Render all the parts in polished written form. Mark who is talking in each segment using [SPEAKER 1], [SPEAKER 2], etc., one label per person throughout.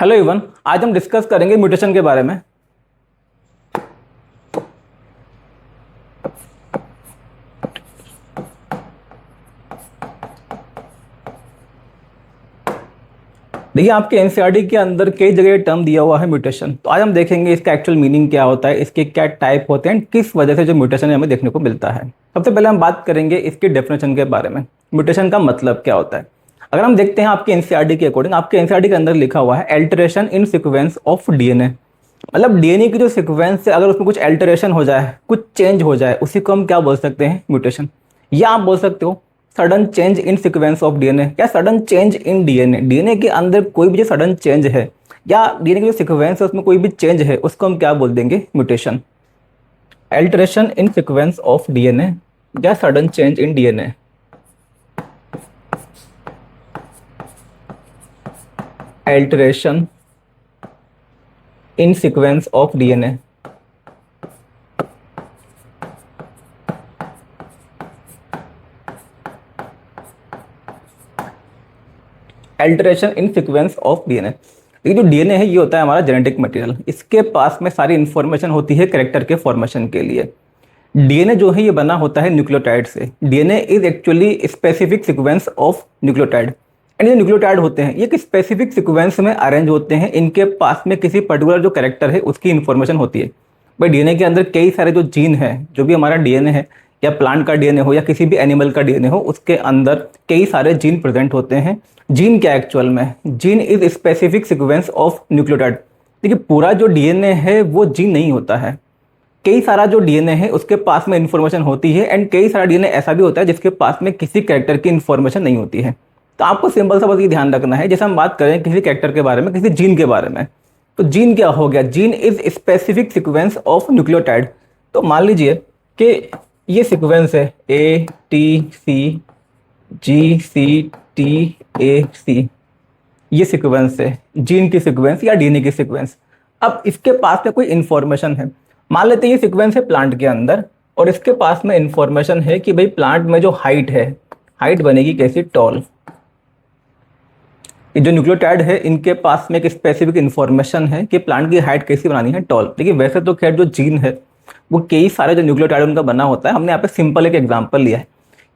[SPEAKER 1] Hello even, आज हम discuss करेंगे म्यूटेशन के बारे में। देखिए, आपके एनसीईआरटी के अंदर कई जगह टर्म दिया हुआ है म्यूटेशन। तो आज हम देखेंगे इसका एक्चुअल मीनिंग क्या होता है, इसके क्या टाइप होते हैं, किस वजह से जो म्यूटेशन हमें देखने को मिलता है। सबसे पहले हम बात करेंगे इसकी डेफिनेशन के बारे में। म्यूटेशन का मतलब क्या होता है। अगर हम देखते हैं आपके एनसीईआरटी के अकॉर्डिंग, आपके एनसीईआरटी के अंदर लिखा हुआ है alteration in sequence of DNA. मतलब डीएनए की जो सीक्वेंस है, अगर उसमें कुछ अल्टरेशन हो जाए, कुछ चेंज हो जाए, उसी को हम क्या बोल सकते हैं, म्यूटेशन। या आप बोल सकते हो sudden change in sequence of DNA या sudden change in DNA. DNA के अंदर कोई भी जो सडन चेंज है या डीएनए की जो सीक्वेंस है उसमें कोई भी चेंज है, उसको हम क्या बोल देंगे, mutation. Alteration in sequence of DNA या sudden change in DNA. Alteration in sequence of DNA. Alteration in sequence of DNA. ये जो डीएनए है, ये होता है हमारा जेनेटिक मटेरियल। इसके पास में सारी इंफॉर्मेशन होती है कैरेक्टर के फॉर्मेशन के लिए। डीएनए जो है ये बना होता है न्यूक्लियोटाइड से। DNA is actually specific sequence of nucleotide. And ये न्यूक्लियोटाइड होते हैं, ये एक स्पेसिफिक सीक्वेंस में अरेंज होते हैं। इनके पास में किसी पर्टिकुलर जो कैरेक्टर है उसकी इंफॉर्मेशन होती है। भाई डीएनए के अंदर कई सारे जो जीन है, जो भी हमारा डीएनए है, या प्लांट का डीएनए हो या किसी भी एनिमल का डीएनए हो, उसके अंदर कई सारे जीन प्रेजेंट होते हैं। जीन क्या एक्चुअल में, gene is specific sequence of nucleotide. देखिए, पूरा जो डीएनए है वो जीन नहीं होता है। कई सारा जो डीएनए है उसके पास में इंफॉर्मेशन होती है, एंड कई सारा डीएनए ऐसा भी होता है जिसके पास में किसी कैरेक्टर की इंफॉर्मेशन नहीं होती है। तो आपको सिंपल सा बस ये ध्यान रखना है, जैसे हम बात करें किसी कैरेक्टर के बारे में, किसी जीन के बारे में, तो जीन क्या हो गया, gene is specific sequence of nucleotide. तो मान लीजिए कि ये सीक्वेंस है A T C ji C T A सी, ये सीक्वेंस है जीन की सीक्वेंस या डीएनए की सीक्वेंस। अब इसके पास में कोई इंफॉर्मेशन है, मान लेते हैं ये सीक्वेंस है प्लांट के अंदर, और इसके पास में इंफॉर्मेशन है कि भाई प्लांट में जो हाइट है, हाइट बनेगी कैसी, टॉल। ये जो न्यूक्लियोटाइड है इनके पास में एक स्पेसिफिक इंफॉर्मेशन है कि प्लांट की हाइट कैसी बनानी है, टॉल। लेकिन वैसे तो खैर जो जीन है वो कई सारे जो न्यूक्लियोटाइड उनका बना होता है। हमने यहाँ पे सिंपल एक एग्जांपल लिया है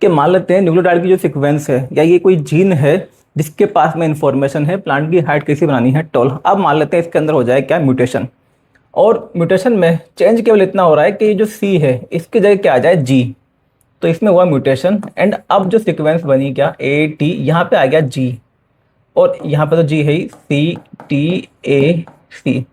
[SPEAKER 1] कि मान लेते हैं न्यूक्लियोटाइड की जो सीक्वेंस है या ये कोई जीन है जिसके पास में इंफॉर्मेशन है प्लांट की हाइट कैसी बनानी है, टॉल। अब मान लेते हैं इसके अंदर हो जाए क्या, म्यूटेशन। और म्यूटेशन में चेंज केवल इतना हो रहा है कि ये जो सी है इसकी जगह क्या आ जाए, जी। तो इसमें हुआ म्यूटेशन, एंड अब जो सीक्वेंस बनी क्या, ए टी, यहाँ पे आ गया जी, और यहाँ पे तो जी है ही, सी टी ए सी।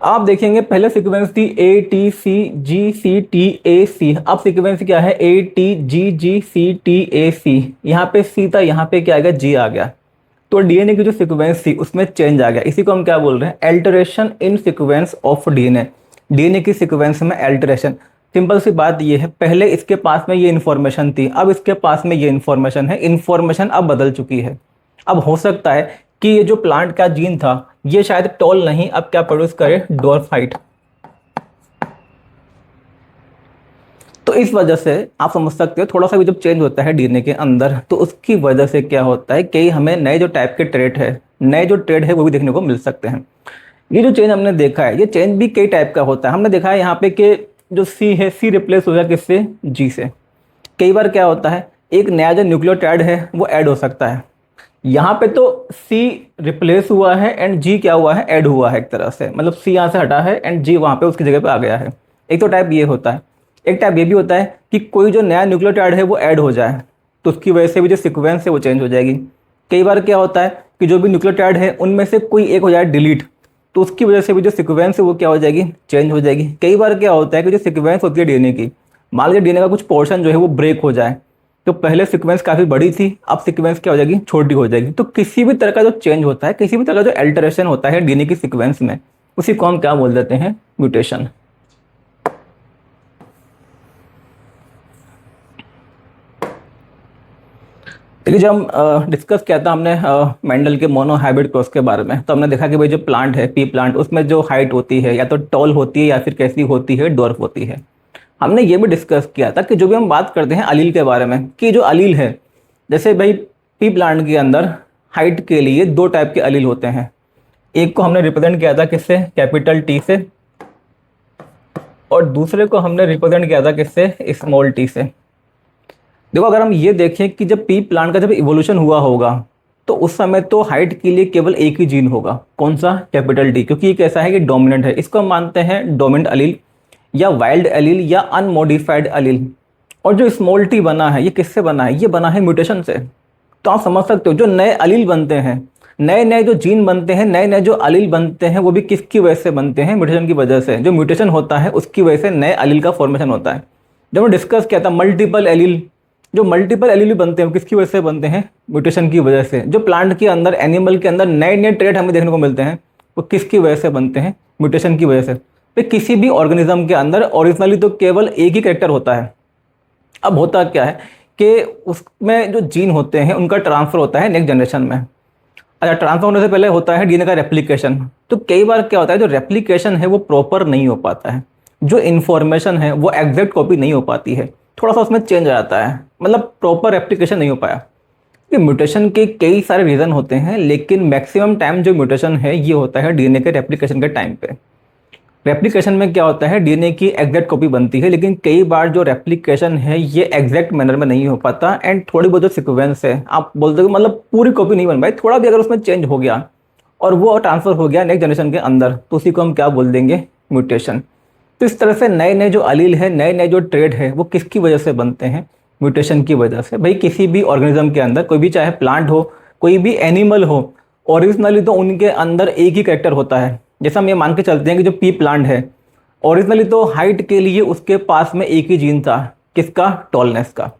[SPEAKER 1] आप देखेंगे पहले सीक्वेंस थी A T C ji C T A सी, अब सीक्वेंस क्या है, A T G ji C T A सी। यहाँ पे सी था, यहाँ पे क्या आ गया, जी आ गया। तो डीएनए की जो सीक्वेंस थी उसमें चेंज आ गया। इसी को हम क्या बोल रहे हैं, alteration in sequence of DNA. DNA की सीक्वेंस में अल्टरेशन। सिंपल सी बात ये है, पहले इसके पास में ये इन्फॉर्मेशन थी, अब इसके पास में ये इन्फॉर्मेशन है, इन्फॉर्मेशन अब बदल चुकी है। अब हो सकता है कि ये जो प्लांट का जीन था ये शायद टॉल नहीं, अब क्या प्रोड्यूस करे, डॉर्फ हाइट। तो इस वजह से आप समझ सकते हो थोड़ा सा भी जब चेंज होता है डीएनए के अंदर तो उसकी वजह से क्या होता है कि हमें नए जो टाइप के ट्रेट है, नए जो ट्रेड है वो भी देखने को मिल सकते हैं। ये जो चेंज हमने देखा है, ये चेंज भी कई टाइप का होता है। हमने देखा है यहाँ पे कि जो सी है, सी रिप्लेस हो गया किससे, जी से। कई बार क्या होता है, एक नया जो न्यूक्लियोटाइड है वो ऐड हो सकता है। यहाँ पे तो सी रिप्लेस हुआ है एंड जी क्या हुआ है, ऐड हुआ है एक तरह से। मतलब सी यहाँ से हटा है एंड जी वहाँ पे उसकी जगह पे आ गया है। एक तो टाइप ये होता है। एक टाइप ये भी होता है कि कोई जो नया न्यूक्लियोटाइड है वो ऐड हो जाए, तो उसकी वजह से भी जो सीक्वेंस है वो चेंज हो जाएगी। कई बार क्या होता है कि जो भी न्यूक्लियोटाइड है उनमें से कोई एक हो जाए डिलीट, तो उसकी वजह से भी जो सीक्वेंस है वो क्या हो जाएगी, चेंज हो जाएगी। कई बार क्या होता है कि जो सीक्वेंस होती है डीएनए की, मान लीजिए डीएनए का कुछ पोर्शन जो है वो ब्रेक हो जाए, तो पहले सीक्वेंस काफ़ी बड़ी थी, अब सीक्वेंस क्या हो जाएगी, छोटी हो जाएगी। तो किसी भी तरह का जो चेंज होता है, किसी भी तरह का जो अल्टरेशन होता है डीएनए की सीक्वेंस में, उसी को हम क्या बोल देते हैं, म्यूटेशन। देखिए, जब हम डिस्कस किया था हमने मेंडल के मोनो हाइब्रिड क्रॉस के बारे में, तो हमने देखा कि भाई जो प्लांट है, पी प्लांट, उसमें जो हाइट होती है या तो टॉल होती है या फिर कैसी होती है, डॉर्फ होती है। हमने ये भी डिस्कस किया था कि जो भी हम बात करते हैं अलील के बारे में, कि जो अलील है, जैसे भाई पी प्लांट के अंदर हाइट के लिए दो टाइप के अलील होते हैं। एक को हमने रिप्रेजेंट किया था किससे, कैपिटल टी से, और दूसरे को हमने रिप्रेजेंट किया था किससे, स्मॉल टी से। देखो अगर हम ये देखें कि जब पी प्लांट का जब इवोल्यूशन हुआ होगा तो उस समय तो हाइट के लिए केवल एक ही जीन होगा, कौन सा, कैपिटल टी, क्योंकि ये कैसा है कि डोमिनेंट है, इसको हम मानते हैं डोमिनेंट अलील या वाइल्ड अलील या अनमोडिफाइड अलील। और जो स्मॉल टी बना है ये किससे बना है, ये बना है म्यूटेशन से। तो आप समझ सकते हो जो नए अलील बनते हैं, नए नए जो जीन बनते हैं, नए नए जो अलील बनते हैं, वो भी किसकी वजह से बनते हैं, म्यूटेशन की वजह से। जो म्यूटेशन होता है उसकी वजह से नए अलील का फॉर्मेशन होता है। जब हमने डिस्कस किया था मल्टीपल एलील, जो मल्टीपल एलील बनते हैं वो किसकी वजह से बनते हैं, म्यूटेशन की वजह से। जो प्लांट के अंदर, एनिमल के अंदर नए नए ट्रेट हमें देखने को मिलते हैं वो किसकी वजह से बनते हैं, म्यूटेशन की वजह से। तो किसी भी ऑर्गेनिज्म के अंदर ओरिजिनली तो केवल एक ही कैरेक्टर होता है। अब होता क्या है कि उसमें जो जीन होते हैं उनका ट्रांसफर होता है नेक्स्ट जनरेशन में। अच्छा, ट्रांसफर होने से पहले होता है डीएनए का रेप्लिकेशन। तो कई बार क्या होता है, जो रेप्लिकेशन है वो प्रॉपर नहीं हो पाता है, जो इन्फॉर्मेशन है वो एग्जैक्ट कॉपी नहीं हो पाती है, थोड़ा सा उसमें चेंज आ जाता है, मतलब प्रॉपर रेप्लिकेशन नहीं हो पाया। ये म्यूटेशन के कई सारे रीज़न होते हैं, लेकिन मैक्सिमम टाइम जो म्यूटेशन है ये होता है डीएनए के रेप्लिकेशन के टाइम पे। रेप्लिकेशन में क्या होता है, डीएनए की एग्जैक्ट कॉपी बनती है, लेकिन कई बार जो रेप्लिकेशन है ये एग्जैक्ट मैनर में नहीं हो पाता, एंड थोड़ी बहुत जो सीक्वेंस है आप बोलते हो मतलब पूरी कॉपी नहीं बन पाई, थोड़ा भी अगर उसमें चेंज हो गया और वो ट्रांसफर हो गया नेक्स्ट जनरेशन के अंदर, तो उसी को हम क्या बोल देंगे, म्यूटेशन। तो इस तरह से नए नए जो अलील है, नए नए जो ट्रेड है वो किसकी वजह से बनते हैं, म्यूटेशन की वजह से। भाई किसी भी ऑर्गेनिज्म के अंदर, कोई भी चाहे प्लांट हो, कोई भी एनिमल हो, ओरिजिनली तो उनके अंदर एक ही कैरेक्टर होता है। जैसे हम ये मान के चलते हैं कि जो पी प्लांट है, ओरिजिनली तो हाइट के लिए उसके पास में एक ही जीन था, किसका, टॉलनेस का।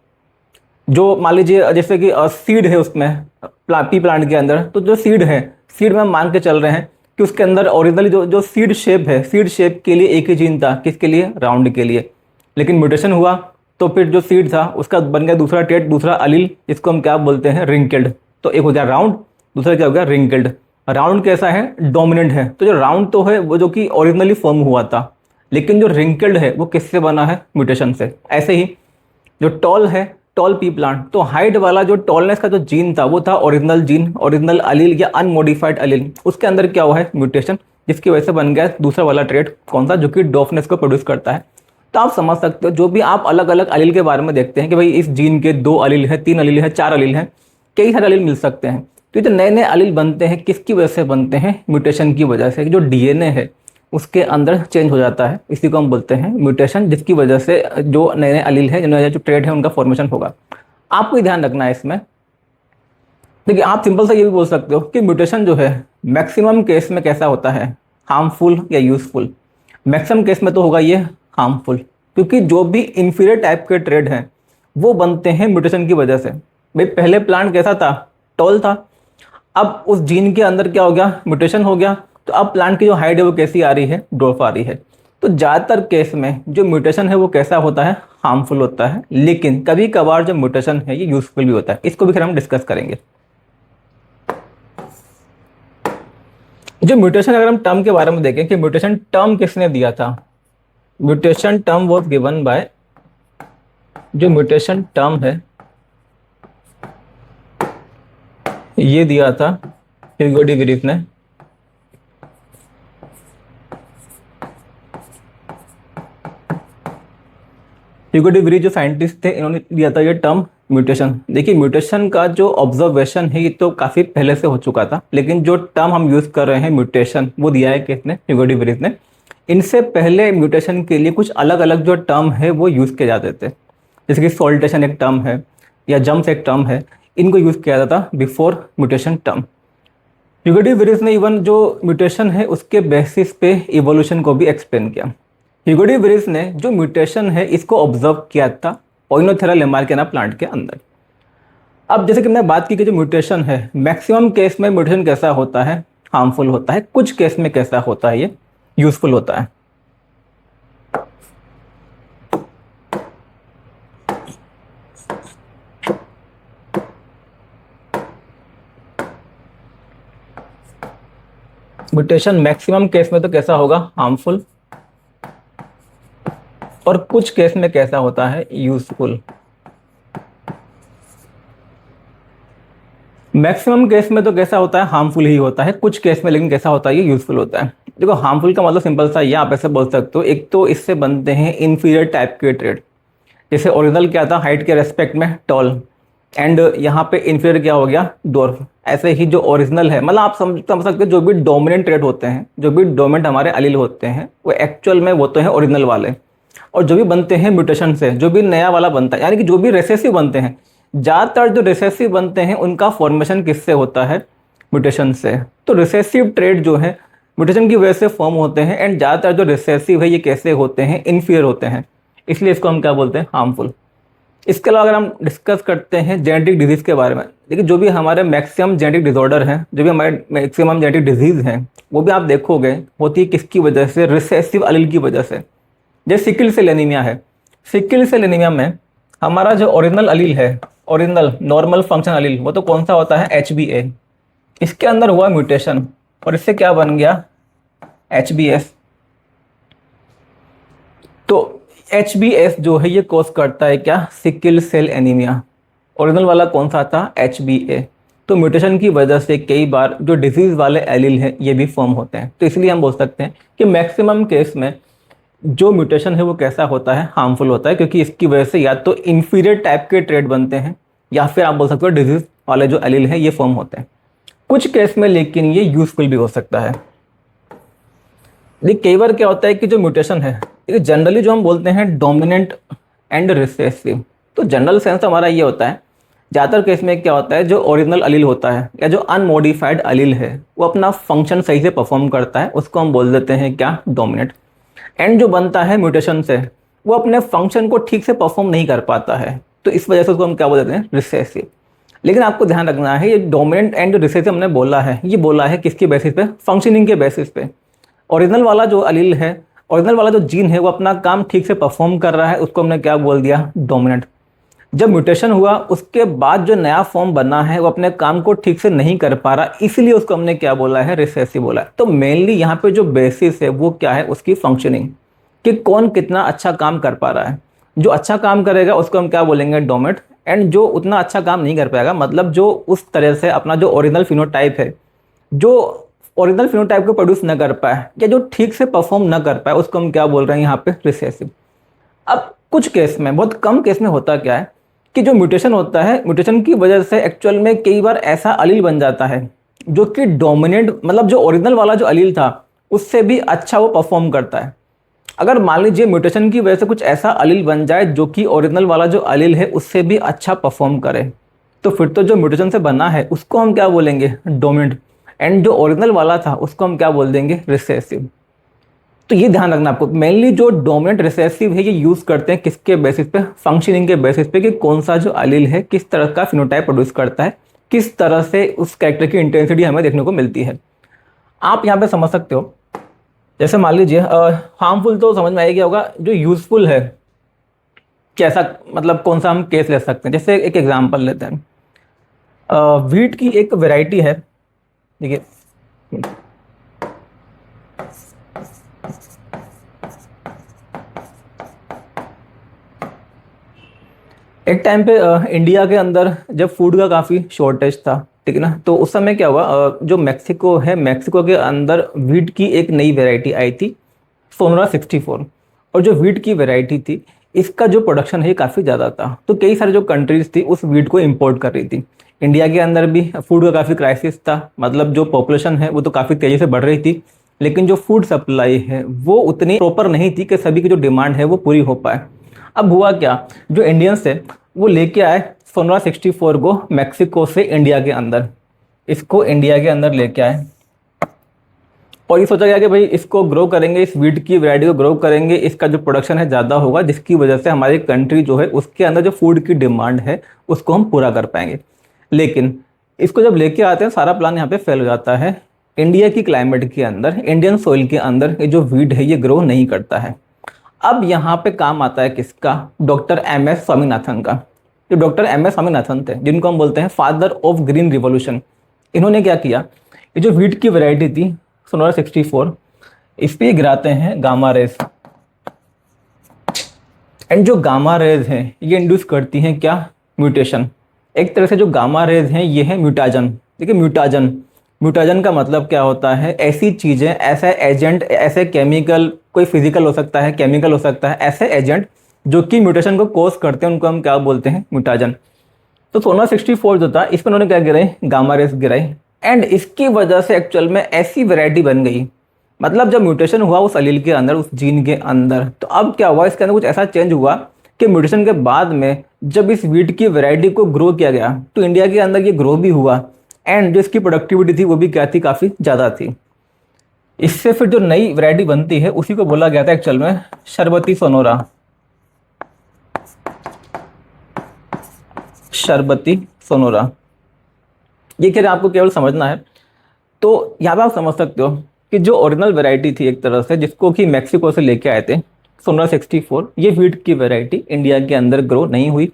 [SPEAKER 1] जो मान लीजिए जैसे कि सीड है उसमें, पी प्लांट के अंदर, तो जो सीड है, सीड में हम मान के चल रहे हैं कि उसके अंदर ओरिजिनली जो जो सीड शेप है, सीड शेप के लिए एक ही जीन था, किसके लिए, राउंड के लिए। लेकिन म्यूटेशन हुआ तो फिर जो सीड था उसका बन गया दूसरा ट्रेट, दूसरा अलील, जिसको हम क्या बोलते हैं, रिंकल्ड। तो एक हो गया राउंड, दूसरा क्या हो गया, रिंकल्ड। राउंड कैसा है, डोमिनेंट है। तो जो राउंड तो है वो जो कि ओरिजिनली फॉर्म हुआ था, लेकिन जो रिंकल्ड है वो किससे बना है, म्यूटेशन से। ऐसे ही जो टॉल है, टॉल पी प्लांट, तो हाइट वाला जो टॉलनेस का जो जीन था वो था ओरिजिनल जीन, ओरिजिनल अलील या अनमोडिफाइड अलील। उसके अंदर क्या हुआ है, म्यूटेशन, जिसकी वजह से बन गया दूसरा वाला ट्रेट, कौन सा, जो कि डॉफनेस को प्रोड्यूस करता है। तो आप समझ सकते हो जो भी आप अलग अलग अलील के बारे में देखते हैं कि भाई इस जीन के 2 अलील है, 3 अलील है, 4 अलील है, कई सारे अलील मिल सकते हैं। तो ये जो नए नए अलील बनते हैं किसकी वजह से बनते हैं, म्यूटेशन की वजह से। जो डीएनए है उसके अंदर चेंज हो जाता है, इसी को हम बोलते हैं म्यूटेशन, जिसकी वजह से जो नए नए अलील है, जो नए जो ट्रेट है उनका फॉर्मेशन होगा। आपको ही ध्यान रखना है इसमें। देखिए आप सिंपल सा ये भी बोल सकते हो कि म्यूटेशन जो है मैक्सिमम केस में कैसा होता है, हार्मफुल या यूजफुल। मैक्सिमम केस में तो होगा ये हार्मफुल, क्योंकि जो भी इंफीरियर टाइप के ट्रेड हैं वो बनते हैं म्यूटेशन की वजह से। भाई पहले प्लांट कैसा था, टॉल था, अब उस जीन के अंदर क्या हो गया, म्यूटेशन हो गया, तो अब प्लांट की जो हाइट है वो कैसी आ रही है, ड्रॉप आ रही है। तो ज़्यादातर केस में जो म्यूटेशन है वो कैसा होता है, हार्मफुल होता है, लेकिन कभी कभार जो म्यूटेशन है ये यूजफुल भी होता है। इसको भी फिर हम डिस्कस करेंगे। जो म्यूटेशन, अगर हम टर्म के बारे में देखें कि म्यूटेशन टर्म किसने दिया था, mutation term was given by, जो म्यूटेशन टर्म है ये दिया था ह्यूगो डी विरिफ ने। ह्यूगो डी विरिफ जो साइंटिस्ट थे इन्होंने दिया था ये टर्म म्यूटेशन। देखिए म्यूटेशन का जो ऑब्जर्वेशन है ये तो काफ़ी पहले से हो चुका था, लेकिन जो टर्म हम यूज़ कर रहे हैं म्यूटेशन वो दिया है किसने, ह्यूगो डी विरिफ ने। इनसे पहले म्यूटेशन के लिए कुछ अलग अलग जो टर्म है वो यूज़ किए जाते थे, जैसे कि सॉल्टेशन एक टर्म है या जम्स एक टर्म है, इनको यूज़ किया जाता था before mutation term. Hugo de Vries ने इवन जो म्यूटेशन है उसके बेसिस पे इवोल्यूशन को भी एक्सप्लेन किया। ह्यूगो डी विरिफ ने जो म्यूटेशन है इसको ऑब्जर्व किया था ओइनोथेरा लेमार्कियाना प्लांट के अंदर। अब जैसे कि मैंने बात की कि जो म्यूटेशन है मैक्सिमम केस में म्यूटेशन कैसा होता है, हार्मफुल होता है, कुछ केस में कैसा होता है, ये यूजफुल होता है। म्यूटेशन मैक्सिमम केस में तो कैसा होगा, हार्मफुल, और कुछ केस में कैसा होता है, यूजफुल। मैक्सिमम केस में तो कैसा होता है, हार्मफुल ही होता है। कुछ केस में लेकिन कैसा होता है, ये यूजफुल होता है। देखो हार्मफुल का मतलब सिंपल सा, ये आप ऐसे बोल सकते हो, एक तो इससे बनते हैं इन्फीरियर टाइप के ट्रेड। जैसे ओरिजिनल क्या था, हाइट के रेस्पेक्ट में टॉल, एंड यहाँ पे इन्फीरियर क्या हो गया, डॉर्फ। ऐसे ही जो ओरिजिनल है, मतलब आप समझ सकते हो, जो भी डोमिनेंट ट्रेड होते हैं, जो भी डोमिनेंट हमारे अलील होते हैं, वो एक्चुअल में वो तो है ओरिजिनल वाले। और जो भी बनते हैं म्यूटेशन से, जो भी नया वाला बनता है, यानी कि जो भी रिसेसिव बनते हैं, ज़्यादातर जो रिसेसिव बनते हैं उनका फॉर्मेशन किससे होता है, म्यूटेशन से। तो रिसेसिव ट्रेड जो है म्यूटेशन की वजह से फॉर्म होते हैं, एंड ज़्यादातर जो रिसेसिव है ये कैसे होते हैं, इनफीरियर होते हैं, इसलिए इसको हम क्या बोलते हैं, हार्मफुल। इसके अलावा अगर हम डिस्कस करते हैं जेनेटिक डिजीज़ के बारे में, देखिए जो भी हमारे मैक्सिमम जेनेटिक डिसऑर्डर हैं, जो भी हमारे मैक्सिमम जेनेटिक डिजीज़ हैं, वो भी आप देखोगे होती है किसकी वजह से, रिसेसिव एलील की वजह से। जैसे सिकल सेल एनीमिया है, सिकल सेल एनीमिया में हमारा जो ओरिजिनल अलील है, ओरिजिनल नॉर्मल फंक्शन अलील, वो तो कौन सा होता है, HbA। इसके अंदर हुआ म्यूटेशन और इससे क्या बन गया, HbS। तो HbS जो है ये कॉज करता है क्या, सिकल सेल एनीमिया। ओरिजिनल वाला कौन सा था, HbA। तो म्यूटेशन की वजह से कई बार जो डिजीज वाले एलील हैं ये भी फॉर्म होते हैं। तो इसलिए हम बोल सकते हैं कि मैक्सिमम केस में जो म्यूटेशन है वो कैसा होता है, हार्मफुल होता है, क्योंकि इसकी वजह से या तो इन्फीरियर टाइप के ट्रेड बनते हैं, या फिर आप बोल सकते हो डिजीज वाले जो एलील हैं ये फॉर्म होते हैं। कुछ केस में लेकिन ये यूजफुल भी हो सकता है। देखिए कई बार क्या होता है कि जो म्यूटेशन है, देखिए जनरली जो हम बोलते हैं डोमिनेंट एंड रिसेसिव, तो जनरल सेंस हमारा ये होता है, ज़्यादातर केस में क्या होता है, जो ओरिजिनल अलील होता है या जो अनमोडिफाइड अलील है वो अपना फंक्शन सही से परफॉर्म करता है, उसको हम बोल देते हैं क्या, डोमिनेंट। एंड जो बनता है म्यूटेशन से, वो अपने फंक्शन को ठीक से परफॉर्म नहीं कर पाता है, तो इस वजह से उसको हम क्या बोल देते हैं, रिसेसिव। लेकिन आपको ध्यान रखना है, ये डोमिनेंट एंड रिसेसिव हमने बोला है, ये बोला है किसके बेसिस पे, फंक्शनिंग के बेसिस पे। ओरिजिनल वाला जो अलील है, ओरिजिनल वाला जो जीन है, वो अपना काम ठीक से परफॉर्म कर रहा है, उसको हमने क्या बोल दिया, डोमिनेंट। जब म्यूटेशन हुआ उसके बाद जो नया फॉर्म बना है वो अपने काम को ठीक से नहीं कर पा रहा, इसलिए उसको हमने क्या बोला है, रिसेसिव बोला है। तो मेनली यहाँ पे जो बेसिस है वो क्या है, उसकी फंक्शनिंग, कि कौन कितना अच्छा काम कर पा रहा है। जो अच्छा काम करेगा उसको हम क्या बोलेंगे, डोमिनेंट। एंड जो उतना अच्छा काम नहीं कर पाएगा, मतलब जो उस तरह से अपना जो ओरिजिनल फिनोटाइप है, जो ओरिजिनल फिनोटाइप को प्रोड्यूस न कर पाए या जो ठीक से परफॉर्म न कर पाए, उसको हम क्या बोल रहे हैं यहाँ पे, रिसेसिव। अब कुछ केस में, बहुत कम केस में होता क्या है कि जो म्यूटेशन होता है, म्यूटेशन की वजह से एक्चुअल में कई बार ऐसा अलील बन जाता है जो कि डोमिनेंट, मतलब जो ओरिजिनल वाला जो अलील था उससे भी अच्छा वो परफॉर्म करता है। अगर मान लीजिए म्यूटेशन की वजह से कुछ ऐसा अलील बन जाए जो कि ओरिजिनल वाला जो अलील है उससे भी अच्छा परफॉर्म करे, तो फिर तो जो म्यूटेशन से बना है उसको हम क्या बोलेंगे, डोमिनेंट। एंड जो ओरिजिनल वाला था उसको हम क्या बोल देंगे, रिसेसिव। तो ये ध्यान रखना आपको, मेनली जो डोमिनेंट रिसेसिव है ये यूज करते हैं किसके बेसिस पे, फंक्शनिंग के बेसिस पे, कि कौन सा जो अलील है किस तरह का फिनोटाइप प्रोड्यूस करता है, किस तरह से उस कैरेक्टर की इंटेंसिटी हमें देखने को मिलती है। आप यहाँ पे समझ सकते हो, जैसे मान लीजिए हार्मफुल तो समझ में आ गया होगा, जो यूजफुल है कैसा, मतलब कौन सा हम केस ले सकते हैं। जैसे एक एग्जाम्पल लेते हैं, व्हीट की एक वेराइटी है, देखिए एक टाइम पे इंडिया के अंदर जब फूड का काफ़ी शॉर्टेज था, ठीक है ना, तो उस समय क्या हुआ, जो मैक्सिको है, मैक्सिको के अंदर व्हीट की एक नई वैरायटी आई थी, सोनरा 64। और जो व्हीट की वैरायटी थी इसका जो प्रोडक्शन है काफ़ी ज़्यादा था, तो कई सारे जो कंट्रीज थी उस व्हीट को इम्पोर्ट कर रही थी। इंडिया के अंदर भी फूड का काफ़ी क्राइसिस था, मतलब जो पॉपुलेशन है वो तो काफ़ी तेज़ी से बढ़ रही थी, लेकिन जो फूड सप्लाई है वो उतनी प्रॉपर नहीं थी कि सभी की जो डिमांड है वो पूरी हो पाए। अब हुआ क्या, जो इंडियंस थे वो लेके आए सोनरा 64 को मैक्सिको से इंडिया के अंदर, इसको इंडिया के अंदर लेके आए, और ये सोचा गया कि भाई इसको ग्रो करेंगे, इस व्हीट की वैरायटी को ग्रो करेंगे, इसका जो प्रोडक्शन है ज़्यादा होगा, जिसकी वजह से हमारी कंट्री जो है उसके अंदर जो फूड की डिमांड है उसको हम पूरा कर पाएंगे। लेकिन इसको जब लेके आते हैं सारा प्लान यहाँ पे फेल हो जाता है। इंडिया की क्लाइमेट के अंदर, इंडियन सोइल के अंदर ये जो व्हीट है ये ग्रो नहीं करता है। अब यहाँ पे काम आता है किसका, डॉक्टर MS स्वामीनाथन का। जो डॉक्टर MS स्वामीनाथन थे, जिनको हम बोलते हैं फादर ऑफ ग्रीन रिवॉल्यूशन, इन्होंने क्या किया, ये जो व्हीट की वैरायटी थी सोनरा 64, इस पे गिराते हैं गामा रेज, एंड जो गामा रेज हैं ये इंड्यूस करती हैं क्या, म्यूटेशन। एक तरह से जो गामा रेज हैं ये है म्यूटाजन। देखिए म्यूटाजन, म्यूटाजन का मतलब क्या होता है, ऐसी चीज़ें, ऐसा एजेंट, ऐसे केमिकल, कोई फिजिकल हो सकता है, केमिकल हो सकता है, ऐसे एजेंट जो कि म्यूटेशन को कोज करते हैं उनको हम क्या बोलते हैं, म्यूटाजन। तो सोलर 64 जो था इस पर उन्होंने क्या गिराई, गामा रेस गिराई, एंड इसकी वजह से एक्चुअल में ऐसी वैरायटी बन गई। मतलब जब म्यूटेशन हुआ उस अलील के अंदर, उस जीन के अंदर, तो अब क्या हुआ, इसके अंदर कुछ ऐसा चेंज हुआ कि म्यूटेशन के बाद में जब इस वीट की वैरायटी को ग्रो किया गया तो इंडिया के अंदर ये ग्रो भी हुआ, एंड जो इसकी प्रोडक्टिविटी थी वो भी क्या थी, काफ़ी ज़्यादा थी। इससे फिर जो नई वैरायटी बनती है उसी को बोला गया था एक्चुअल में शरबती सोनोरा, शरबती सोनोरा। ये क्या आपको केवल समझना है। तो यहाँ पे आप समझ सकते हो कि जो ओरिजिनल वैरायटी थी एक तरह से, जिसको कि मैक्सिको से लेके आए थे, सोनरा 64, ये वीट की वैरायटी इंडिया के अंदर ग्रो नहीं हुई।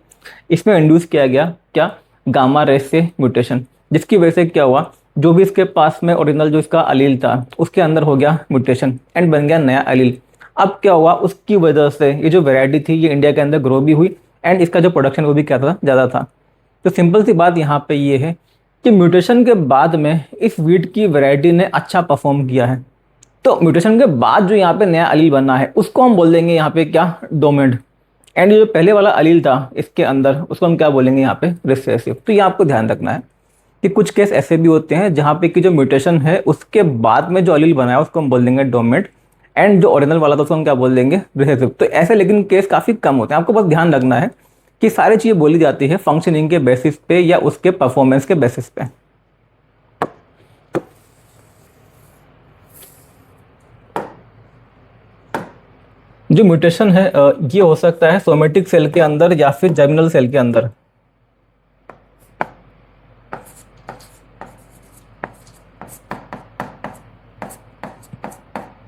[SPEAKER 1] इसमें इंड्यूस किया गया क्या, गामा रेस से म्यूटेशन, जिसकी वजह से क्या हुआ, जो भी इसके पास में ओरिजिनल जो इसका अलील था उसके अंदर हो गया म्यूटेशन एंड बन गया नया अलील। अब क्या हुआ, उसकी वजह से ये जो वैरायटी थी ये इंडिया के अंदर ग्रो भी हुई एंड इसका जो प्रोडक्शन वो भी क्या था, ज़्यादा था। तो सिंपल सी बात यहाँ पे ये है कि म्यूटेशन के बाद में इस वीट की वैरायटी ने अच्छा परफॉर्म किया है। तो म्यूटेशन के बाद जो यहाँ पे नया अलील बना है उसको हम बोल देंगे यहाँ पे क्या, डोमेड। एंड जो पहले वाला अलील था इसके अंदर उसको हम क्या बोलेंगे यहाँ पे, रिसेसिव। तो ये आपको ध्यान रखना है कि कुछ केस ऐसे भी होते हैं जहाँ पे कि जो म्यूटेशन है उसके बाद में जो अलील बना है उसको हम बोल देंगे डोमेड, एंड जो ओरिजिनल वाला था उसको हम क्या बोल देंगे, रिसेसिव। तो ऐसे लेकिन केस काफ़ी कम होते हैं। आपको बस ध्यान रखना है कि सारी चीज़ें बोली जाती है फंक्शनिंग के बेसिस पे या उसके परफॉर्मेंस के बेसिस पे। जो म्यूटेशन है ये हो सकता है सोमेटिक सेल के अंदर या फिर जर्मिनल सेल के अंदर।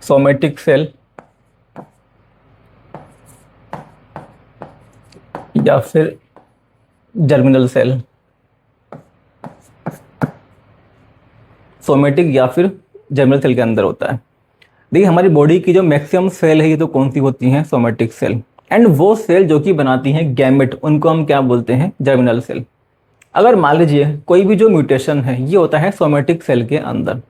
[SPEAKER 1] सोमेटिक सेल या फिर जर्मिनल सेल, सोमेटिक या फिर जर्मिनल सेल के अंदर होता है। देखिए हमारी बॉडी की जो मैक्सिमम सेल है ये तो कौन सी होती हैं, सोमेटिक सेल, एंड वो सेल जो कि बनाती हैं गैमेट उनको हम क्या बोलते हैं, जर्मिनल सेल। अगर मान लीजिए कोई भी जो म्यूटेशन है ये होता है सोमेटिक सेल के अंदर,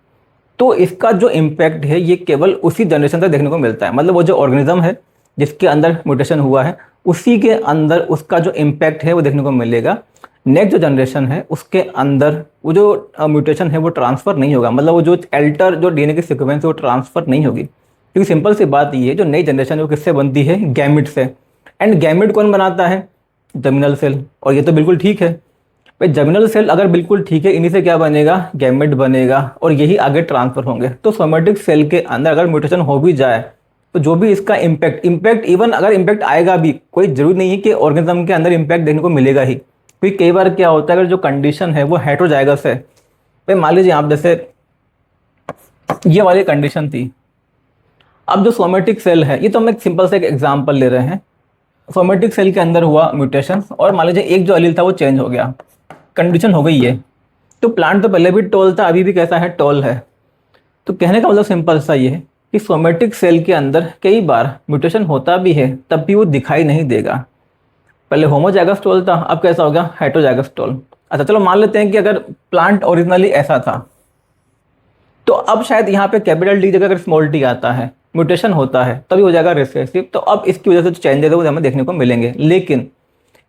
[SPEAKER 1] तो इसका जो इम्पैक्ट है ये केवल उसी जनरेशन तक देखने को मिलता है। मतलब वो जो ऑर्गेनिज्म है जिसके अंदर म्यूटेशन हुआ है उसी के अंदर उसका जो इम्पैक्ट है वो देखने को मिलेगा। नेक्स्ट जो जनरेशन है उसके अंदर वो जो म्यूटेशन है वो ट्रांसफ़र नहीं होगा। मतलब वो जो एल्टर जो डीएनए की सीक्वेंस है वो ट्रांसफ़र नहीं होगी, क्योंकि सिंपल सी बात ये है जो नई जनरेशन है वो किससे बनती है, गैमिट से। एंड गैमिट कौन बनाता है, जर्मिनल सेल। और ये तो बिल्कुल ठीक है भाई, जर्मिनल सेल अगर बिल्कुल ठीक है इन्हीं से क्या बनेगा, गैमेट बनेगा और यही आगे ट्रांसफर होंगे। तो सोमेटिक सेल के अंदर अगर म्यूटेशन हो भी जाए तो जो भी इसका इम्पैक्ट इवन अगर इम्पैक्ट आएगा भी, कोई जरूरी नहीं है कि ऑर्गेनिज्म के अंदर इम्पैक्ट देखने को मिलेगा ही। क्योंकि कई बार क्या होता है अगर जो कंडीशन है वो हेटेरोजाइगस है। भाई मान लीजिए आप जैसे ये वाली कंडीशन थी, अब जो सोमेटिक सेल है, ये तो हम एक सिंपल से एक एग्जाम्पल ले रहे हैं। सोमेटिक सेल के अंदर हुआ म्यूटेशन और मान लीजिए एक जो अलील था वो चेंज हो गया, कंडीशन हो गई है। तो प्लांट तो पहले भी टॉल था, अभी भी कैसा है, टॉल है। तो कहने का मतलब सिंपल सा ये है कि सोमेटिक सेल के अंदर कई बार म्यूटेशन होता भी है तब भी वो दिखाई नहीं देगा। पहले होमोजाइगस टॉल था, अब कैसा हो गया, हेटेरोजाइगस टॉल। अच्छा चलो मान लेते हैं कि अगर प्लांट ओरिजिनली ऐसा था तो अब शायद यहाँ पे कैपिटल डी जगह अगर स्मॉल टी आता है, म्यूटेशन होता है, तभी हो जाएगा रिसेसिव। तो अब इसकी वजह से जो चेंजेस है वो हमें देखने को मिलेंगे, लेकिन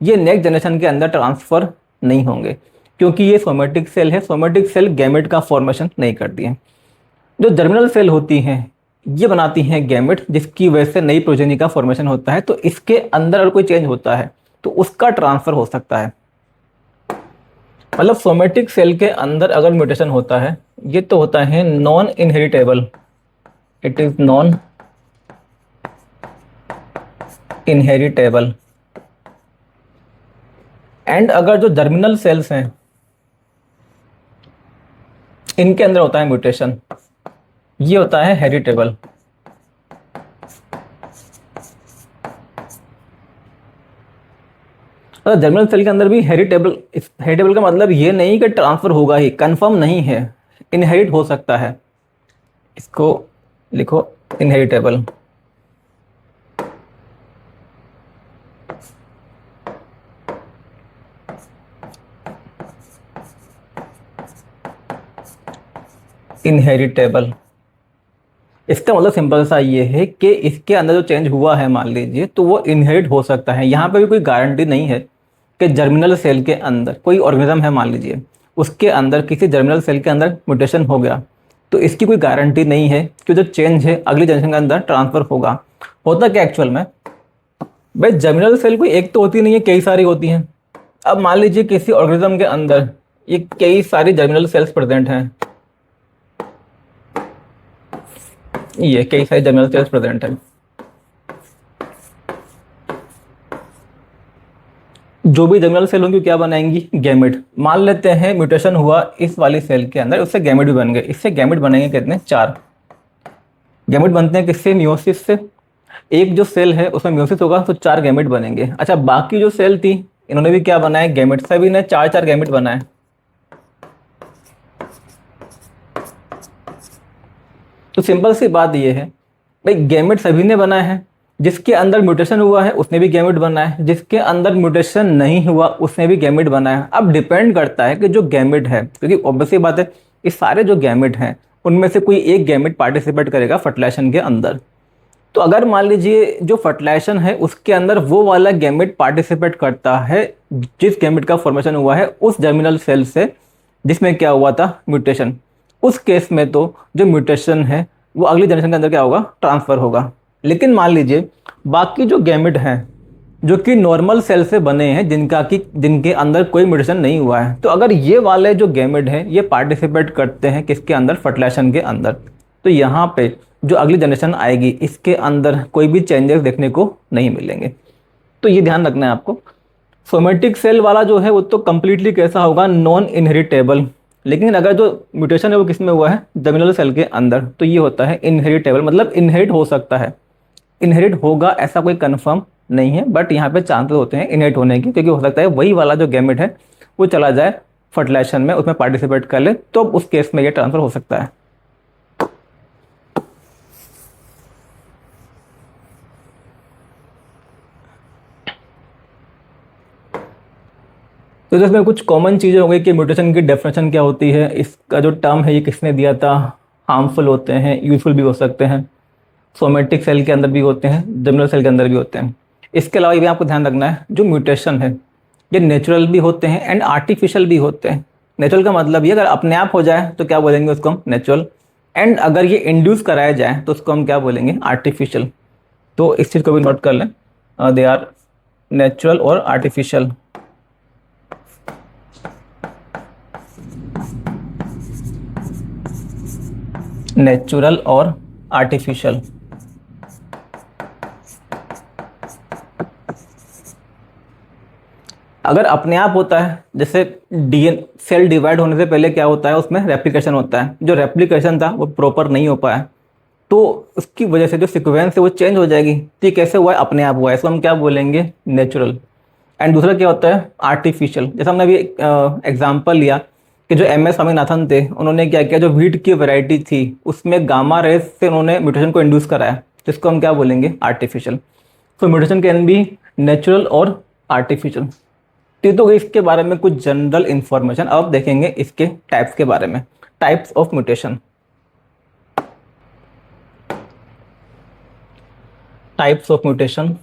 [SPEAKER 1] ये नेक्स्ट जनरेशन के अंदर ट्रांसफर नहीं होंगे क्योंकि ये सोमेटिक सेल है। सोमेटिक सेल गैमेट का फॉर्मेशन नहीं करती हैं। जो जर्मिनल सेल होती हैं ये बनाती हैं गैमेट, जिसकी वजह से नई प्रोजेनी का फॉर्मेशन होता है। तो इसके अंदर अगर कोई चेंज होता है तो उसका ट्रांसफर हो सकता है। मतलब सोमेटिक सेल के अंदर अगर म्यूटेशन होता है ये तो होता है non inheritable, it is non inheritable. And अगर जो जर्मिनल सेल्स हैं इनके अंदर होता है म्यूटेशन, ये होता है हेरिटेबल। तो जर्मिनल सेल के अंदर भी हेरिटेबल, हेरिटेबल का मतलब ये नहीं कि ट्रांसफर होगा ही, कंफर्म नहीं है, इनहेरिट हो सकता है। इसको लिखो इनहेरिटेबल। इनहेरिटेबल। इसका मतलब सिंपल सा ये है कि इसके अंदर जो चेंज हुआ है मान लीजिए तो वो इनहेरिट हो सकता है। यहाँ पे भी कोई गारंटी नहीं है कि जर्मिनल सेल के अंदर कोई ऑर्गेनिज्म है मान लीजिए, उसके अंदर किसी जर्मिनल सेल के अंदर म्यूटेशन हो गया तो इसकी कोई गारंटी नहीं है कि जो चेंज है अगली जनरेशन के अंदर ट्रांसफर होगा। होता क्या एक्चुअल में भाई, जर्मिनल सेल कोई एक तो होती नहीं है, कई सारी होती हैं। अब मान लीजिए किसी ऑर्गेनिज्म के अंदर ये कई सारी जर्मिनल सेल्स प्रेजेंट हैं, ये कई सारी जर्मिनल सेल्स प्रेजेंट हैं। जो भी जर्मिनल सेल होंगी क्या बनाएंगी, गैमेट। मान लेते हैं म्यूटेशन हुआ इस वाली सेल के अंदर, उससे गैमेट भी बन गए। इससे गैमेट बनेंगे कितने, 4 गैमेट बनते हैं। किससे, मियोसिस से। एक जो सेल है उसमें मियोसिस होगा तो 4 गैमेट बनेंगे। अच्छा, बाकी जो सेल थी इन्होंने भी क्या बनाया, गैमेट। सभी ने 4-4 गैमेट बनाए। तो सिंपल सी बात ये है भाई, गैमेट सभी ने बनाए हैं। जिसके अंदर म्यूटेशन हुआ है उसने भी गैमेट बनाया है, जिसके अंदर म्यूटेशन नहीं हुआ उसने भी गैमेट बनाया है। अब डिपेंड करता है कि जो गैमेट है, क्योंकि ऑब्वियसली बात है इस सारे जो गैमेट हैं उनमें से कोई एक गैमेट पार्टिसिपेट करेगा फर्टिलाइजेशन के अंदर। तो अगर मान लीजिए जो फर्टिलाइजेशन है उसके अंदर वो वाला गैमेट पार्टिसिपेट करता है जिस गैमेट का फॉर्मेशन हुआ है उस जर्मिनल सेल से जिसमें क्या हुआ था, म्यूटेशन, उस केस में तो जो म्यूटेशन है वो अगली जनरेशन के अंदर क्या होगा, ट्रांसफर होगा। लेकिन मान लीजिए बाकी जो गैमेट हैं जो कि नॉर्मल सेल से बने हैं, जिनके अंदर कोई म्यूटेशन नहीं हुआ है, तो अगर ये वाले जो गैमेट हैं ये पार्टिसिपेट करते हैं किसके अंदर, फर्टिलाइजेशन के अंदर, तो यहाँ पे जो अगली जनरेशन आएगी इसके अंदर कोई भी चेंजेस देखने को नहीं मिलेंगे। तो ये ध्यान रखना है आपको। सोमेटिक सेल वाला जो है वो तो कंप्लीटली कैसा होगा, नॉन इनहेरिटेबल। लेकिन अगर जो म्यूटेशन है वो किस में हुआ है, जर्मिनल सेल के अंदर, तो ये होता है इनहेरिटेबल। मतलब इनहेरिट हो सकता है, इनहेरिट होगा ऐसा कोई कंफर्म नहीं है, बट यहाँ पे चांसेस होते हैं इनहेरिट होने की, क्योंकि हो सकता है वही वाला जो गैमेट है वो चला जाए फर्टिलाइजेशन में, उसमें पार्टिसिपेट कर ले, तो उस केस में ये ट्रांसफर हो सकता है। तो इसमें कुछ कॉमन चीज़ें हो गई कि म्यूटेशन की डेफिनेशन क्या होती है, इसका जो टर्म है ये किसने दिया था, हार्मफुल होते हैं, यूजफुल भी हो सकते हैं, सोमेटिक सेल के अंदर भी होते हैं, जर्मिनल सेल के अंदर भी होते हैं। इसके अलावा ये भी आपको ध्यान रखना है, जो म्यूटेशन है ये नेचुरल भी होते हैं एंड आर्टिफिशियल भी होते हैं। नेचुरल का मतलब ये अगर अपने आप हो जाए तो क्या बोलेंगे उसको हम, नेचुरल। एंड अगर ये इंड्यूस कराया जाए तो उसको हम क्या बोलेंगे, आर्टिफिशियल। तो इस चीज़ को भी नोट कर लें, दे आर नेचुरल और आर्टिफिशियल। नेचुरल और आर्टिफिशियल। अगर अपने आप होता है, जैसे डीएन सेल डिवाइड होने से पहले क्या होता है, उसमें रेप्लिकेशन होता है, जो रेप्लिकेशन था वो प्रॉपर नहीं हो पाया तो उसकी वजह से जो सीक्वेंस है वो चेंज हो जाएगी। तो ये कैसे हुआ है, अपने आप हुआ है, इसको हम क्या बोलेंगे, नेचुरल। एंड दूसरा क्या होता है, आर्टिफिशियल। जैसे हमने अभी एग्जाम्पल लिया कि जो एम एस स्वामीनाथन थे उन्होंने क्या किया, जो व्हीट की वैरायटी थी उसमें गामा रेस से उन्होंने म्यूटेशन को इंड्यूस कराया, जिसको हम क्या बोलेंगे, आर्टिफिशियल। तो म्यूटेशन कैन बी नेचुरल और आर्टिफिशियल। तो इसके बारे में कुछ जनरल इंफॉर्मेशन। अब देखेंगे इसके टाइप्स के बारे में, types of mutation. Types of mutation.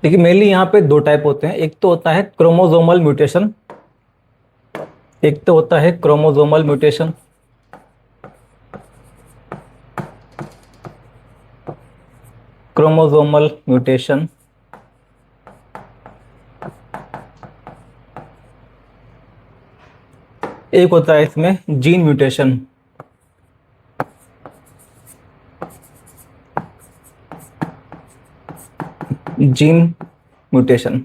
[SPEAKER 1] देखिए मेनली यहाँ पे 2 टाइप होते हैं। एक तो होता है क्रोमोसोमल म्यूटेशन, एक तो होता है क्रोमोसोमल म्यूटेशन। क्रोमोसोमल म्यूटेशन एक होता है इसमें gene mutation. Gene mutation,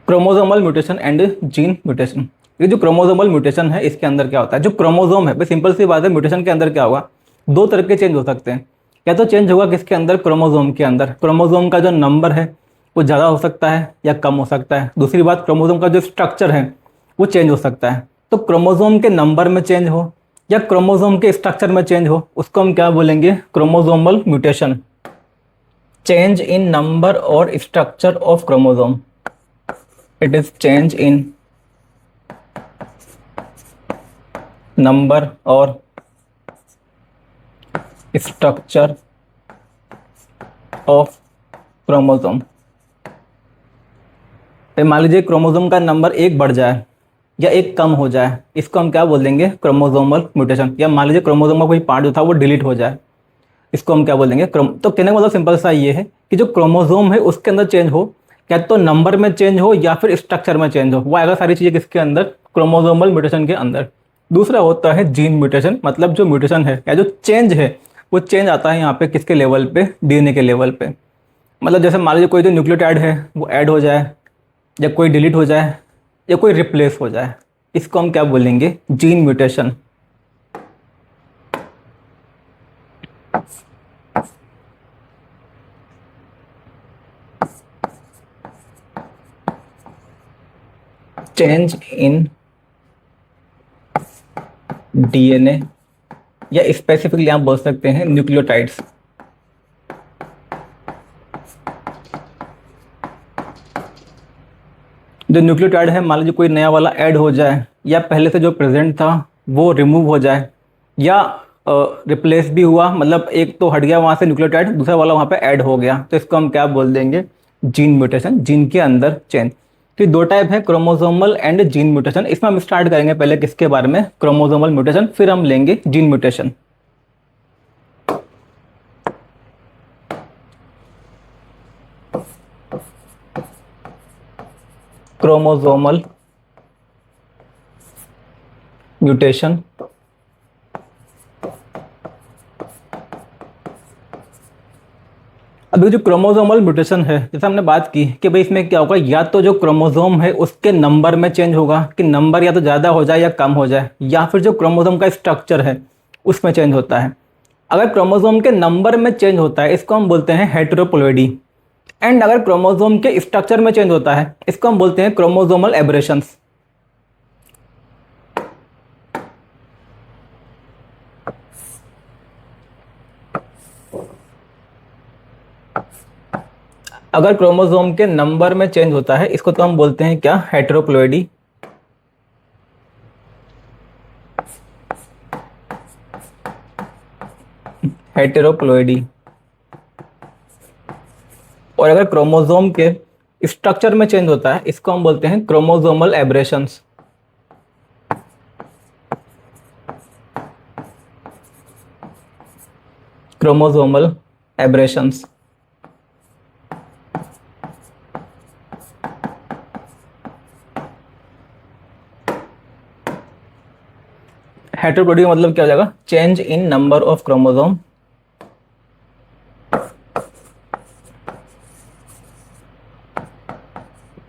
[SPEAKER 1] chromosomal mutation and gene mutation. ये जो क्रोमोसोमल म्यूटेशन है इसके अंदर क्या होता है, जो क्रोमोसोम है, सिंपल सी बात है, म्यूटेशन के अंदर क्या होगा, 2 तरह के चेंज हो सकते हैं। या तो चेंज होगा किसके अंदर, क्रोमोसोम के अंदर। क्रोमोसोम का जो नंबर है वो ज़्यादा हो सकता है या कम हो सकता है। दूसरी बात, क्रोमोसोम का जो स्ट्रक्चर है वो चेंज हो सकता है। तो क्रोमोसोम के नंबर में चेंज हो या क्रोमोसोम के स्ट्रक्चर में चेंज हो, उसको हम क्या बोलेंगे? Chromosomal mutation. Change in number और structure of chromosome, it is change in number और स्ट्रक्चर ऑफ क्रोमोसोम। मान लीजिए क्रोमोसोम का नंबर एक बढ़ जाए या एक कम हो जाए, इसको हम क्या बोल देंगे? Chromosomal mutation. या मान लीजिए क्रोमोसोम का कोई पार्ट जो था वो डिलीट हो जाए, इसको हम क्या बोल देंगे? तो कहने का मतलब सिंपल सा ये है कि जो क्रोमोसोम है उसके अंदर चेंज हो, या तो नंबर में चेंज हो या फिर स्ट्रक्चर में चेंज हो, वो आएगा सारी चीज़ें किसके अंदर? क्रोमोसोमल म्यूटेशन के अंदर। दूसरा होता है जीन म्यूटेशन, मतलब जो म्यूटेशन है या जो चेंज है वो चेंज आता है यहाँ पे किसके लेवल पे? डीएनए के लेवल पे। मतलब जैसे मान लीजिए कोई जो न्यूक्लियोटाइड है वो ऐड हो जाए, या कोई डिलीट हो जाए, या कोई रिप्लेस हो जाए, इसको हम क्या बोलेंगे? Gene mutation. Change in DNA, या स्पेसिफिकली आप बोल सकते हैं न्यूक्लियोटाइड्स। जो न्यूक्लियोटाइड है, मान लीजिए कोई नया वाला ऐड हो जाए, या पहले से जो प्रेजेंट था वो रिमूव हो जाए, या रिप्लेस भी हुआ, मतलब एक तो हट गया वहाँ से न्यूक्लियोटाइड, दूसरा वाला वहाँ पे ऐड हो गया, तो इसको हम क्या बोल देंगे? Gene mutation. जीन के अंदर चेंज। तो दो टाइप है, क्रोमोसोमल एंड जीन म्यूटेशन। इसमें हम स्टार्ट करेंगे पहले किसके बारे में? क्रोमोसोमल म्यूटेशन, फिर हम लेंगे जीन म्यूटेशन। Chromosomal mutation. अभी जो क्रोमोसोमल म्यूटेशन है, जैसे हमने बात की कि भाई इसमें क्या होगा, या तो जो क्रोमोसोम है उसके नंबर में चेंज होगा कि नंबर या तो ज़्यादा हो जाए या कम हो जाए, या फिर जो क्रोमोसोम का स्ट्रक्चर है उसमें चेंज होता है। अगर क्रोमोसोम के नंबर में चेंज होता है इसको हम बोलते हैं हेटेरोप्लॉइडी, एंड अगर क्रोमोसोम के स्ट्रक्चर में चेंज होता है इसको हम बोलते हैं क्रोमोसोमल एब्रेशंस। अगर क्रोमोसोम के नंबर में चेंज होता है इसको तो हम बोलते हैं क्या? हेटेरोप्लॉइडी। हेटेरोप्लॉइडी। और अगर क्रोमोसोम के स्ट्रक्चर में चेंज होता है इसको हम बोलते हैं chromosomal aberrations. Chromosomal aberrations. Heteroploidy मतलब क्या हो जाएगा? Change in number of chromosome.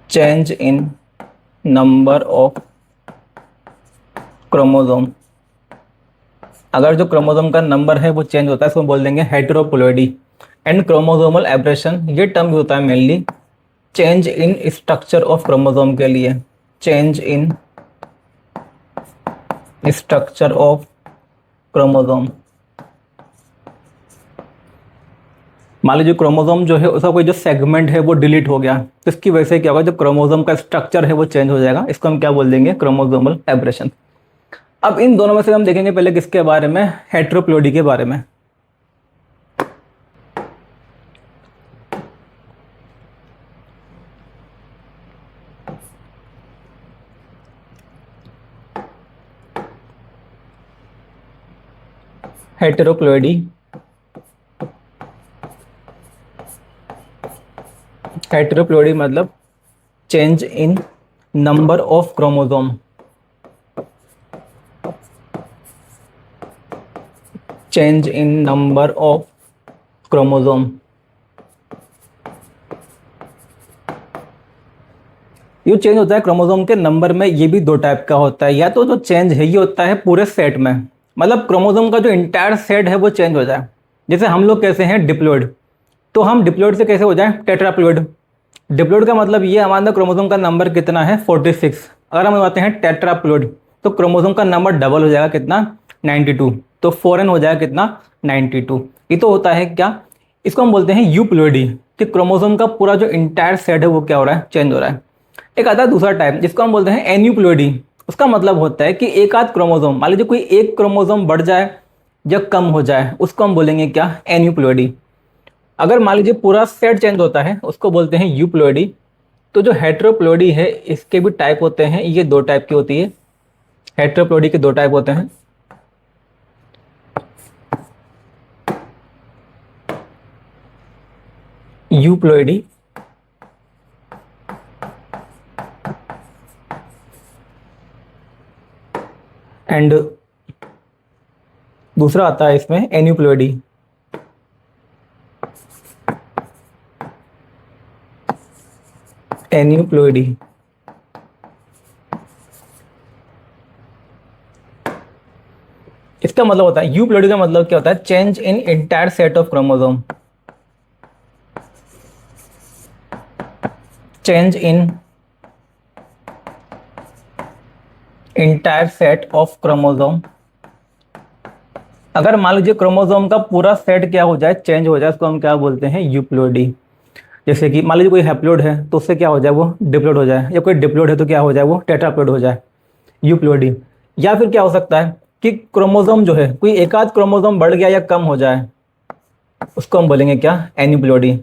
[SPEAKER 1] Change in number of chromosome. अगर जो क्रोमोसोम का नंबर है वो चेंज होता है इसको बोल देंगे हेटेरोप्लॉइडी। एंड क्रोमोसोमल एब्रेशन ये टर्म होता है mainly change in structure of chromosome के लिए। Change in structure of chromosome. मान लीजिए क्रोमोसोम जो है उसका कोई जो सेगमेंट है वो डिलीट हो गया, तो इसकी वजह से क्या होगा? जो क्रोमोसोम का स्ट्रक्चर है वो चेंज हो जाएगा, इसको हम क्या बोल देंगे? Chromosomal aberration. अब इन दोनों में से हम देखेंगे पहले किसके बारे में? हेटेरोप्लॉइडी के बारे में। हेटेरोप्लॉइडी। हेटेरोप्लॉइडी मतलब change in number of chromosome. Change in number of chromosome. ये चेंज होता है क्रोमोसोम के नंबर में, ये भी दो टाइप का होता है। या तो जो चेंज है ये होता है पूरे सेट में, मतलब क्रोमोसोम का जो इंटायर सेट है वो चेंज हो जाए। जैसे हम लोग कैसे हैं? डिप्लॉइड। तो हम डिप्लॉइड से कैसे हो जाए? टेट्राप्लॉइड। डिप्लॉइड का मतलब ये हमारा क्रोमोसोम का नंबर कितना है? 46। अगर हम लगाते हैं टेट्राप्लोइड तो क्रोमोसोम का नंबर डबल हो जाएगा कितना 92, तो 4n हो जाएगा कितना 92। ये तो होता है क्या, इसको हम बोलते हैं यूप्लोइडी, कि क्रोमोसोम का पूरा जो इंटायर सेट है वो क्या हो रहा है, चेंज हो रहा है। एक आता है दूसरा टाइप जिसको हम बोलते हैं एन्यूप्लोइडी। उसका मतलब होता है कि एक आध क्रोमोसोम, मान लीजिए कोई एक क्रोमोसोम बढ़ जाए या कम हो जाए, उसको हम बोलेंगे क्या, एन्यूप्लोइडी। अगर मान लीजिए पूरा सेट चेंज होता है उसको बोलते हैं यूप्लोइडी। तो जो हेट्रोप्लोइडी है इसके भी टाइप होते हैं, ये दो टाइप की होती है। हेट्रोप्लोइडी के दो टाइप होते हैं, यूप्लोइडी एंड दूसरा आता है इसमें एन्यूप्लोइडी। एन्यूप्लोइडी इसका मतलब होता है, यूप्लोइडी का मतलब क्या होता है, change in entire set of chromosome, change in entire set of chromosome. अगर मान लीजिए क्रोमोसोम का पूरा सेट क्या हो जाए, चेंज हो जाए, उसको हम क्या बोलते हैं, यूप्लोइडी। जैसे कि मान लीजिए कोई हैप्लोइड है तो उससे क्या हो जाए, वो डिप्लोइड हो जाए, या कोई डिप्लोइड है तो क्या हो जाए, वो टेट्राप्लोइड हो जाए, यूप्लोइडी। या फिर क्या हो सकता है कि क्रोमोसोम जो है, कोई एक आध क्रोमोसोम बढ़ गया या कम हो जाए, उसको हम बोलेंगे क्या, aneuploidy.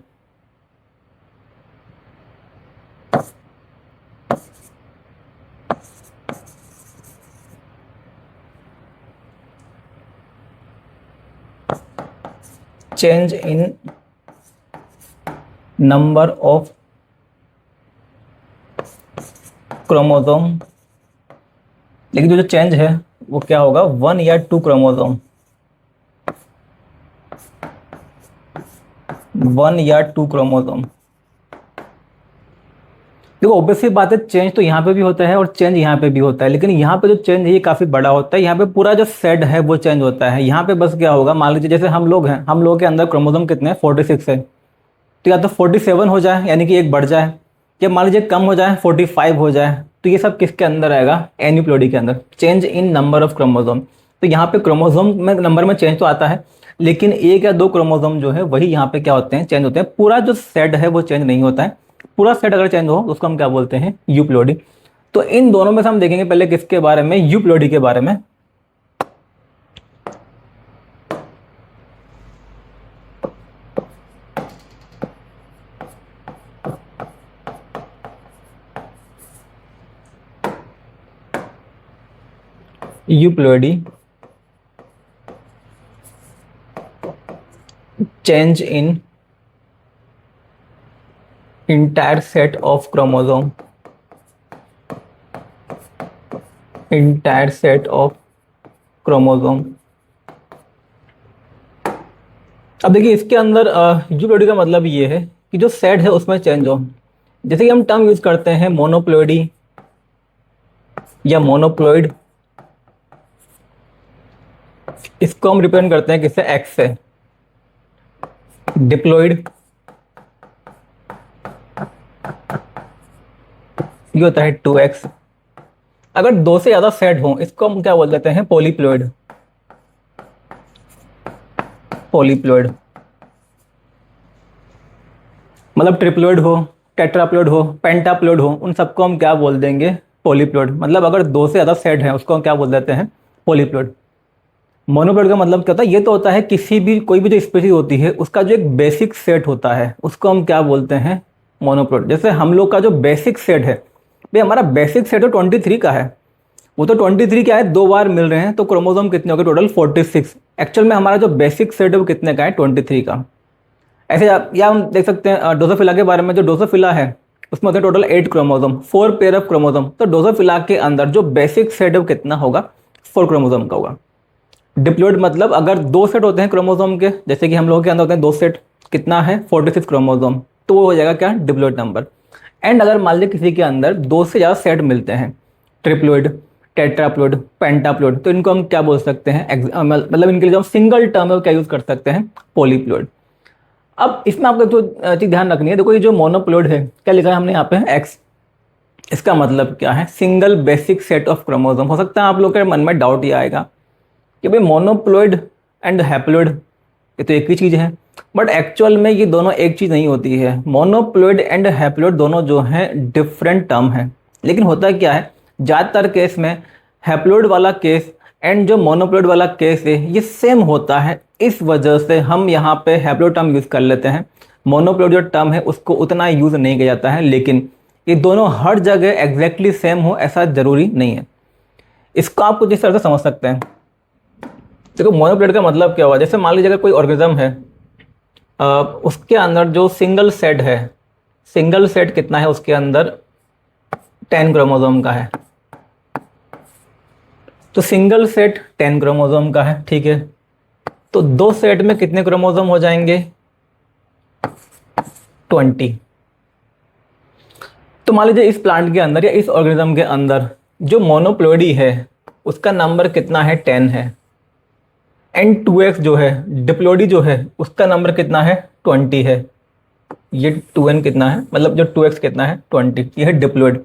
[SPEAKER 1] Change in number of chromosome, लेकिन जो चेंज है वो क्या होगा, 1 या 2 क्रोमोसोम, 1 या 2 क्रोमोसोम। देखो ऑब्वियसली बात है, चेंज तो यहाँ पे भी होता है और चेंज यहाँ पे भी होता है, लेकिन यहाँ पे जो चेंज है ये काफी बड़ा होता है। यहाँ पे पूरा जो सेट है वो चेंज होता है। यहाँ पे बस क्या होगा, मान लीजिए जैसे हम लोग हैं, हम लोग के अंदर क्रोमोसोम कितने हैं, 46 है, तो या तो 47 हो जाए यानी कि एक बढ़ जाए, या मान लीजिए कम हो जाए 45 हो जाए, तो ये सब किसके अंदर आएगा, एन्यूप्लोइडी के अंदर, change in number of chromosome. तो यहाँ पे क्रोमोसोम में नंबर में चेंज तो आता है, लेकिन एक या दो क्रोमोसोम जो है वही यहाँ पे क्या होते हैं, चेंज होते हैं। पूरा जो सेट है वो चेंज नहीं होता है। पूरा सेट अगर चेंज हो तो उसको हम क्या बोलते हैं, यूप्लोइडी। तो इन दोनों में से हम देखेंगे पहले किसके बारे में, यूप्लोइडी के बारे में। Euploidy, change in entire set of chromosome, entire set of chromosome। अब देखिए इसके अंदर यूप्लोइडी का मतलब ये है कि जो सेट है उसमें चेंज हो। जैसे कि हम टर्म यूज करते हैं मोनोप्लोइडी या मोनोप्लोइड, इसको हम रिप्रेजेंट करते हैं किससे, एक्स से। डिप्लोइड ये होता है 2x। अगर दो से ज्यादा सेट हो इसको हम क्या बोल देते हैं, पॉलीप्लोइड। पॉलीप्लोइड मतलब ट्रिप्लोइड हो, टेट्राप्लोइड हो, पेंटाप्लोइड हो, उन सबको हम क्या बोल देंगे, पॉलीप्लोइड। मतलब अगर दो से ज्यादा सेट है उसको हम क्या बोल देते हैं, पॉलीप्लोइड। मोनोप्लोइड का मतलब क्या होता है, ये तो होता है किसी भी, कोई भी जो स्पीशीज होती है उसका जो एक बेसिक सेट होता है उसको हम क्या बोलते हैं, मोनोप्लोइड। जैसे हम लोग का जो बेसिक सेट है, भाई हमारा बेसिक सेट तो 23 का है, वो तो 23 क्या है, दो बार मिल रहे हैं, तो क्रोमोसोम कितने हो गए, टोटल 46। एक्चुअल में हमारा जो बेसिक सेट है वो कितने का है, 23 का। ऐसे या हम देख सकते हैं ड्रोसोफिला के बारे में, जो ड्रोसोफिला है उसमें होते हैं total 8 chromosome, 4 pair of chromosome. तो ड्रोसोफिला के अंदर जो बेसिक सेट है वो कितना होगा, 4 क्रोमोसोम का होगा। डिप्लोइड मतलब अगर दो सेट होते हैं क्रोमोसोम के, जैसे कि हम लोगों के अंदर होते हैं दो सेट, कितना है 46 क्रोमोसोम, तो वो हो जाएगा क्या, डिप्लोइड नंबर। एंड अगर मान लीजिए किसी के अंदर दो से ज़्यादा सेट मिलते हैं, ट्रिप्लोइड, टेट्राप्लोइड, पेंटाप्लोइड, तो इनको हम क्या बोल सकते हैं, मतलब इनके लिए जो सिंगल टर्म है वो क्या यूज कर सकते हैं, पॉलीप्लोइड। अब इसमें आपको जो चीज़ ध्यान रखनी है, देखो ये जो मोनोप्लोइड है क्या लिखा है हमने यहाँ पे, एक्स। इसका मतलब क्या है, single basic set of chromosome. हो सकता है आप लोग के मन में डाउट ये आएगा कि भाई मोनोप्लॉइड एंड हैप्लॉइड ये तो एक ही चीज़ है, बट एक्चुअल में ये दोनों एक चीज़ नहीं होती है। मोनोप्लॉइड एंड हैप्लॉइड दोनों जो हैं डिफरेंट टर्म है, लेकिन होता क्या है ज़्यादातर केस में हैप्लॉइड वाला केस एंड जो मोनोप्लॉइड वाला केस है ये सेम होता है। इस वजह से हम यहाँ पे हैप्लॉइड टर्म यूज़ कर लेते हैं, मोनोप्लॉइड जो टर्म है उसको उतना यूज़ नहीं किया जाता है। लेकिन ये दोनों हर जगह एग्जैक्टली सेम हो ऐसा ज़रूरी नहीं है। इसको आप कुछ इस तरह से समझ सकते हैं। देखो मोनोप्लॉइड का मतलब क्या हुआ, जैसे मान लीजिए अगर कोई ऑर्गेनिज्म है, उसके अंदर जो सिंगल सेट है, सिंगल सेट कितना है उसके अंदर 10 क्रोमोसोम का है। तो सिंगल सेट 10 क्रोमोसोम का है, ठीक है। तो दो सेट में कितने क्रोमोसोम हो जाएंगे, 20। तो मान लीजिए इस प्लांट के अंदर या इस ऑर्गेनिज्म के अंदर जो मोनोप्लॉइडी है उसका नंबर कितना है, 10 है। एंड 2x जो है डिप्लॉइडी जो है उसका नंबर कितना है, 20 है। ये 2n कितना है, मतलब जो 2x कितना है, 20। ये है डिप्लॉइड।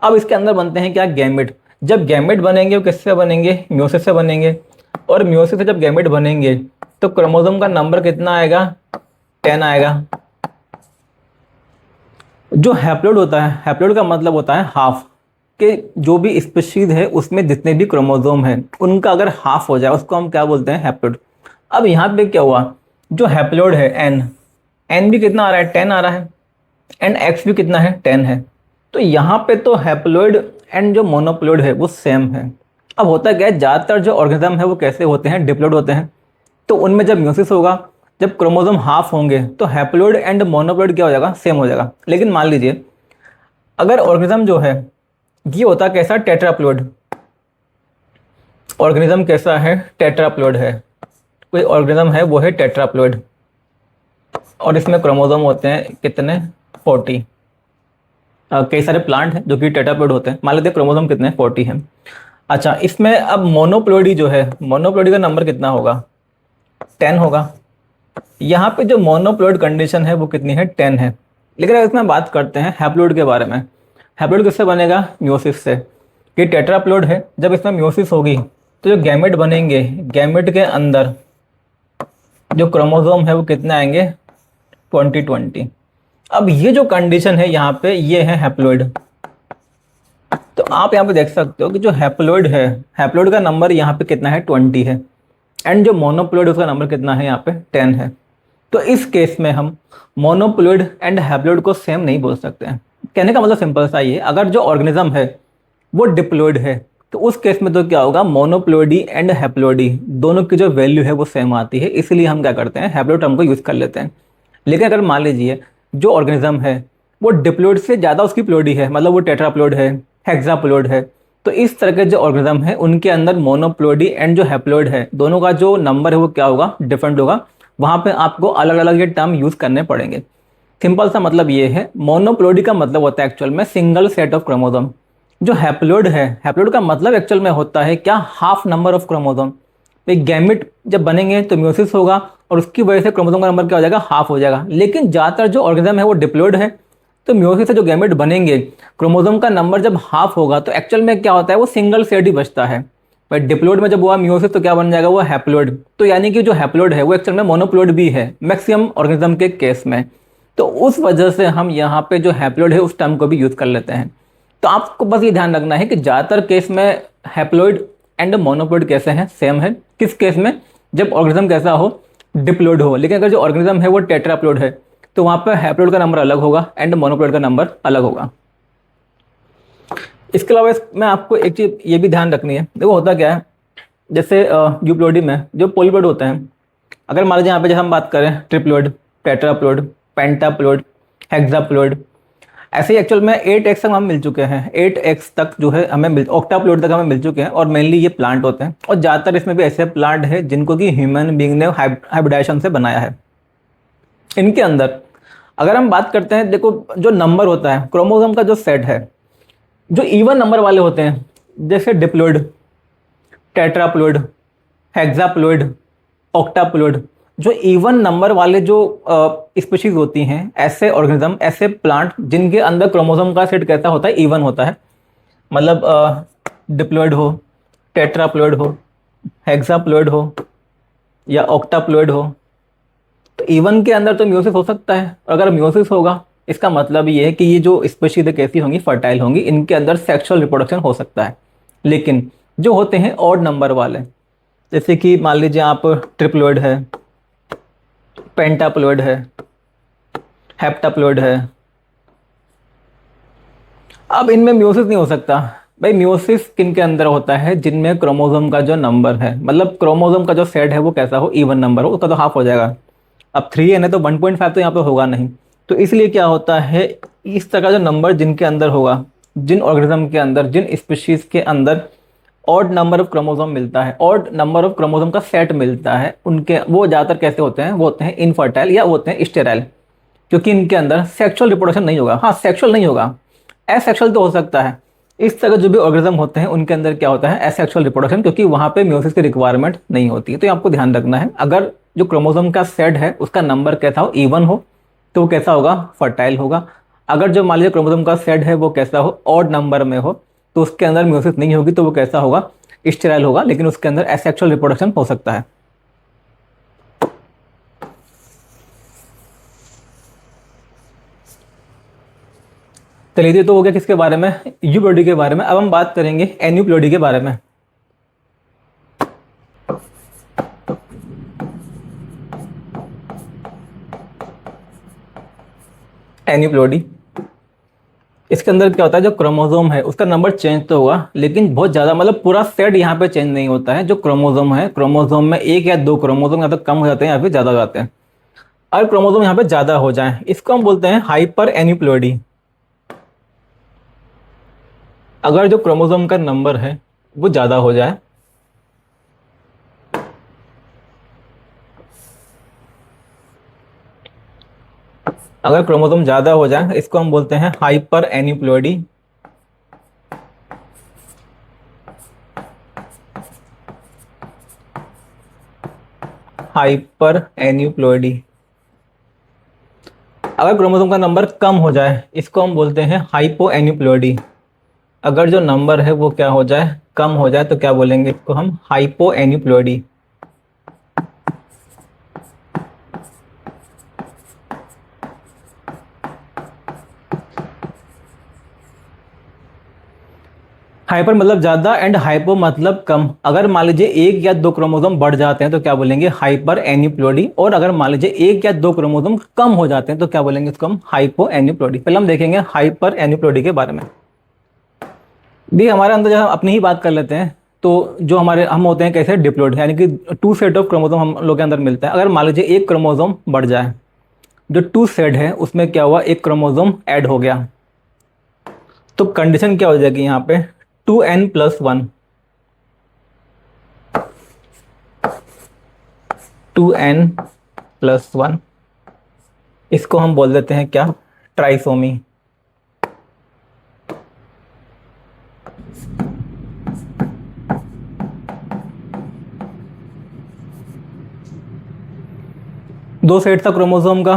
[SPEAKER 1] अब इसके अंदर बनते हैं क्या, गैमेट। जब गैमेट बनेंगे वो किससे बनेंगे, म्योसिस से बनेंगे। और म्योसिस से जब गैमेट बनेंगे तो क्रोमोसोम का नंबर कितना आएगा, 10 आएगा। जो हैप्लॉइड होता है, हैप्लॉइड का मतलब होता है हाफ, कि जो भी स्पीशीज है उसमें जितने भी क्रोमोसोम हैं उनका अगर हाफ हो जाए उसको हम क्या बोलते हैं, हैप्लॉइड। अब यहाँ पे क्या हुआ, जो हैप्लॉइड है एन भी कितना आ रहा है, 10 आ रहा है। एंड एक्स भी कितना है, 10 है। तो यहाँ पे तो हैप्लॉइड एंड जो मोनोप्लॉइड है वो सेम है। अब होता क्या है, ज़्यादातर जो ऑर्गेनिज्म है वो कैसे होते हैं, डिप्लॉइड होते हैं। तो उनमें जब म्योसिस होगा, जब क्रोमोसोम हाफ होंगे तो हैप्लॉइड एंड मोनोप्लॉइड क्या हो जाएगा, सेम हो जाएगा। लेकिन मान लीजिए अगर ऑर्गेनिज्म जो है ये होता कैसा, टेट्राप्लॉइड। ऑर्गेनिज्म कैसा है, टेट्राप्लॉइड है। कोई ऑर्गेनिज्म है वो है टेट्राप्लॉइड और इसमें क्रोमोसोम होते हैं कितने, 40। कई सारे प्लांट हैं जो कि टेट्राप्लॉइड होते हैं। मान लेते हैं क्रोमोसोम कितने, 40 हैं। अच्छा, इसमें अब मोनोप्लॉइडी जो है, मोनोप्लॉइडी का नंबर कितना होगा, 10 होगा। यहाँ पे जो मोनोप्लॉइड कंडीशन है वो कितनी है, 10 है। लेकिन अगर इसमें बात करते हैं हैप्लॉइड के बारे में, हैप्लॉइड किससे बनेगा, म्योसिस से। ये टेट्राप्लॉइड है, जब इसमें म्योसिस होगी तो जो गैमेट बनेंगे, गैमेट के अंदर जो क्रोमोसोम है वो कितने आएंगे, 20। अब ये जो कंडीशन है यहाँ पे ये है हैप्लॉइड। तो आप यहाँ पे देख सकते हो कि जो हैप्लॉइड है, हैप्लॉइड का नंबर यहाँ पे कितना है, 20 है। एंड जो मोनोप्लॉइड उसका नंबर कितना है, यहाँ पे 10 है। तो इस केस में हम मोनोप्लॉइड एंड हैप्लॉइड को सेम नहीं बोल सकते हैं। कहने का मतलब सिंपल सा ही है, अगर जो ऑर्गेनिज्म है वो डिप्लॉइड है तो उस केस में तो क्या होगा, मोनोप्लॉइडी एंड हैप्लॉइडी दोनों की जो वैल्यू है वो सेम आती है, इसलिए हम क्या करते हैं, हैप्लॉइड टर्म को यूज़ कर लेते हैं। लेकिन अगर मान लीजिए जो ऑर्गेनिज्म है वो डिप्लॉइड से ज़्यादा उसकी प्लॉइडी है, मतलब वो टेट्राप्लॉइड है, हेक्साप्लॉइड है, तो इस तरह के जो ऑर्गेनिज्म है उनके अंदर मोनोप्लॉइडी एंड जो हैप्लॉइड है दोनों का जो नंबर है वो क्या होगा, डिफरेंट होगा। वहाँ पे आपको अलग अलग ये टर्म यूज़ करने पड़ेंगे। सिंपल सा मतलब ये है, मोनोप्लॉइडी का मतलब होता है एक्चुअल में सिंगल सेट ऑफ क्रोमोसोम। जो हैप्लॉइड है, हैप्लॉइड का मतलब एक्चुअल में होता है क्या, हाफ नंबर ऑफ क्रोमोसोम। एक गैमेट जब बनेंगे तो म्योसिस होगा और उसकी वजह से क्रोमोसोम का नंबर क्या हो जाएगा, हाफ हो जाएगा। लेकिन ज़्यादातर जो ऑर्गेनिज्म है वो डिप्लॉइड है, तो म्योसिस से जो गैमेट बनेंगे क्रोमोसोम का नंबर जब हाफ होगा तो एक्चुअल में क्या होता है, वो सिंगल सेट ही बचता है। बट डिप्लॉइड में जब हुआ म्योसिस तो क्या बन जाएगा, वो हैप्लॉइड। तो यानी कि जो हैप्लॉइड है वो एक्चुअल में मोनोप्लॉइड भी है मैक्सिमम ऑर्गेनिज्म के केस में। तो उस वजह से हम यहाँ पे जो हैप्लॉइड है उस टर्म को भी यूज़ कर लेते हैं। तो आपको बस ये ध्यान रखना है कि ज़्यादातर केस में हैप्लॉइड एंड मोनोप्लॉइड कैसे हैं, सेम है। किस केस में, जब ऑर्गेनिज्म कैसा हो, डिप्लॉइड हो। लेकिन अगर जो ऑर्गेनिज्म है वो टेट्राप्लॉइड है तो वहाँ पर हैप्लॉइड का नंबर अलग होगा एंड मोनोप्लॉइड का नंबर अलग होगा। इसके अलावा इसमें आपको एक चीज़ ये भी ध्यान रखनी है, देखो होता क्या है, जैसे यूप्लॉइडी में जो पोलीप्लॉइड होते हैं, अगर मान लीजिए यहाँ पे जब हम बात करें ट्रिप्लॉइड, टेट्राप्लॉइड, पेंटाप्लॉइड, हेक्साप्लॉइड, ऐसे ही एक्चुअल में 8x तक हम मिल चुके हैं। 8x तक जो है हमें ऑक्टाप्लॉइड तक हमें मिल चुके हैं और मेनली ये प्लांट होते हैं। और ज़्यादातर इसमें भी ऐसे प्लांट है जिनको कि ह्यूमन बीइंग ने हाइब्रिडाइजेशन से बनाया है। इनके अंदर अगर हम बात करते हैं, देखो जो नंबर होता है क्रोमोसोम का जो सेट है, जो इवन नंबर वाले होते हैं जैसे डिप्लॉइड, टेट्राप्लॉइड, हेक्साप्लॉइड, ऑक्टाप्लॉइड, जो इवन नंबर वाले जो स्पीशीज होती हैं, ऐसे ऑर्गेनिज्म, ऐसे प्लांट जिनके अंदर क्रोमोसोम का सेट कैसा होता है, इवन होता है, मतलब डिप्लॉयड हो, टेट्राप्लॉयड हो, हेक्साप्लॉयड हो या ऑक्टाप्लॉयड हो। तो इवन के अंदर तो म्यूसिस हो सकता है, और अगर म्यूसिस होगा इसका मतलब ये है कि ये जो स्पीशीज कैसी होंगी, फर्टाइल होंगी, इनके अंदर सेक्सुअल रिप्रोडक्शन हो सकता है। लेकिन जो होते हैं ऑड नंबर वाले, जैसे कि मान लीजिए आप ट्रिप्लॉयड है, पेंटाप्लॉयड है, हेप्टाप्लॉयड है, अब इनमें म्यूसिस नहीं हो सकता। भाई म्यूसिस किन के अंदर होता है, जिनमें क्रोमोसोम का जो नंबर है, मतलब क्रोमोसोम का जो सेट है वो कैसा हो, इवन नंबर हो, उसका तो हाफ हो जाएगा। अब 3n है तो 1.5 तो यहाँ पे होगा नहीं। तो इसलिए क्या होता है, इस तरह का जो नंबर जिनके अंदर होगा, जिन ऑर्गेनिज्म के अंदर, जिन स्पीशीज के अंदर ऑड नंबर ऑफ क्रोमोसोम मिलता है, ऑड नंबर ऑफ क्रोमोसोम का सेट मिलता है, उनके वो ज़्यादातर कैसे होते हैं, वो होते हैं इनफर्टाइल या वो होते हैं स्टेराइल, क्योंकि इनके अंदर सेक्सुअल रिप्रोडक्शन नहीं होगा। हाँ, सेक्सुअल नहीं होगा, एसेक्सुअल तो हो सकता है। इस तरह जो भी ऑर्गेनिज्म होते हैं उनके अंदर क्या होता है, एसेक्सुअल रिप्रोडक्शन, क्योंकि वहाँ पे म्यूसिस की रिक्वायरमेंट नहीं होती है। तो ये आपको ध्यान रखना है, अगर जो क्रोमोसोम का सेट है उसका नंबर कैसा हो, इवन हो, तो वो कैसा होगा, फर्टाइल होगा। अगर जो मान लीजिए क्रोमोसोम का सेट है वो कैसा हो, ऑड नंबर में हो, तो उसके अंदर म्यूसिस नहीं होगी, तो वो कैसा होगा, स्टेराइल होगा, लेकिन उसके अंदर एसेक्सुअल रिप्रोडक्शन हो सकता है। चलिए, तो हो गया किसके बारे में, यूप्लोइडी के बारे में। अब हम बात करेंगे एन्यूप्लोइडी के बारे में। एन्यूप्लोइडी, इसके अंदर क्या होता है, जो क्रोमोसोम है उसका नंबर चेंज तो होगा, लेकिन बहुत ज़्यादा, मतलब पूरा सेट यहाँ पे चेंज नहीं होता है। जो क्रोमोसोम है, क्रोमोसोम में एक या दो क्रोमोसोम या तो कम हो जाते हैं या फिर ज़्यादा हो जाते हैं। अगर क्रोमोसोम यहाँ पे ज़्यादा हो जाए, इसको हम बोलते हैं हाइपर एन्यूप्लोइडी। अगर जो क्रोमोसोम का नंबर है वो ज़्यादा हो जाए, अगर क्रोमोसोम ज़्यादा हो जाए, इसको हम बोलते हैं हाइपर एन्यूप्लोइडी। Hyper aneuploidy. अगर क्रोमोसोम का नंबर कम हो जाए, इसको हम बोलते हैं हाइपो एन्यूप्लोइडी। अगर जो नंबर है वो क्या हो जाए, कम हो जाए, तो क्या बोलेंगे, इसको हम हाइपो एन्यूप्लोइडी। हाइपर मतलब ज़्यादा एंड हाइपो मतलब कम। अगर मान लीजिए एक या दो क्रोमोसोम बढ़ जाते हैं तो क्या बोलेंगे, हाइपर एन्यूप्लोइडी। और अगर मान लीजिए एक या दो क्रोमोसोम कम हो जाते हैं तो क्या बोलेंगे, इसको हम हाइपो एन्यूप्लोइडी। पहले हम देखेंगे हाइपर एन्यूप्लोइडी के बारे में। भी हमारे अंदर जब हम अपनी ही बात कर लेते हैं, तो जो हमारे हम होते हैं कैसे, डिप्लॉइड, यानी कि टू सेट ऑफ क्रोमोसोम हम लोग के अंदर मिलता है। अगर मान लीजिए एक क्रोमोसोम बढ़ जाए, जो टू सेट है उसमें क्या हुआ, एक क्रोमोसोम ऐड हो गया, तो कंडीशन क्या हो जाएगी यहाँ पे, 2n+1। 2n+1, इसको हम बोल देते हैं क्या, ट्राइसोमी। दो सेट था क्रोमोसोम का,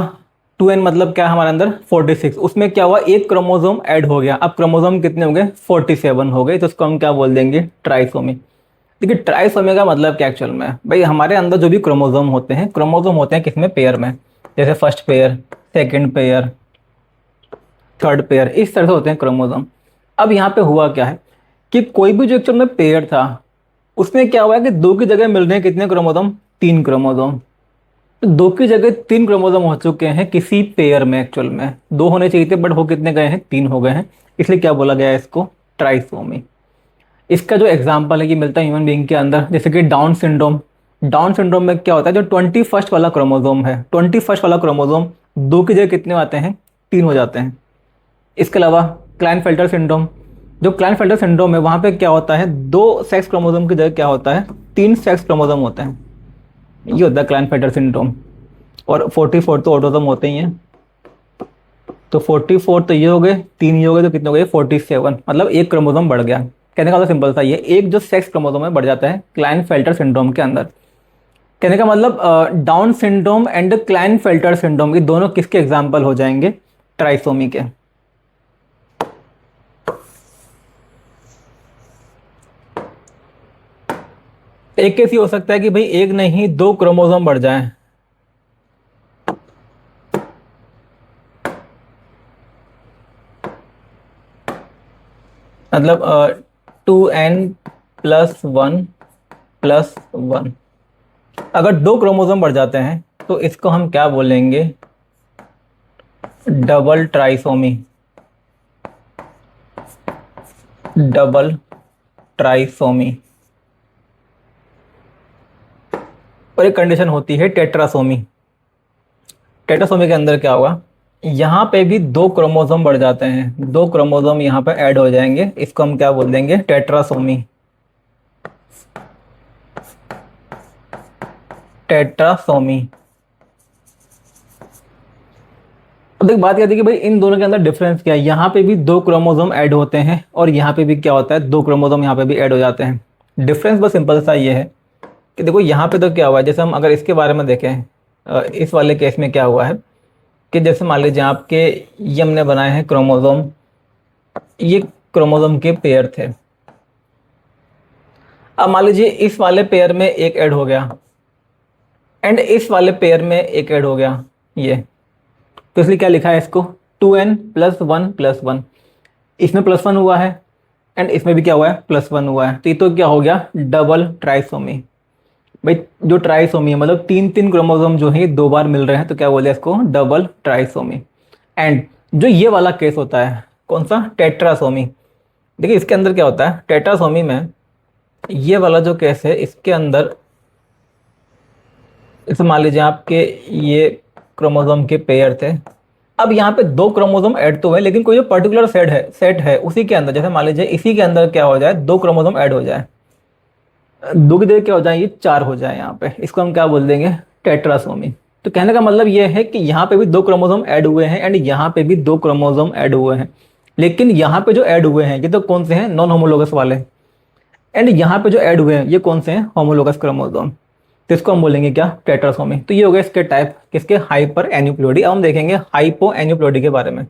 [SPEAKER 1] 2n मतलब क्या है हमारे अंदर, 46। उसमें क्या हुआ, एक क्रोमोसोम ऐड हो गया, अब क्रोमोसोम कितने हो गए, 47 हो गए, तो उसको हम क्या बोल देंगे, ट्राइसोमी। देखिए ट्राइसोमी का मतलब क्या एक्चुअल में, भाई हमारे अंदर जो भी क्रोमोसोम होते हैं, क्रोमोसोम होते हैं किसमें, पेयर में, जैसे first pair, second pair, third pair, इस तरह से होते हैं क्रोमोसोम। अब यहाँ पे हुआ क्या है कि कोई भी जो एक्चुअल में पेयर था, उसमें क्या हुआ है कि दो की जगह मिल रहे हैं कितने क्रोमोसोम, तीन क्रोमोसोम। तो दो की जगह तीन क्रोमोसोम हो चुके हैं किसी पेयर में, एक्चुअल में दो होने चाहिए थे बट हो कितने गए हैं, तीन हो गए हैं, इसलिए क्या बोला गया है इसको, ट्राइसोमी। इसका जो एग्जाम्पल है कि मिलता है ह्यूमन बीइंग के अंदर, जैसे कि डाउन सिंड्रोम। डाउन सिंड्रोम में क्या होता है, जो 21st वाला क्रोमोसोम है, 21st वाला क्रोमोसोम दो की जगह कितने आते हैं, तीन हो जाते हैं। इसके अलावा क्लाइनफेल्टर सिंड्रोम, जो क्लाइनफेल्टर सिंड्रोम है वहाँ पे क्या होता है, दो सेक्स क्रोमोसोम की जगह क्या होता है, तीन सेक्स क्रोमोसोम होते हैं, ये होता है क्लाइनफेल्टर सिंड्रोम। और 44 तो ऑटोसोम होते ही हैं, तो 44 तो ये हो गए, तीन ये हो गए, तो कितने हो गए, 47, मतलब एक क्रोमोसोम बढ़ गया। कहने का तो सिंपल सा, ये एक जो सेक्स क्रोमोसोम है बढ़ जाता है क्लाइनफेल्टर सिंड्रोम के अंदर। कहने का मतलब down syndrome and Klinefelter syndrome, ये दोनों किसके एग्जाम्पल हो जाएंगे? ट्राइसोमी के। एक केस ये हो सकता है कि भाई एक नहीं दो क्रोमोसोम बढ़ जाएं, मतलब 2n+1+1। अगर दो क्रोमोसोम बढ़ जाते हैं तो इसको हम क्या बोलेंगे? Double trisomy. Double trisomy. और एक कंडीशन होती है टेट्रासोमी। टेट्रासोमी के अंदर क्या होगा? यहाँ पे भी दो क्रोमोसोम बढ़ जाते हैं, दो क्रोमोसोम यहाँ पे ऐड हो जाएंगे, इसको हम क्या बोल देंगे? टेट्रासोमी। टेट्रासोमी। अब देख बात कहती है कि भाई इन दोनों के अंदर डिफरेंस क्या है। यहाँ पे भी दो क्रोमोसोम ऐड होते हैं और यहाँ पे भी क्या होता है? दो क्रोमोसोम यहाँ पे भी ऐड हो जाते हैं। डिफरेंस बस सिंपल सा ये है कि देखो यहाँ पे तो क्या हुआ है, जैसे हम अगर इसके बारे में देखें, इस वाले केस में क्या हुआ है कि जैसे मान लीजिए आपके ये हमने बनाए हैं क्रोमोसोम, ये क्रोमोसोम के पेयर थे। अब मान लीजिए इस वाले पेयर में एक ऐड हो गया एंड इस वाले पेयर में एक ऐड हो गया, ये तो इसलिए क्या लिखा है इसको? 2n+1+1। इसमें +1 हुआ है एंड इसमें भी क्या हुआ है? +1 हुआ है, तो ये तो क्या हो गया? Double trisomy. भाई जो ट्राइसोमी है मतलब तीन तीन क्रोमोसोम जो है दो बार मिल रहे हैं, तो क्या बोले इसको? Double trisomy. एंड जो ये वाला केस होता है कौन सा? टेट्रासोमी। देखिए इसके अंदर क्या होता है टेट्रासोमी में, ये वाला जो केस है इसके अंदर, इसे मान लीजिए आपके ये क्रोमोसोम के पेयर थे। अब यहाँ पे दो क्रोमोसोम ऐड तो हुए लेकिन कोई जो पर्टिकुलर सेट है उसी के अंदर, जैसे मान लीजिए इसी के अंदर क्या हो जाए? दो क्रोमोसोम ऐड हो जाए, दो की जगह क्या हो जाए? ये चार हो जाए यहाँ पे, इसको हम क्या बोल देंगे? टेट्रासोमी। तो कहने का मतलब ये है कि यहाँ पे भी दो क्रोमोसोम ऐड हुए हैं एंड यहाँ पे भी दो क्रोमोसोम ऐड हुए हैं, लेकिन यहाँ पे जो ऐड हुए हैं ये तो कौन से हैं? नॉन होमोलोगस वाले। एंड यहाँ पे जो ऐड हुए हैं ये कौन से हैं? Homologous chromosome. तो इसको हम बोलेंगे क्या? टेट्रासोमी। तो ये हो गया इसके टाइप किसके? Hyper aneuploidy. अब हम देखेंगे हाइपो एन्यूप्लोइडी के बारे में।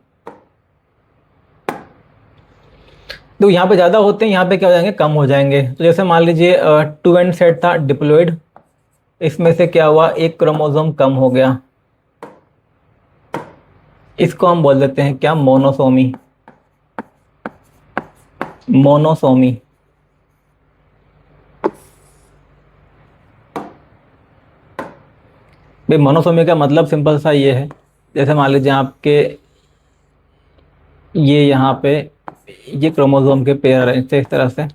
[SPEAKER 1] तो यहाँ पे ज़्यादा होते हैं, यहाँ पे क्या हो जाएंगे? कम हो जाएंगे। तो जैसे मान लीजिए 2n सेट था डिप्लॉइड, इसमें से क्या हुआ? एक क्रोमोसोम कम हो गया, इसको हम बोल देते हैं क्या? मोनोसोमी। मोनोसोमी। भाई मोनोसोमी का मतलब सिंपल सा ये है, जैसे मान लीजिए आपके ये यहाँ पे ये क्रोमोसोम के पेयर हैं इस तरह से।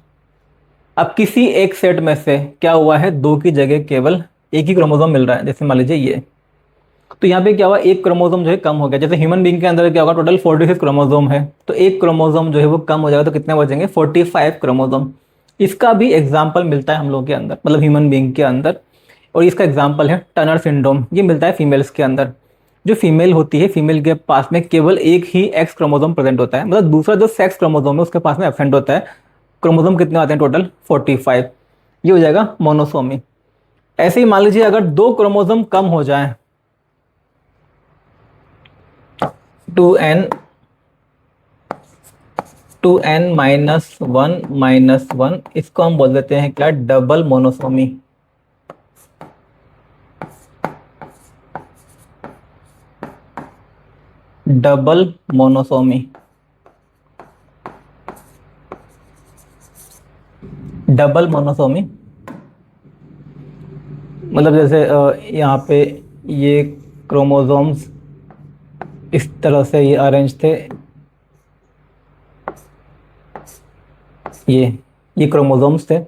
[SPEAKER 1] अब किसी एक सेट में से क्या हुआ है? दो की जगह केवल एक ही क्रोमोसोम मिल रहा है, जैसे मान लीजिए ये। तो यहाँ पे क्या हुआ? एक क्रोमोसोम जो है कम हो गया। जैसे ह्यूमन बीइंग के अंदर क्या होगा? टोटल 46 क्रोमोसोम है, तो एक क्रोमोसोम जो है वो कम हो जाएगा, तो कितने बचेंगे? 45 क्रोमोसोम। इसका भी एग्जाम्पल मिलता है हम लोग के अंदर, मतलब ह्यूमन बीइंग के अंदर। और इसका एग्जाम्पल है टर्नर सिंड्रोम, ये मिलता है फीमेल्स के अंदर। जो फीमेल होती है, फीमेल के पास में केवल एक ही एक्स क्रोमोसोम प्रेजेंट होता है, मतलब दूसरा जो सेक्स क्रोमोसोम है उसके पास में एब्सेंट होता है। क्रोमोसोम कितने आते हैं? टोटल 45। ये हो जाएगा मोनोसोमी। ऐसे ही मान लीजिए अगर दो क्रोमोसोम कम हो जाए, 2n -1 इसको हम बोल देते हैं क्या? Double monosomy. Double monosomy. Double monosomy मतलब जैसे यहाँ पे ये क्रोमोसोम्स इस तरह से ये अरेंज थे, ये क्रोमोसोम्स थे।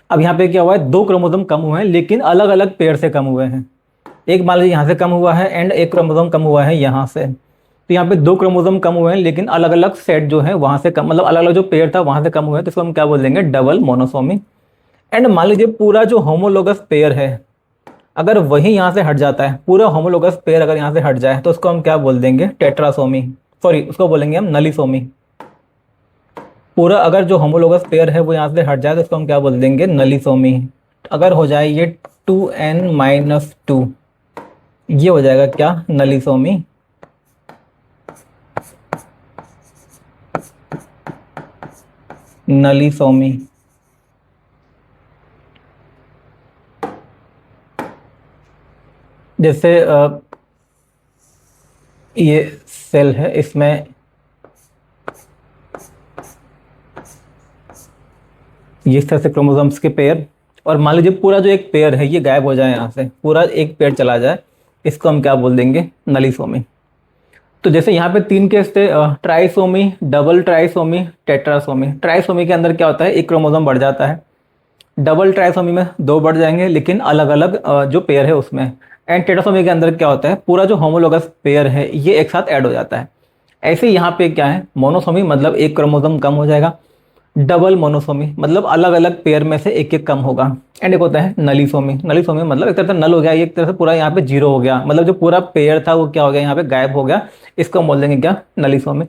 [SPEAKER 1] अब यहाँ पे क्या हुआ है? दो क्रोमोसोम कम हुए हैं लेकिन अलग अलग पेयर से कम हुए हैं। एक मान लीजिए यहाँ से कम हुआ है एंड एक क्रोमोसोम कम हुआ है यहाँ से। तो यहाँ पे दो क्रोमोसोम कम हुए हैं लेकिन अलग अलग सेट जो है वहाँ से कम, मतलब अलग अलग जो पेयर था वहाँ से कम हुए हैं, तो इसको हम क्या बोल देंगे? Double monosomy. एंड मान लीजिए पूरा जो होमोलोगस पेयर है अगर वही यहाँ से हट जाता है, पूरा होमोलोगस पेयर अगर यहाँ से हट जाए, तो उसको हम क्या बोल देंगे? टेट्रासोमी। सॉरी, उसको बोलेंगे हम नलीसोमी। पूरा अगर जो होमोलोगस पेयर है वो यहाँ से हट जाए तो उसको हम क्या बोल देंगे? नलीसोमी। अगर हो जाए ये 2n-2 ये हो जाएगा क्या, नलीसोमी। नलीसोमी जैसे ये सेल है, इसमें ये इस तरह से क्रोमोसोम्स के पेयर, और मान लीजिए पूरा जो एक पेयर है ये गायब हो जाए, यहाँ से पूरा एक पेयर चला जाए, इसको हम क्या बोल देंगे, नलीसोमी। तो जैसे यहाँ पे 3 केस थे, trisomy, double trisomy, tetrasomy. Trisomy के अंदर क्या होता है, एक क्रोमोसोम बढ़ जाता है। डबल ट्राइसोमी में 2 बढ़ जाएंगे, लेकिन अलग अलग जो पेयर है उसमें। एंड टेट्रासोमी के अंदर क्या होता है, पूरा जो होमोलोगस पेयर है ये एक साथ ऐड हो जाता है। ऐसे यहाँ पे क्या है, मोनोसोमी मतलब एक क्रोमोसोम कम हो जाएगा। डबल मोनोसोमी मतलब अलग अलग पेयर में से एक एक कम होगा। एंड एक होता है नलीसोमी। नलीसोमी मतलब एक तरह से नल हो गया, एक तरह से पूरा यहाँ पे जीरो हो गया, मतलब जो पूरा पेयर था वो क्या हो गया, यहाँ पे गायब हो गया। इसको हम बोल देंगे क्या, नलीसोमी।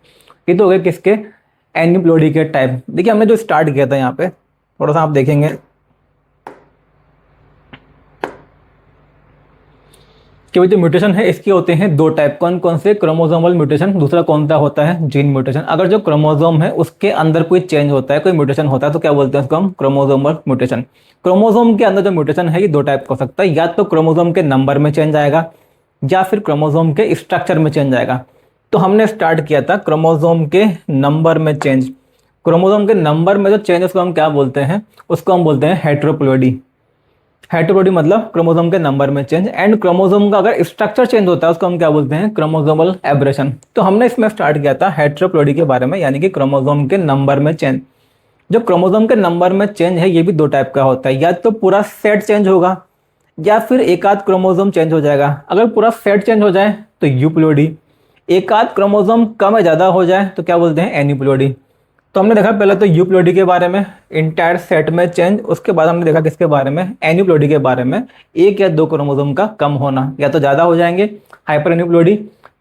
[SPEAKER 1] ये तो हो गए किसके, एनिप्लोइडी के टाइप। देखिए हमने जो स्टार्ट किया था यहाँ पे, थोड़ा सा आप देखेंगे कि वो जो म्यूटेशन है इसके होते हैं 2 टाइप। कौन कौन से, क्रोमोसोमल म्यूटेशन, दूसरा कौन सा होता है, जीन म्यूटेशन। अगर जो क्रोमोसोम है उसके अंदर कोई चेंज होता है, कोई म्यूटेशन होता है, तो क्या बोलते हैं उसको हम, क्रोमोसोमल म्यूटेशन। क्रोमोसोम के अंदर जो म्यूटेशन है ये 2 टाइप का हो सकता है, या तो क्रोमोसोम के नंबर में चेंज आएगा या फिर क्रोमोसोम के स्ट्रक्चर में चेंज आएगा। तो हमने स्टार्ट किया था क्रोमोसोम के नंबर में चेंज। क्रोमोसोम के नंबर में जो चेंज उसको हम क्या बोलते हैं, उसको हम बोलते हैं हेट्रोप्लॉइडी। हेट्रोप्लॉइडी मतलब क्रोमोसोम के नंबर में चेंज। एंड क्रोमोसोम का अगर स्ट्रक्चर चेंज होता है उसको हम क्या बोलते हैं, क्रोमोसोमल एब्रेशन। तो हमने इसमें स्टार्ट किया था हेट्रोप्लॉइडी के बारे में, यानी कि क्रोमोसोम के नंबर में चेंज। जो क्रोमोसोम के नंबर में चेंज है ये भी 2 टाइप का होता है, या तो पूरा सेट चेंज होगा या फिर एक आध क्रोमोसोम चेंज हो जाएगा। अगर पूरा सेट चेंज हो जाए तो यूप्लॉइडी, एक आध क्रोमोसोम कम या ज़्यादा हो जाए तो क्या बोलते हैं, एनिप्लॉइडी। तो हमने देखा पहले तो यूप्लॉइडी के बारे में, इंटायर सेट में चेंज। उसके बाद हमने देखा किसके बारे में, एन्यूप्लॉइडी के बारे में, 1 या 2 क्रोमोसोम का कम होना, या तो ज़्यादा हो जाएंगे हाइपर एन्यूप्लॉइडी,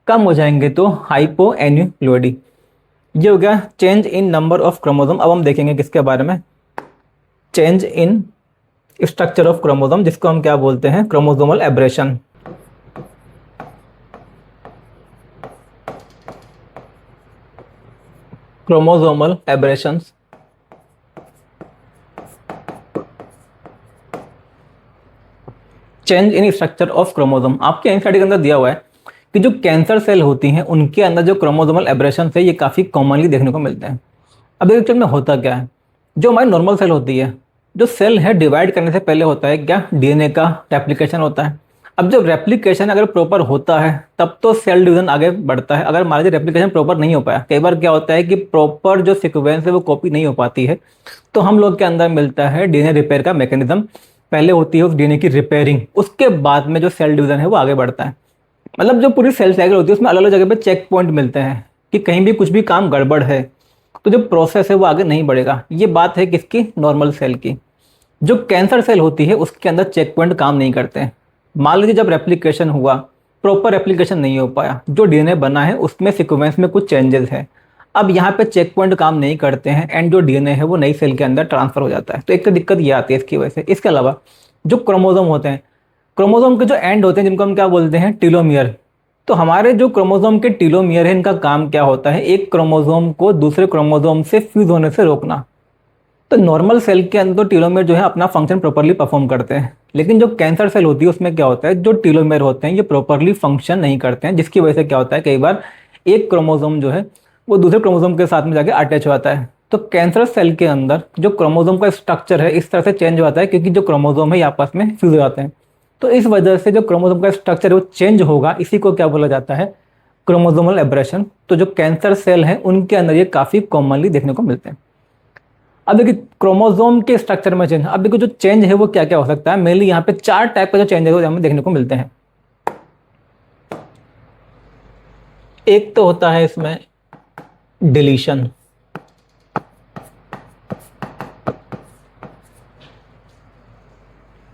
[SPEAKER 1] कम हो जाएंगे तो हाइपो एन्यूप्लॉइडी। ये हो गया change in number of chromosome. अब हम देखेंगे किसके बारे में, change in structure of chromosome, जिसको हम क्या बोलते हैं, chromosomal aberration. Chromosomal aberrations. Change in structure of chromosome. आपके एनसीईआरटी के अंदर दिया हुआ है कि जो कैंसर सेल होती हैं उनके अंदर जो क्रोमोसोमल एब्रेशन है ये काफ़ी कॉमनली देखने को मिलते हैं। अब एक्चुअल में होता क्या है, जो हमारी नॉर्मल सेल होती है, जो सेल है डिवाइड करने से पहले होता है क्या, डीएनए का रेप्लिकेशन होता है। अब जब रेप्लिकेशन अगर प्रॉपर होता है तब तो सेल डिवीजन आगे बढ़ता है। अगर मान लीजिए रेप्लिकेशन प्रॉपर नहीं हो पाया, कई बार क्या होता है कि प्रॉपर जो सीक्वेंस है वो कॉपी नहीं हो पाती है, तो हम लोग के अंदर मिलता है डीएनए रिपेयर का मैकेनिज्म। पहले होती है उस डीएनए की रिपेयरिंग, उसके बाद में जो सेल डिवीजन है वो आगे बढ़ता है। मतलब जो पूरी सेल साइकिल होती है उसमें अलग अलग जगह पे चेक पॉइंट मिलते हैं कि कहीं भी कुछ भी काम गड़बड़ है तो जो प्रोसेस है वो आगे नहीं बढ़ेगा। ये बात है किसकी, नॉर्मल सेल की। जो कैंसर सेल होती है उसके अंदर चेक पॉइंट काम नहीं करते हैं। मान लीजिए जब रेप्लिकेशन हुआ, प्रॉपर रेप्लिकेशन नहीं हो पाया, जो डीएनए बना है उसमें सीक्वेंस में कुछ चेंजेस है, अब यहाँ पे चेक पॉइंट काम नहीं करते हैं एंड जो डीएनए है वो नई सेल के अंदर ट्रांसफर हो जाता है। तो एक तो दिक्कत ये आती है इसकी वजह से। इसके अलावा जो क्रोमोसोम होते हैं, क्रोमोसोम के जो एंड होते हैं जिनको हम क्या बोलते हैं, टीलोमियर। तो हमारे जो क्रोमोसोम के टीलोमियर है इनका काम क्या होता है, एक क्रोमोसोम को दूसरे क्रोमोसोम से फ्यूज होने से रोकना। तो नॉर्मल सेल के अंदर तो टीलोमेयर जो है अपना फंक्शन प्रॉपरली परफॉर्म करते हैं, लेकिन जो कैंसर सेल होती है उसमें क्या होता है, जो टीलोमेयर होते हैं ये प्रॉपरली फंक्शन नहीं करते हैं, जिसकी वजह से क्या होता है, कई बार एक क्रोमोसोम जो है वो दूसरे क्रोमोसोम के साथ में जाके अटैच हो जाता है। तो कैंसर सेल के अंदर जो क्रोमोसोम का स्ट्रक्चर है इस तरह से चेंज हो जाता है क्योंकि जो क्रोमोसोम है ये आपस में फ्यूज हो जाते हैं। तो इस वजह से जो क्रोमोसोम का स्ट्रक्चर है वो चेंज होगा, इसी को क्या बोला जाता है, क्रोमोसोमल एब्रेशन। तो जो कैंसर सेल है उनके अंदर ये काफ़ी कॉमनली देखने को मिलते हैं। अब देखिए क्रोमोसोम के स्ट्रक्चर में चेंज, अब देखो जो चेंज है वो क्या क्या हो सकता है। मेनली यहाँ पे 4 टाइप का जो चेंज है वो हमें देखने को मिलते हैं। एक तो होता है इसमें डिलीशन।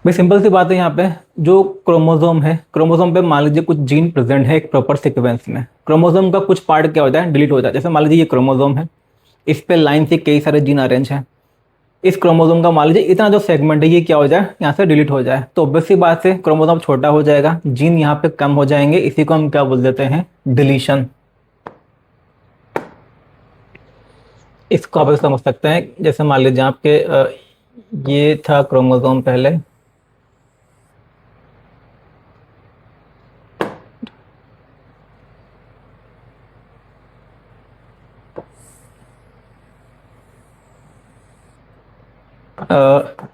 [SPEAKER 1] भाई सिंपल सी बात है, यहाँ पे जो क्रोमोसोम है, क्रोमोसोम पे मान लीजिए कुछ जीन प्रेजेंट है एक प्रॉपर सीक्वेंस में, क्रोमोसोम का कुछ पार्ट क्या होता है, डिलीट हो जाता है। जैसे मान लीजिए ये क्रोमोसोम है, इस पे लाइन से कई सारे जीन अरेंज हैं, इस क्रोमोसोम का मान लीजिए इतना जो सेगमेंट है ये क्या हो जाए, यहाँ से डिलीट हो जाए, तो ऑब्वियस सी बात से क्रोमोसोम छोटा हो जाएगा, जीन यहाँ पे कम हो जाएंगे, इसी को हम क्या बोल देते हैं, डिलीशन। इसको आप समझ सकते हैं, जैसे मान लीजिए आपके ये था क्रोमोसोम पहले,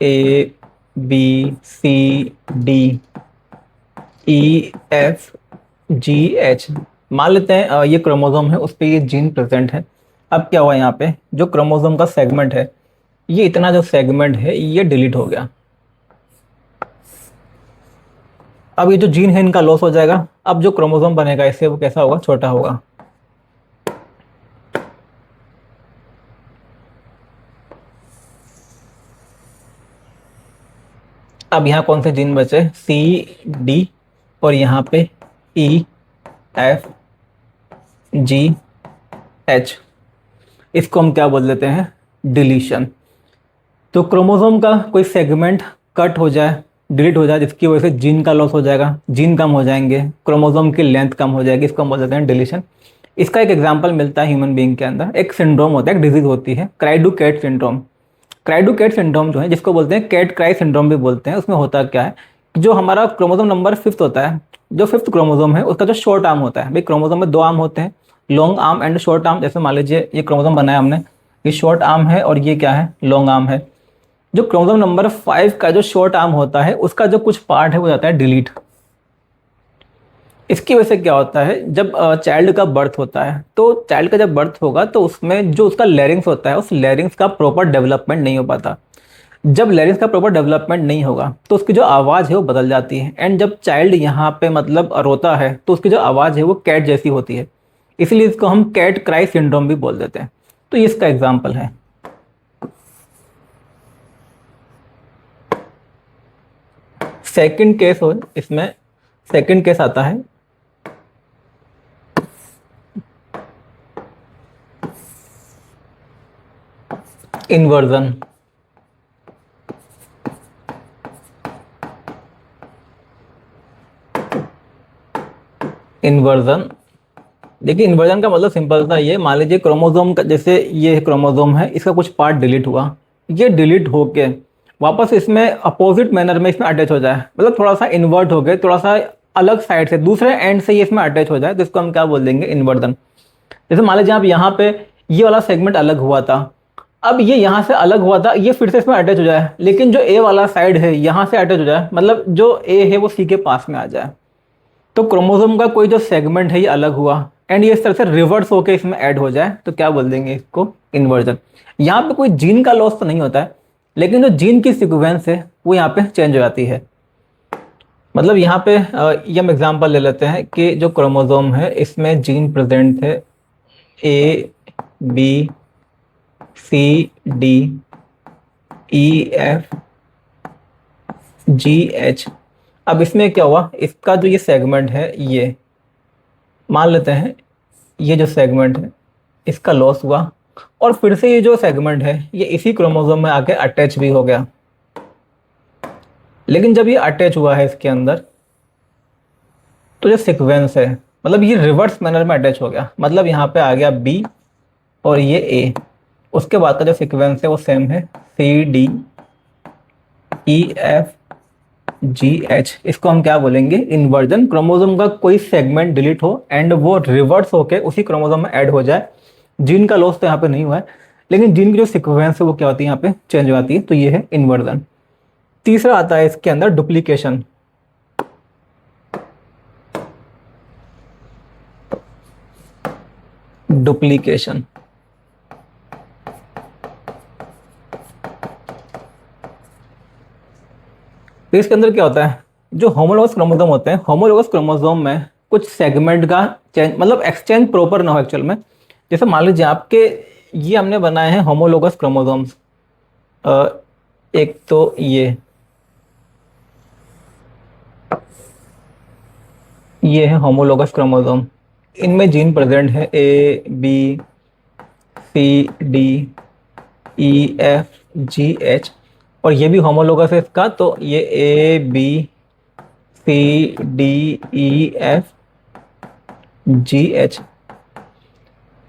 [SPEAKER 1] A B C D E F G H, मान लेते हैं ये क्रोमोसोम है, उस पर ये जीन प्रेजेंट है। अब क्या हुआ, यहाँ पे जो क्रोमोसोम का सेगमेंट है, ये इतना जो सेगमेंट है ये डिलीट हो गया। अब ये जो जीन है इनका लॉस हो जाएगा। अब जो क्रोमोसोम बनेगा इससे वो कैसा होगा, छोटा होगा। अब यहाँ कौन से जीन बचे, सी डी, और यहाँ पे ई एफ जी एच, इसको हम क्या बोल देते हैं, डिलीशन। तो क्रोमोसोम का कोई सेगमेंट कट हो जाए, डिलीट हो जाए, जिसकी वजह से जीन का लॉस हो जाएगा, जीन कम हो जाएंगे, क्रोमोसोम की लेंथ कम हो जाएगी, इसको हम बोल देते हैं डिलीशन। इसका एक एग्जांपल मिलता है ह्यूमन बीइंग के अंदर, एक सिंड्रोम होता है, एक डिजीज होती है, क्राइडू कैट सिंड्रोम। क्राइडू कैट सिंड्रोम जो है, जिसको बोलते हैं कैट क्राई सिंड्रोम भी बोलते हैं, उसमें होता क्या है, जो हमारा क्रोमोसोम नंबर 5 होता है, जो 5th क्रोमोसोम है उसका जो शॉर्ट आर्म होता है, भाई क्रोमोसोम में 2 आर्म होते हैं, long arm and short arm. जैसे मान लीजिए ये क्रोमोसोम बनाया हमने, ये शॉर्ट आर्म है और ये क्या है, लॉन्ग आर्म है। जो क्रोमोसोम नंबर 5 का जो शॉर्ट आर्म होता है उसका जो कुछ पार्ट है वो जाता है डिलीट। इसकी वजह से क्या होता है, जब चाइल्ड का बर्थ होता है, तो चाइल्ड का जब बर्थ होगा तो उसमें जो उसका लैरिंग्स होता है, उस लैरिंग्स का प्रॉपर डेवलपमेंट नहीं हो पाता। जब लैरिंग्स का प्रॉपर डेवलपमेंट नहीं होगा तो उसकी जो आवाज़ है वो बदल जाती है, एंड जब चाइल्ड यहाँ पे मतलब रोता है तो उसकी जो आवाज़ है वो कैट जैसी होती है, इसलिए इसको हम कैट क्राई सिंड्रोम भी बोल देते हैं। तो ये इसका एग्जाम्पल है। सेकंड केस हो, इसमें सेकंड केस आता है इन्वर्जन। इन्वर्जन, देखिए इन्वर्जन का मतलब सिंपल था, ये मान लीजिए क्रोमोसोम का, जैसे ये क्रोमोसोम है, इसका कुछ पार्ट डिलीट हुआ, ये डिलीट होके वापस इसमें अपोजिट मैनर में इसमें अटैच हो जाए, मतलब थोड़ा सा इन्वर्ट हो गए, थोड़ा सा अलग साइड से, दूसरे एंड से ये इसमें अटैच हो जाए, तो इसको हम क्या बोल देंगे, इन्वर्जन। जैसे मान लीजिए आप यहाँ पे ये वाला सेगमेंट अलग हुआ था, अब ये यहाँ से अलग हुआ था, ये फिर से इसमें अटैच हो जाए, लेकिन जो ए वाला साइड है यहाँ से अटैच हो जाए, मतलब जो ए है वो सी के पास में आ जाए, तो क्रोमोसोम का कोई जो सेगमेंट है ये अलग हुआ एंड ये इस तरह से रिवर्स होकर इसमें ऐड हो जाए, तो क्या बोल देंगे इसको, इन्वर्जन। यहाँ पे कोई जीन का लॉस तो नहीं होता है, लेकिन जो जीन की सीक्वेंस है वो यहाँ पे चेंज हो जाती है। मतलब यहाँ पे ये हम एग्जांपल ले लेते हैं कि जो क्रोमोसोम है इसमें जीन प्रेजेंट थे A B C D E F G H. अब इसमें क्या हुआ, इसका जो ये सेगमेंट है, ये मान लेते हैं ये जो सेगमेंट है इसका लॉस हुआ, और फिर से ये जो सेगमेंट है ये इसी क्रोमोसोम में आके अटैच भी हो गया। लेकिन जब ये अटैच हुआ है इसके अंदर, तो जो सीक्वेंस है, मतलब ये रिवर्स मैनर में अटैच हो गया, मतलब यहाँ पे आ गया बी और ये ए, उसके बाद का जो सीक्वेंस है वो सेम है, C D E F G H. इसको हम क्या बोलेंगे, इन्वर्जन। क्रोमोसोम का कोई सेगमेंट डिलीट हो एंड वो रिवर्स होके उसी क्रोमोसोम में ऐड हो जाए, जीन का लॉस तो यहाँ पे नहीं हुआ है, लेकिन जीन की जो सीक्वेंस है वो क्या होती है, यहाँ पे चेंज हो जाती है, तो ये है इन्वर्जन। तीसरा आता है इसके अंदर डुप्लीकेशन। डुप्लीकेशन तो इसके अंदर क्या होता है, जो होमोलोगस क्रोमोसोम होते हैं, होमोलोगस क्रोमोसोम में कुछ सेगमेंट का चेंज, मतलब एक्सचेंज प्रॉपर ना हो एक्चुअल में। जैसे मान लीजिए आपके ये हमने बनाए हैं होमोलोगस क्रोमोसोम्स, एक तो ये है होमोलोगस क्रोमोसोम, इनमें जीन प्रेजेंट है A B C D E F GH, और ये भी होमोलोगस है इसका, तो ये ABCDEFGH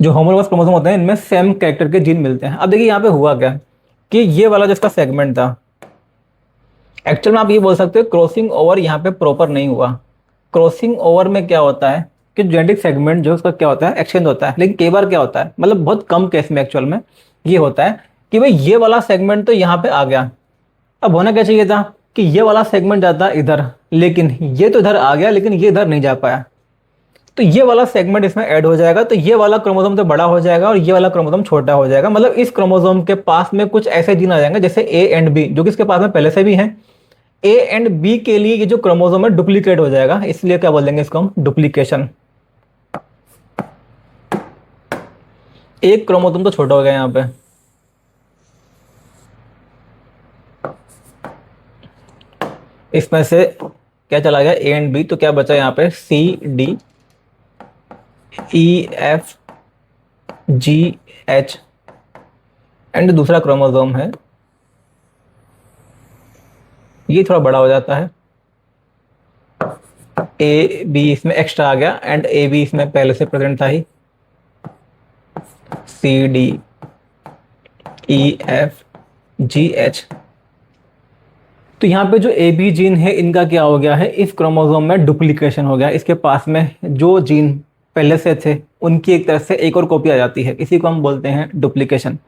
[SPEAKER 1] जो होमोलोगस क्रोमोसोम होते हैं इनमें सेम कैरेक्टर के जीन मिलते हैं। अब देखिए यहाँ पे हुआ क्या कि ये वाला जिसका सेगमेंट था, एक्चुअल में आप ये बोल सकते हो क्रॉसिंग ओवर यहाँ पे प्रॉपर नहीं हुआ। क्रॉसिंग ओवर में क्या होता है कि जेनेटिक सेगमेंट जो उसका क्या होता है, एक्सचेंज होता है, लेकिन कई बार क्या होता है, मतलब बहुत कम केस में एक्चुअल में ये होता है कि भाई ये वाला सेगमेंट तो यहाँ पे आ गया, अब होना क्या चाहिए था कि ये वाला सेगमेंट जाता इधर, लेकिन ये तो इधर आ गया लेकिन ये इधर नहीं जा पाया, तो ये वाला सेगमेंट इसमें ऐड हो जाएगा, तो ये वाला क्रोमोसोम तो बड़ा हो जाएगा और ये वाला क्रोमोसोम छोटा हो जाएगा। मतलब इस क्रोमोसोम के पास में कुछ ऐसे जीन आ जाएंगे जैसे ए एंड बी, जो कि इसके पास में पहले से भी है। ए एंड बी के लिए ये जो क्रोमोसोम है डुप्लीकेट हो जाएगा, इसलिए क्या बोल देंगे इसको हम, डुप्लीकेशन। एक क्रोमोसोम तो छोटा हो गया यहाँ पे, इसमें से क्या चला गया, ए एंड बी, तो क्या बचा यहाँ पे CDEFGH, एंड दूसरा क्रोमोसोम है ये थोड़ा बड़ा हो जाता है, AB इसमें एक्स्ट्रा आ गया एंड AB इसमें पहले से प्रेजेंट था ही, CDEFGH। तो यहाँ पे जो AB जीन है इनका क्या हो गया है, इस क्रोमोसोम में डुप्लीकेशन हो गया, इसके पास में जो जीन पहले से थे उनकी एक तरह से एक और कॉपी आ जाती है, इसी को हम बोलते हैं डुप्लीकेशन।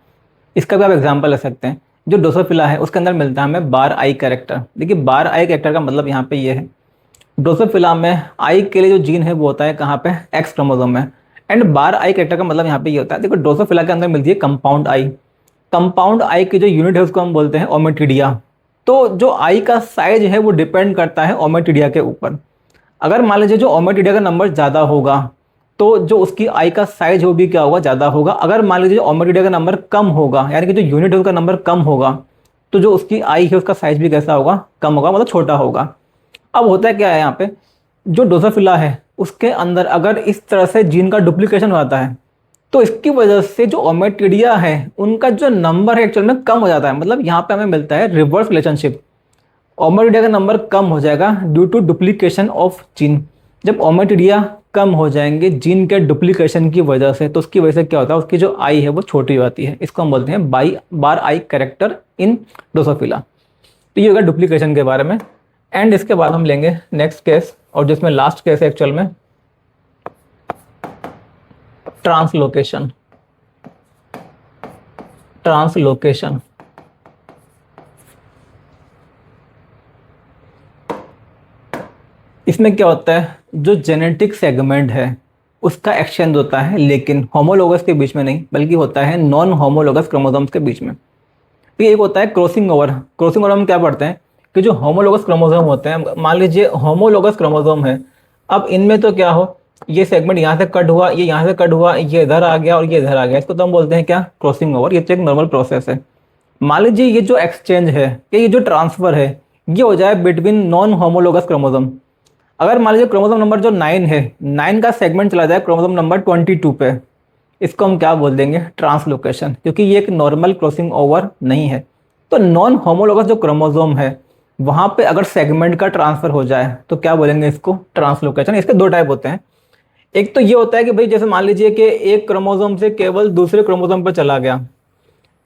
[SPEAKER 1] इसका भी आप एग्जांपल ले सकते हैं, जो ड्रोसोफिला है उसके अंदर मिलता है हमें बार आई कैरेक्टर। देखिए बार आई कैरेक्टर का मतलब यहाँ पे ये है, ड्रोसोफिला में आई के लिए जो जीन है वो होता है कहाँ पे, एक्स क्रोमोसोम में, एंड बार आई कैरेक्टर का मतलब यहाँ पे ये होता है। देखो ड्रोसोफिला के अंदर मिलती है कंपाउंड आई, कंपाउंड आई की जो यूनिट है उसको हम बोलते हैं ओमेटिडिया। तो जो आई का साइज है वो डिपेंड करता है ओमेटिडिया के ऊपर। अगर मान लीजिए जो ओमेटिडिया का नंबर ज़्यादा होगा तो जो उसकी आई का साइज वो भी क्या होगा, ज़्यादा होगा। अगर मान लीजिए ओमेटिडिया का नंबर कम होगा, यानी कि जो यूनिट है उसका नंबर कम होगा, तो जो उसकी आई है उसका साइज भी कैसा होगा, कम होगा, मतलब छोटा होगा। अब होता है क्या है यहाँ पे, जो ड्रोसोफिला है उसके अंदर अगर इस तरह से जीन का डुप्लीकेशन होता है तो इसकी वजह से जो ओमेटिडिया है उनका जो नंबर है एक्चुअल में कम हो जाता है। मतलब यहाँ पे हमें मिलता है रिवर्स रिलेशनशिप, ओमेटिडिया का नंबर कम हो जाएगा due to duplication of gene. जब ओमेटिडिया कम हो जाएंगे जीन के डुप्लीकेशन की वजह से, तो उसकी वजह से क्या होता है, उसकी जो आई है वो छोटी हो जाती है, इसको हम बोलते हैं बार आई कैरेक्टर इन ड्रोसोफिला। तो ये होगा डुप्लीकेशन के बारे में। एंड इसके बाद हम लेंगे नेक्स्ट केस, और जिसमें लास्ट केस है एक्चुअल में ट्रांसलोकेशन। ट्रांसलोकेशन इसमें क्या होता है, जो जेनेटिक सेगमेंट है उसका एक्सचेंज होता है, लेकिन होमोलोगस के बीच में नहीं, बल्कि होता है नॉन होमोलोगस क्रोमोसोम्स के बीच में। तो एक होता है क्रॉसिंग ओवर। क्रॉसिंग ओवर हम क्या पढ़ते हैं कि जो होमोलोगस क्रोमोसोम होते हैं, मान लीजिए होमोलोगस क्रोमोसोम है, अब इनमें तो क्या हो, ये सेगमेंट यहाँ से कट हुआ, ये यहाँ से कट हुआ, ये इधर आ गया और ये इधर आ गया, इसको तो हम बोलते हैं क्या, क्रॉसिंग ओवर। ये तो एक नॉर्मल प्रोसेस है। मान लीजिए ये जो एक्सचेंज है, ये जो ट्रांसफर है, ये हो जाए बिटवीन नॉन होमोलोगस क्रोमोसोम। अगर मान लीजिए क्रोमोसोम नंबर जो 9 है, 9 का सेगमेंट चला जाए क्रोमोसोम नंबर 22 पे, इसको हम क्या बोल देंगे, ट्रांसलोकेशन, क्योंकि ये एक नॉर्मल क्रॉसिंग ओवर नहीं है। तो नॉन होमोलोगस जो क्रोमोसोम है वहाँ पे अगर सेगमेंट का ट्रांसफर हो जाए तो क्या बोलेंगे इसको, ट्रांसलोकेशन। इसके दो टाइप होते हैं, एक तो ये होता है कि भाई जैसे मान लीजिए कि एक क्रोमोसोम से केवल दूसरे क्रोमोसोम पर चला गया,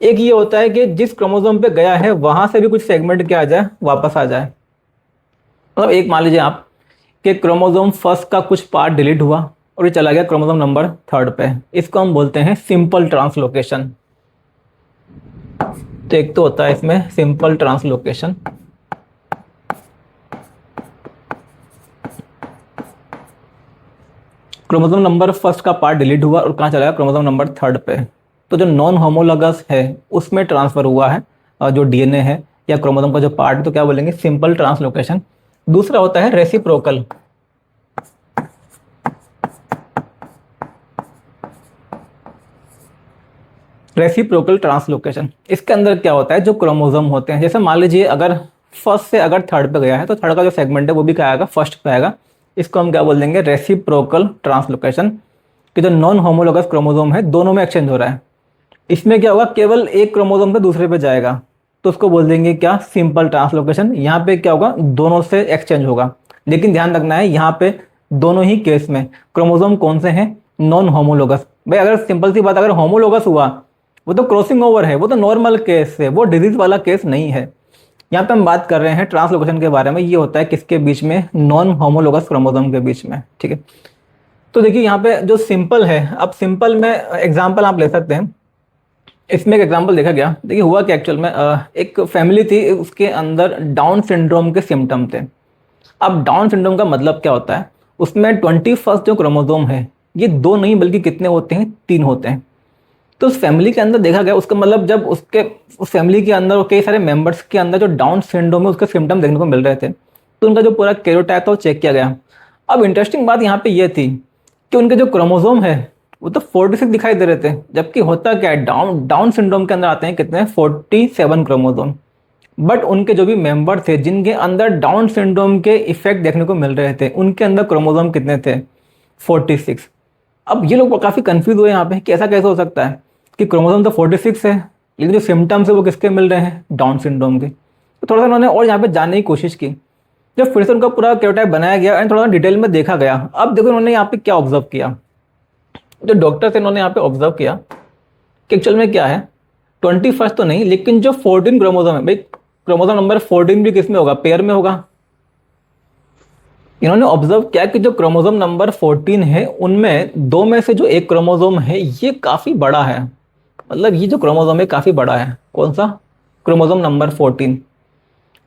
[SPEAKER 1] एक ये होता है कि जिस क्रोमोसोम पे गया है वहां से भी कुछ सेगमेंट क्या आ जाए, वापस आ जाए। मतलब एक मान लीजिए आप कि क्रोमोसोम फर्स्ट का कुछ पार्ट डिलीट हुआ और ये चला गया क्रोमोसोम नंबर 3 पे, इसको हम बोलते हैं सिंपल ट्रांसलोकेशन। तो एक तो होता है इसमें simple translocation, chromosome number first का पार्ट डिलीट हुआ और कहाँ चला गया, क्रोमोसोम नंबर 3 पे। तो जो नॉन होमोलोगस है उसमें ट्रांसफर हुआ है जो डीएनए है या क्रोमोसोम का जो पार्ट है, तो क्या बोलेंगे, सिंपल ट्रांसलोकेशन। दूसरा होता है रेसिप्रोकल। रेसिप्रोकल ट्रांसलोकेशन, इसके अंदर क्या होता है, जो क्रोमोसोम होते हैं, जैसे मान लीजिए अगर फर्स्ट से अगर 3 पे गया है तो 3 का जो सेगमेंट है वो भी क्या आएगा, फर्स्ट पे आएगा। इसको हम क्या बोल देंगे, रेसिप्रोकल ट्रांसलोकेशन, कि जो नॉन होमोलोगस क्रोमोसोम है दोनों में एक्सचेंज हो रहा है। इसमें क्या होगा, केवल एक क्रोमोसोम से दूसरे पे जाएगा, तो उसको बोल देंगे क्या, सिंपल ट्रांसलोकेशन। यहाँ पे क्या होगा, दोनों से एक्सचेंज होगा। लेकिन ध्यान रखना है यहाँ पे दोनों ही केस में क्रोमोसोम कौन से हैं, नॉन होमोलोगस। भाई अगर सिंपल सी बात, अगर होमोलोगस हुआ वो तो क्रॉसिंग ओवर है, वो तो नॉर्मल केस है, वो डिजीज वाला केस नहीं है। यहाँ पे हम बात कर रहे हैं ट्रांसलोकेशन के बारे में, ये होता है किसके बीच में, नॉन होमोलोगस क्रोमोसोम के बीच में, ठीक है। तो देखिए यहाँ पे जो सिंपल है, अब सिंपल में एग्जाम्पल आप ले सकते हैं। इसमें एक एग्जांपल देखा गया, देखिए हुआ कि एक्चुअल में एक फैमिली थी, उसके अंदर डाउन सिंड्रोम के सिम्टम थे। अब डाउन सिंड्रोम का मतलब क्या होता है, उसमें 21st जो क्रोमोसोम है, ये दो नहीं बल्कि कितने होते हैं, 3 होते हैं। तो उस फैमिली के अंदर देखा गया, उसका मतलब जब उसके उस फैमिली के अंदर कई सारे मेंबर्स के अंदर जो डाउन सिंड्रोम है उसके सिम्टम देखने को मिल रहे थे, तो उनका जो पूरा कैरियोटाइप था वो चेक किया गया। अब इंटरेस्टिंग बात यहाँ पे ये थी कि उनके जो क्रोमोसोम है वो तो 46 दिखाई दे रहे थे, जबकि होता क्या है, डाउन डाउन सिंड्रोम के अंदर आते हैं कितने, 47 क्रोमोसोम। बट उनके जो भी मेंबर थे जिनके अंदर डाउन सिंड्रोम के इफेक्ट देखने को मिल रहे थे, उनके अंदर क्रोमोसोम कितने थे, 46। अब ये लोग काफ़ी कंफ्यूज हुए यहाँ पे कि ऐसा कैसे हो सकता है कि क्रोमोसोम तो 46 है, लेकिन जो सिम्टम्स है वो किसके मिल रहे हैं, डाउन सिंड्रोम के। तो थोड़ा सा उन्होंने और यहाँ पे जानने की कोशिश की, जब फिर से उनका पूरा कैरियोटाइप बनाया गया एंड थोड़ा सा डिटेल में देखा गया। अब देखो उन्होंने यहाँ पे क्या ऑब्जर्व किया, जो डॉक्टर थे उन्होंने यहाँ पे ऑब्जर्व किया कि एक्चुअल में क्या है, 21st तो नहीं, लेकिन जो 14 क्रोमोसोम है, भाई क्रोमोसोम नंबर 14 भी किस में होगा, पेयर में होगा। इन्होंने ऑब्जर्व किया कि जो क्रोमोसोम नंबर 14 है उनमें दो में से जो एक क्रोमोसोम है ये काफ़ी बड़ा है, मतलब ये जो क्रोमोसोम है काफ़ी बड़ा है। कौन सा, क्रोमोसोम नंबर 14।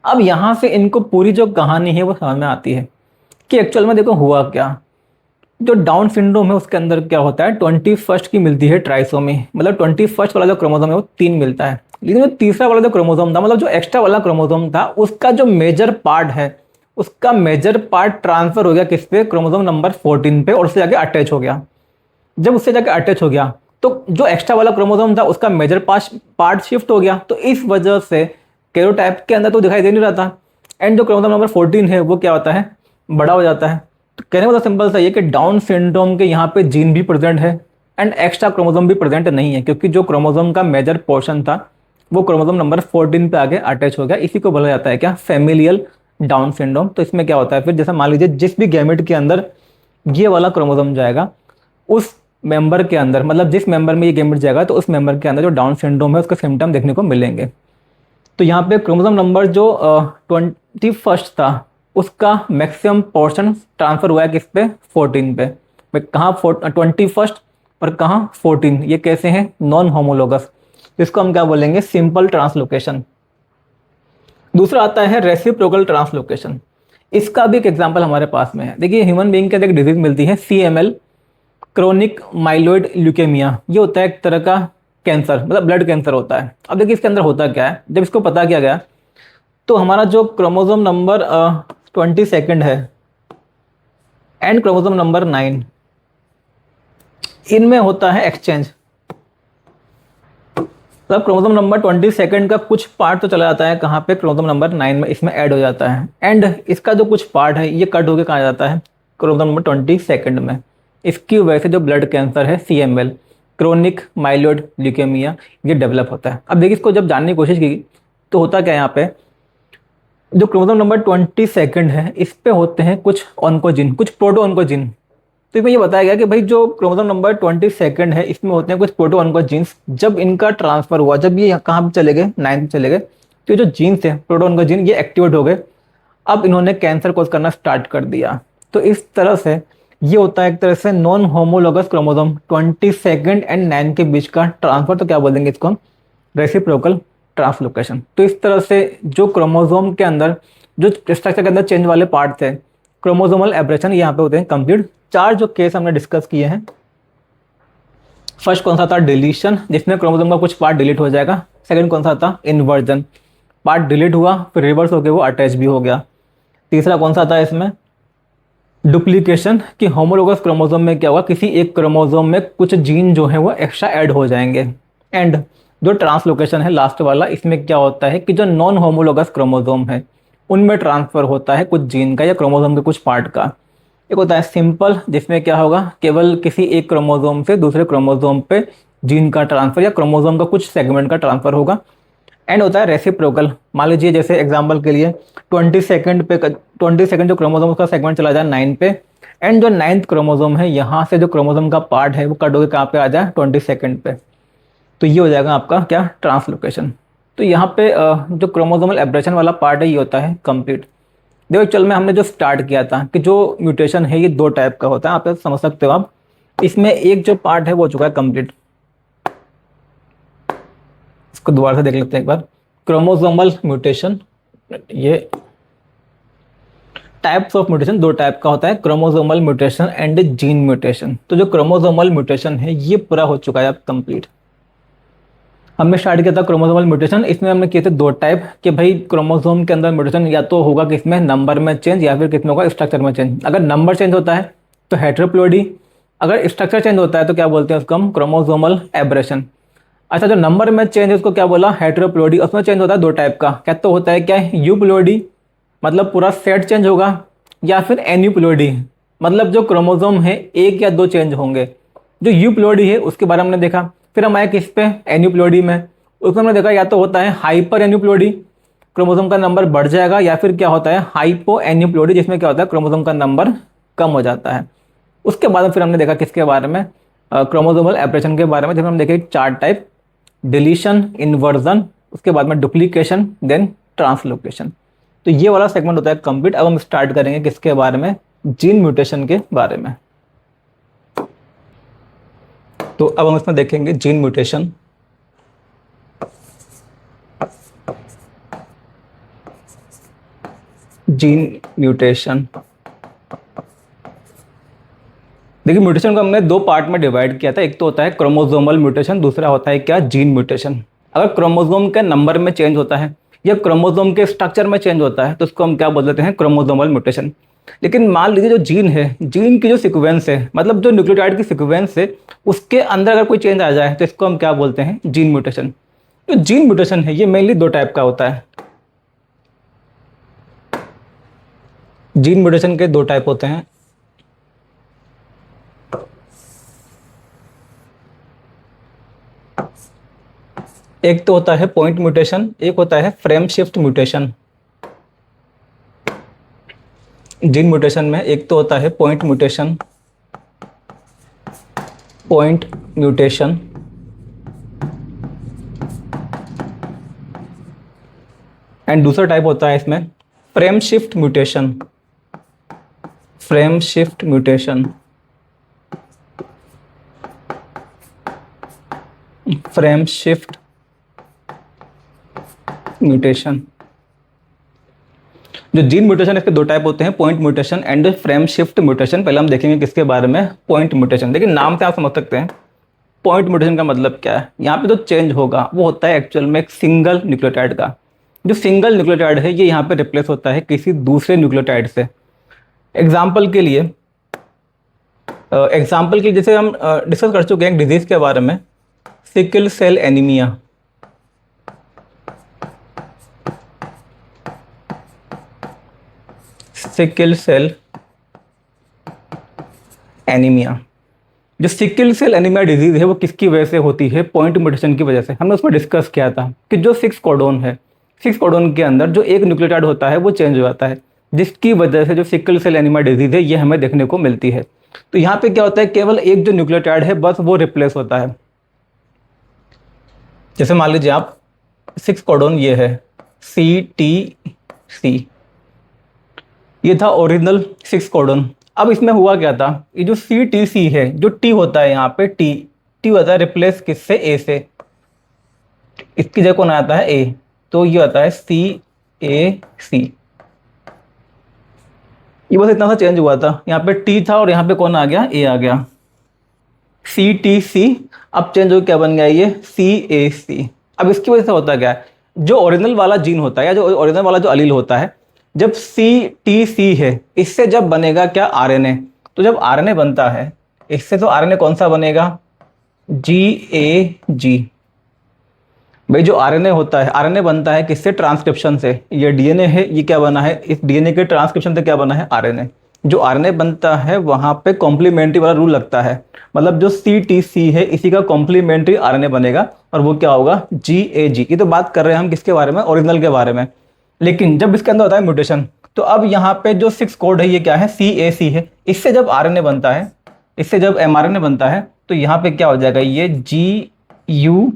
[SPEAKER 1] अब यहाँ से इनको पूरी जो कहानी है वो समझ में आती है कि एक्चुअल में देखो हुआ क्या, जो डाउन सिंड्रोम है उसके अंदर क्या होता है, 21st की मिलती है ट्राइसोमी, मतलब 21st वाला जो क्रोमोसोम है वो 3 मिलता है। लेकिन जो तीसरा वाला जो क्रोमोसोम था, मतलब जो एक्स्ट्रा वाला क्रोमोसोम था, उसका जो मेजर पार्ट है, उसका मेजर पार्ट ट्रांसफर हो गया किस पे, क्रोमोसोम नंबर 14 पे, और उससे जाके अटैच हो गया। जब उससे जाके अटैच हो गया तो जो एक्स्ट्रा वाला क्रोमोसोम था उसका मेजर पार्ट शिफ्ट हो गया, तो इस वजह से कैरियोटाइप के अंदर तो दिखाई दे नहीं रहा था, एंड जो क्रोमोसोम नंबर 14 है वो क्या होता है, बड़ा हो जाता है। तो कहने वाला सिंपल सा ये कि डाउन सिंड्रोम के यहाँ पे जीन भी प्रेजेंट है एंड एक्स्ट्रा क्रोमोसोम भी प्रेजेंट नहीं है, क्योंकि जो क्रोमोसोम का मेजर पोर्शन था वो क्रोमोसोम नंबर 14 पे आगे अटैच हो गया। इसी को बोला जाता है क्या, फैमिलियल डाउन सिंड्रोम। तो इसमें क्या होता है फिर, जैसे मान लीजिए जिस भी गैमेट के अंदर ये वाला क्रोमोसोम जाएगा, उस मेंबर के अंदर, मतलब जिस मेंबर में ये गैमेट जाएगा तो उस मेंबर के अंदर जो डाउन सिंड्रोम है उसके सिम्टम देखने को मिलेंगे। तो यहाँ पे क्रोमोसोम नंबर जो 21st था उसका मैक्सिमम पोर्शन ट्रांसफर हुआ है किस पे, 14 पे। भाई कहाँ 21st और कहाँ 14, ये कैसे हैं, नॉन होमोलोगस। इसको हम क्या बोलेंगे, सिंपल ट्रांसलोकेशन। दूसरा आता है रेसिप्रोकल ट्रांसलोकेशन। इसका भी एक एग्जांपल हमारे पास में है। देखिए ह्यूमन बीइंग के अंदर एक डिजीज मिलती है CML, क्रोनिक माइलोइड ल्यूकेमिया। ये होता है एक तरह का कैंसर, मतलब ब्लड कैंसर होता है। अब देखिए इसके अंदर होता क्या है, जब इसको पता किया गया तो हमारा जो क्रोमोसोम नंबर 22 है एंड क्रोमोसोम नंबर 9, इनमें होता है एक्सचेंज। तब क्रोमोसोम नंबर 22 का कुछ पार्ट तो चला जाता है कहाँ पे, क्रोमोसोम नंबर 9 में, इसमें ऐड हो जाता है, एंड इसका जो कुछ पार्ट है ये कट होकर कहाँ जाता है, क्रोमोसोम नंबर 22 में। इसकी वजह से जो ब्लड कैंसर है CML, क्रोनिक माइलोइड ल्यूकेमिया, ये डेवलप होता है। अब देखिए इसको जब जानने की कोशिश की तो होता क्या है, यहाँ पे जो क्रोमोसोम नंबर 22 है इस पे होते हैं कुछ ऑन्कोजिन, कुछ प्रोटो ऑन्कोजिन। तो इसमें ये बताया गया कि भाई जो क्रोमोसोम नंबर 22 है इसमें होते हैं कुछ प्रोटो ऑन्कोजिन्स। जब इनका ट्रांसफर हुआ, जब ये कहाँ पे चले गए, 9 पे चले गए, तो ये जो जीन्स है प्रोटो ऑन्कोजिन ये एक्टिवेट हो गए। अब इन्होंने कैंसर कोज करना स्टार्ट कर दिया। तो इस तरह से ये होता है एक तरह से नॉन होमोलोगस क्रोमोसोम 22 एंड 9 के बीच का ट्रांसफर। तो क्या बोलेंगे इसको हम, रेसिप्रोकल ट्रांसलोकेशन। तो इस तरह से जो क्रोमोसोम के अंदर जो स्ट्रक्चर के अंदर चेंज वाले पार्ट थे, क्रोमोसोमल एब्रेशन यहाँ पे होते हैं कंप्लीट। 4 जो केस हमने डिस्कस किए हैं, फर्स्ट कौन सा था, डिलीशन, जिसमें क्रोमोसोम का कुछ पार्ट डिलीट हो जाएगा। सेकंड कौन सा था, इन्वर्जन, पार्ट डिलीट हुआ फिर रिवर्स होकर वो अटैच भी हो गया। तीसरा कौन सा था इसमें, डुप्लीकेशन, कि होमोलोगस क्रोमोसोम में क्या हुआ, किसी एक क्रोमोसोम में कुछ जीन जो है वो एक्स्ट्रा ऐड हो जाएंगे। एंड जो ट्रांसलोकेशन है लास्ट वाला, इसमें क्या होता है कि जो नॉन होमोलोगस क्रोमोसोम है उनमें ट्रांसफर होता है कुछ जीन का या क्रोमोसोम के कुछ पार्ट का। एक होता है सिंपल, जिसमें क्या होगा, केवल किसी एक क्रोमोसोम से दूसरे क्रोमोसोम पे जीन का ट्रांसफर या क्रोमोसोम का कुछ सेगमेंट का ट्रांसफर होगा। एंड होता है रेसिप्रोकल। मान लीजिए जैसे एग्जांपल के लिए 22nd जो क्रोमोसोम का सेगमेंट चला जाए 9 पे, एंड जो 9th क्रोमोसोम है यहाँ से जो क्रोमोसोम का पार्ट है वो कट होकर कहाँ पे आ जाए 22nd पे, तो ये हो जाएगा आपका क्या ट्रांसलोकेशन। तो यहाँ पे जो क्रोमोसोमल एब्रेशन वाला पार्ट है ये होता है कंप्लीट। देखो चल में हमने जो स्टार्ट किया था कि जो म्यूटेशन है ये 2 टाइप का होता है, आप समझ सकते हो आप। इसमें एक जो पार्ट है वो हो चुका है कंप्लीट। इसको दोबारा से देख लेते हैं एक बार। क्रोमोसोमल म्यूटेशन, ये टाइप्स ऑफ म्यूटेशन 2 टाइप का होता है, chromosomal mutation and gene mutation. तो जो क्रोमोसोमल म्यूटेशन है ये पूरा हो चुका है अब कंप्लीट। हमने स्टार्ट किया था क्रोमोसोमल म्यूटेशन, इसमें हमने किए थे 2 टाइप कि भाई क्रोमोसोम के अंदर म्यूटेशन या तो होगा किसमें नंबर में चेंज या फिर किसमें होगा स्ट्रक्चर में चेंज। अगर नंबर चेंज होता है तो हेट्रोप्लॉइडी, अगर स्ट्रक्चर चेंज होता है तो क्या बोलते हैं उसको हम क्रोमोसोमल एब्रेशन। अच्छा जो नंबर में चेंज है उसको क्या बोला हेट्रोप्लॉइडी। उसमें चेंज होता है 2 टाइप का, क्या तो होता है क्या यूप्लॉइडी मतलब पूरा सेट चेंज होगा, या फिर एन्यूप्लॉइडी मतलब जो क्रोमोसोम है 1 या 2 चेंज होंगे। जो यूप्लॉइडी है उसके बारे में हमने देखा। फिर हम आए किस पे एन्यूप्लॉइडी में, उसमें हमने देखा या तो होता है हाइपर एन्यूप्लॉइडी, क्रोमोसोम का नंबर बढ़ जाएगा, या फिर क्या होता है हाइपो एन्यूप्लॉइडी जिसमें क्या होता है क्रोमोसोम का नंबर कम हो जाता है। उसके बाद फिर हमने देखा किसके बारे में क्रोमोसोमल एब्रेशन के बारे में, जिसमें हम देखे 4 टाइप, डिलीशन, इन्वर्जन, उसके बाद में डुप्लीकेशन, देन ट्रांसलोकेशन। तो ये वाला सेगमेंट होता है कंप्लीट। अब हम स्टार्ट करेंगे किसके बारे में, जीन म्यूटेशन के बारे में। तो अब हम इसमें देखेंगे जीन म्यूटेशन। जीन म्यूटेशन देखिए म्यूटेशन को हमने 2 पार्ट में डिवाइड किया था, एक तो होता है क्रोमोसोमल म्यूटेशन, दूसरा होता है क्या जीन म्यूटेशन। अगर क्रोमोसोम के नंबर में चेंज होता है या क्रोमोसोम के स्ट्रक्चर में चेंज होता है तो उसको हम क्या बोल देते हैं क्रोमोसोमल म्यूटेशन। लेकिन मान लीजिए जो जीन है, जीन की जो सीक्वेंस है मतलब जो न्यूक्लियोटाइड की सीक्वेंस है उसके अंदर अगर कोई चेंज आ जाए तो इसको हम क्या बोलते हैं जीन म्यूटेशन। तो जीन म्यूटेशन है ये मेनली 2 टाइप का होता है। जीन म्यूटेशन के 2 टाइप होते हैं। एक तो होता है पॉइंट म्यूटेशन, एक होता है frame shift mutation. Gene mutation में एक तो होता है पॉइंट म्यूटेशन, एंड दूसरा टाइप होता है इसमें frame shift mutation. Frame shift mutation, frame shift mutation. जो जीन म्यूटेशन इसके 2 टाइप होते हैं, point mutation and frame shift mutation. पहले हम देखेंगे किसके बारे में, पॉइंट म्यूटेशन। देखिए नाम से आप समझ सकते हैं पॉइंट म्यूटेशन का मतलब क्या है। यहाँ पे जो चेंज होगा वो होता है एक्चुअल में एक सिंगल न्यूक्लियोटाइड का। जो सिंगल न्यूक्लियोटाइड है ये यहाँ पे रिप्लेस होता है किसी दूसरे न्यूक्लियोटाइड से। एग्जाम्पल के लिए जैसे हम डिस्कस कर चुके हैं एक डिजीज के बारे में, sickle cell anaemia. Sickle cell anaemia, जो सिकल सेल एनीमिया डिजीज है वो किसकी वजह से होती है, पॉइंट म्यूटेशन की वजह से। हमने उसमें डिस्कस किया था कि जो 6 कोडोन है, 6 कोडोन के अंदर जो एक न्यूक्लियोटाइड होता है वो चेंज हो जाता है, जिसकी वजह से जो सिकल सेल एनीमिया डिजीज है ये हमें देखने को मिलती है। तो यहाँ पे क्या होता है केवल एक जो न्यूक्लियोटाइड है बस वो रिप्लेस होता है। जैसे मान लीजिए आप 6 कोडोन ये है CTC, ये था ओरिजिनल 6 कोडोन। अब इसमें हुआ क्या था, ये जो CTC है, जो T होता है यहाँ पे T होता है रिप्लेस किससे, A से। इसकी जगह कौन आता है A, तो ये आता है CAC। ये बस इतना सा चेंज हुआ था, यहाँ पे T था और यहाँ पे कौन आ गया, A आ गया। CTC अब चेंज हो क्या बन गया ये CAC। अब इसकी वजह से होता क्या है, जो ओरिजिनल वाला जीन होता है या जो ओरिजिनल वाला जो अलील होता है, जब CTC है इससे जब बनेगा क्या RNA। तो जब RNA बनता है इससे तो RNA कौन सा बनेगा, GAG। भाई जो RNA होता है, RNA बनता है किससे, ट्रांसक्रिप्शन से। ये DNA है, ये क्या बना है, इस DNA के ट्रांसक्रिप्शन से क्या बना है RNA। जो आरएनए बनता है वहाँ पे कॉम्प्लीमेंट्री वाला रूल लगता है, मतलब जो CTC है इसी का कॉम्प्लीमेंट्री आरएनए बनेगा और वो क्या होगा, GAG। ये तो बात कर रहे हैं हम किसके बारे में, ओरिजिनल के बारे में। लेकिन जब इसके अंदर होता है म्यूटेशन, तो अब यहाँ पे जो 6 कोड है ये क्या है, CAC है। इससे जब आरएनए बनता है, इससे जब mRNA बनता है, तो यहाँ पे क्या हो जाएगा, ये GUG।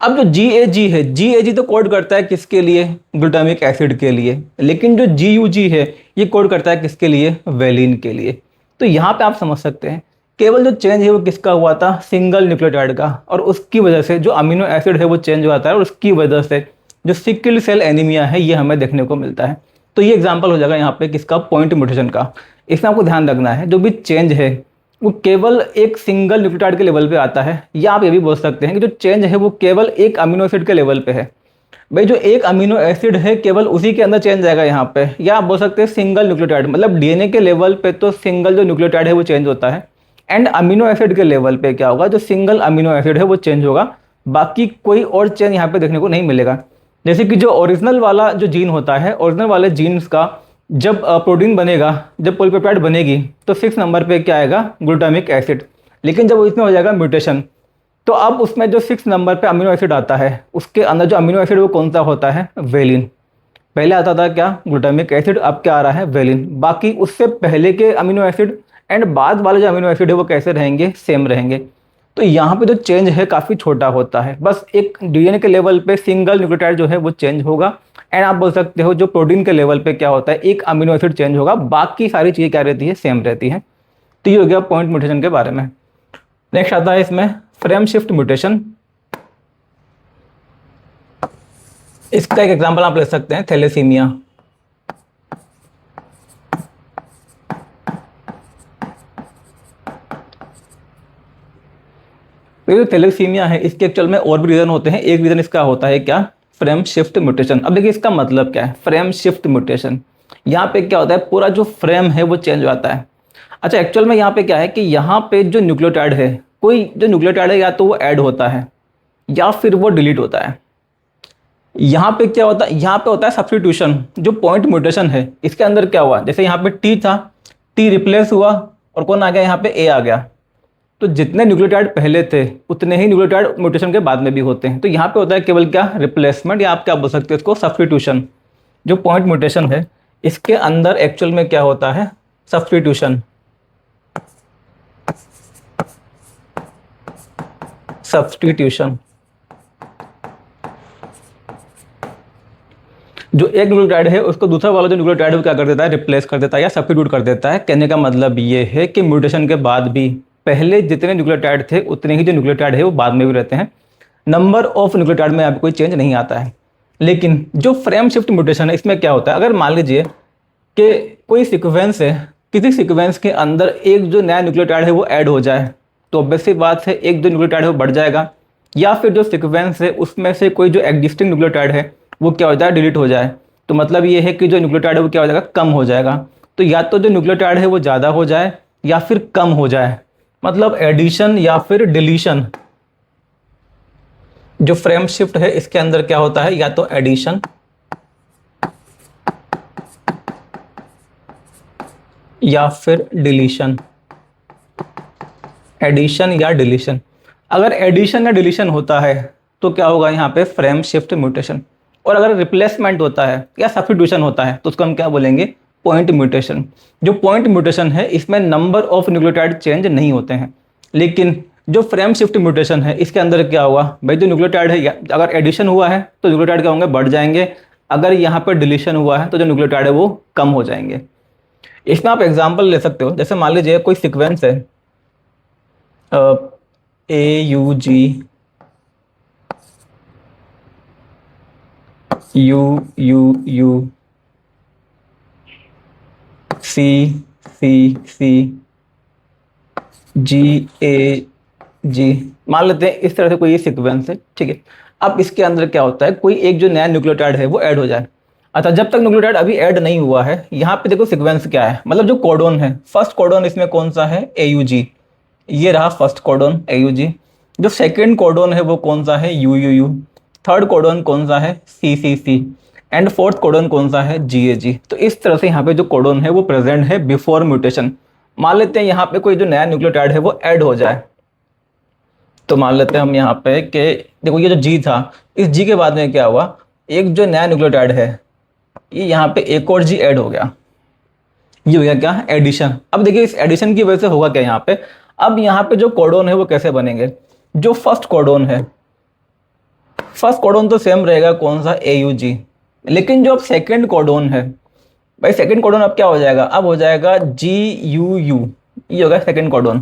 [SPEAKER 1] अब जो GAG है, GAG तो कोड करता है किसके लिए, ग्लूटामिक एसिड के लिए, लेकिन जो GUG है ये कोड करता है किसके लिए, वेलिन के लिए। तो यहाँ पे आप समझ सकते हैं केवल जो चेंज है वो किसका हुआ था, सिंगल न्यूक्लियोटाइड का, और उसकी वजह से जो अमीनो एसिड है वो चेंज हुआ है और उसकी वजह से जो सिकल सेल एनीमिया है ये हमें देखने को मिलता है। तो ये एग्जाम्पल हो जाएगा यहाँ पे किसका, पॉइंट म्यूटेशन का। इसमें आपको ध्यान रखना है जो भी चेंज है वो केवल एक सिंगल न्यूक्लियोटाइड के लेवल पे आता है, या आप ये भी बोल सकते हैं कि जो चेंज है वो केवल एक अमीनो एसिड के लेवल पे है। भाई जो एक अमीनो एसिड है केवल उसी के अंदर चेंज आएगा यहाँ पे, या आप बोल सकते हैं सिंगल न्यूक्लियोटाइड, मतलब डीएनए के लेवल पे तो सिंगल जो न्यूक्लियोटाइड है वो चेंज होता है, एंड अमीनो एसिड के लेवल पे क्या होगा, जो सिंगल अमीनो एसिड है वो चेंज होगा, बाकी कोई और चेंज यहाँ पे देखने को नहीं मिलेगा। जैसे कि जो ओरिजिनल वाला जो जीन होता है, ओरिजिनल वाले जीन्स का जब प्रोटीन बनेगा, जब पॉलीपेप्टाइड बनेगी, तो 6 नंबर पे क्या आएगा, ग्लूटामिक एसिड। लेकिन जब इसमें हो जाएगा म्यूटेशन, तो अब उसमें जो 6 नंबर पे अमीनो एसिड आता है उसके अंदर जो अमीनो एसिड वो कौन सा होता है, वेलिन। पहले आता था क्या, ग्लूटामिक एसिड, अब क्या आ रहा है, वेलिन। बाकी उससे पहले के अमीनो एसिड एंड बाद वाले जो अमीनो एसिड है वो कैसे रहेंगे, सेम रहेंगे। तो यहाँ पे जो चेंज है काफ़ी छोटा होता है, बस एक डीएनए के लेवल पे सिंगल न्यूक्लियोटाइड जो है वो चेंज होगा, एंड आप बोल सकते हो जो प्रोटीन के लेवल पे क्या होता है, एक अमीनो एसिड चेंज होगा, बाकी सारी चीज़ें क्या रहती है, सेम रहती है। तो ये हो गया पॉइंट म्यूटेशन के बारे में। नेक्स्ट आता है इसमें फ्रेम शिफ्ट म्यूटेशन। इसका एक एग्जांपल आप ले सकते हैं, थैलेसीमिया। तो जो थैलेसीमिया है इसके एक्चुअल में और भी रीजन होते हैं। एक रीजन इसका होता है क्या, फ्रेम शिफ्ट म्यूटेशन। अब देखिए इसका मतलब क्या है, फ्रेम शिफ्ट म्यूटेशन। यहाँ पे क्या होता है, पूरा जो फ्रेम है वो चेंज हो जाता है। अच्छा, एक्चुअल में यहाँ पे क्या है कि यहाँ पे जो न्यूक्लियोटाइड है, कोई जो न्यूक्लियोटाइड है या तो वो ऐड होता है या फिर वो डिलीट होता है। यहाँ पे क्या होता है, यहाँ पे होता है सब्स्टिट्यूशन। जो पॉइंट म्यूटेशन है इसके अंदर क्या हुआ, जैसे यहाँ पे टी था, टी रिप्लेस हुआ और कौन आ गया, यहाँ पे ए आ गया। तो जितने न्यूक्लियोटाइड पहले थे उतने ही न्यूक्लियोटाइड म्यूटेशन के बाद में भी होते हैं। तो यहाँ पे होता है केवल क्या, रिप्लेसमेंट, या आप क्या बोल सकते हो इसको, सब्स्टिट्यूशन। जो पॉइंट म्यूटेशन है इसके अंदर एक्चुअल में क्या होता है, सब्स्टिट्यूशन। सब्स्टिट्यूशन जो एक न्यूक्लियोटाइड है उसको दूसरा वाला जो न्यूक्लियोटाइड है वो क्या कर देता है, रिप्लेस कर देता है या सब्स्टिट्यूट कर देता है। कहने का मतलब ये है कि म्यूटेशन के बाद भी पहले जितने न्यूक्लियोटाइड थे उतने ही जो न्यूक्लियोटाइड है वो बाद में भी रहते हैं। नंबर ऑफ न्यूक्लियोटाइड में आपको कोई चेंज नहीं आता है। लेकिन जो फ्रेम शिफ्ट म्यूटेशन है इसमें क्या होता है, अगर मान लीजिए कि कोई सीक्वेंस है, किसी सीक्वेंस के अंदर एक जो नया न्यूक्लियोटाइड है वो ऐड हो जाए, तो ऑब्वियस सी बात है एक जो न्यूक्लियोटाइड है वो बढ़ जाएगा, या फिर जो सीक्वेंस है उसमें से कोई जो एग्जिस्टिंग न्यूक्लियोटाइड है वो क्या हो जाए, डिलीट हो जाए। तो मतलब ये है कि जो न्यूक्लियोटाइड है वो क्या हो जाएगा, कम हो जाएगा। तो या तो जो न्यूक्लियोटाइड है वो ज़्यादा हो जाए या फिर कम हो जाए, मतलब एडिशन या फिर डिलीशन। जो फ्रेम शिफ्ट है इसके अंदर क्या होता है, या तो एडिशन या फिर डिलीशन। एडिशन या डिलीशन। अगर एडिशन या डिलीशन होता है तो क्या होगा यहाँ पे, फ्रेम शिफ्ट म्यूटेशन। और अगर रिप्लेसमेंट होता है या सब्स्टिट्यूशन होता है तो उसको हम क्या बोलेंगे, पॉइंट म्यूटेशन। जो पॉइंट म्यूटेशन है इसमें नंबर ऑफ न्यूक्लियोटाइड चेंज नहीं होते हैं। लेकिन जो फ्रेम शिफ्ट म्यूटेशन है इसके अंदर क्या हुआ भाई, जो न्यूक्लियोटाइड है अगर एडिशन हुआ है तो न्यूक्लियोटाइड क्या होंगे, बढ़ जाएंगे। अगर यहाँ पर डिलीशन हुआ है तो जो न्यूक्लियोटाइड है वो कम हो जाएंगे। इसमें आप एग्जाम्पल ले सकते हो, जैसे मान लीजिए कोई सिक्वेंस है AUG UUU CCC GAG, मान लेते हैं इस तरह से कोई ये सीक्वेंस है, ठीक है। अब इसके अंदर क्या होता है, कोई एक जो नया न्यूक्लियोटाइड है वो ऐड हो जाए। अच्छा, जब तक न्यूक्लियोटाइड अभी ऐड नहीं हुआ है, यहाँ पे देखो सीक्वेंस क्या है, मतलब जो कोडोन है, फर्स्ट कोडोन इसमें कौन सा है, AUG। ये रहा फर्स्ट कोडोन AUG। जो सेकेंड कोडोन है वो कौन सा है, UUU। थर्ड कोडोन कौन सा है, CCC। एंड फोर्थ कोडन कौन सा है, GAG। तो इस तरह से यहाँ पे जो कोडन है वो प्रेजेंट है बिफोर म्यूटेशन। मान लेते हैं यहाँ पे कोई जो नया न्यूक्लियोटाइड है वो ऐड हो जाए, तो मान लेते हैं हम यहाँ पे कि देखो ये जो G था, इस G के बाद में क्या हुआ, एक जो नया न्यूक्लियोटाइड है ये यहाँ पे एक और G ऐड हो गया, ये हो गया क्या, एडिशन। अब देखिए इस एडिशन की वजह से होगा क्या यहाँ पे, अब यहाँ पे जो कोडोन है वो कैसे बनेंगे, जो फर्स्ट कोडोन है, फर्स्ट कोडोन तो सेम रहेगा कौन सा, AUG। लेकिन जो अब सेकंड कोडोन है भाई, सेकंड कोडोन अब क्या हो जाएगा, अब हो जाएगा GUU, ये होगा सेकंड कोडोन।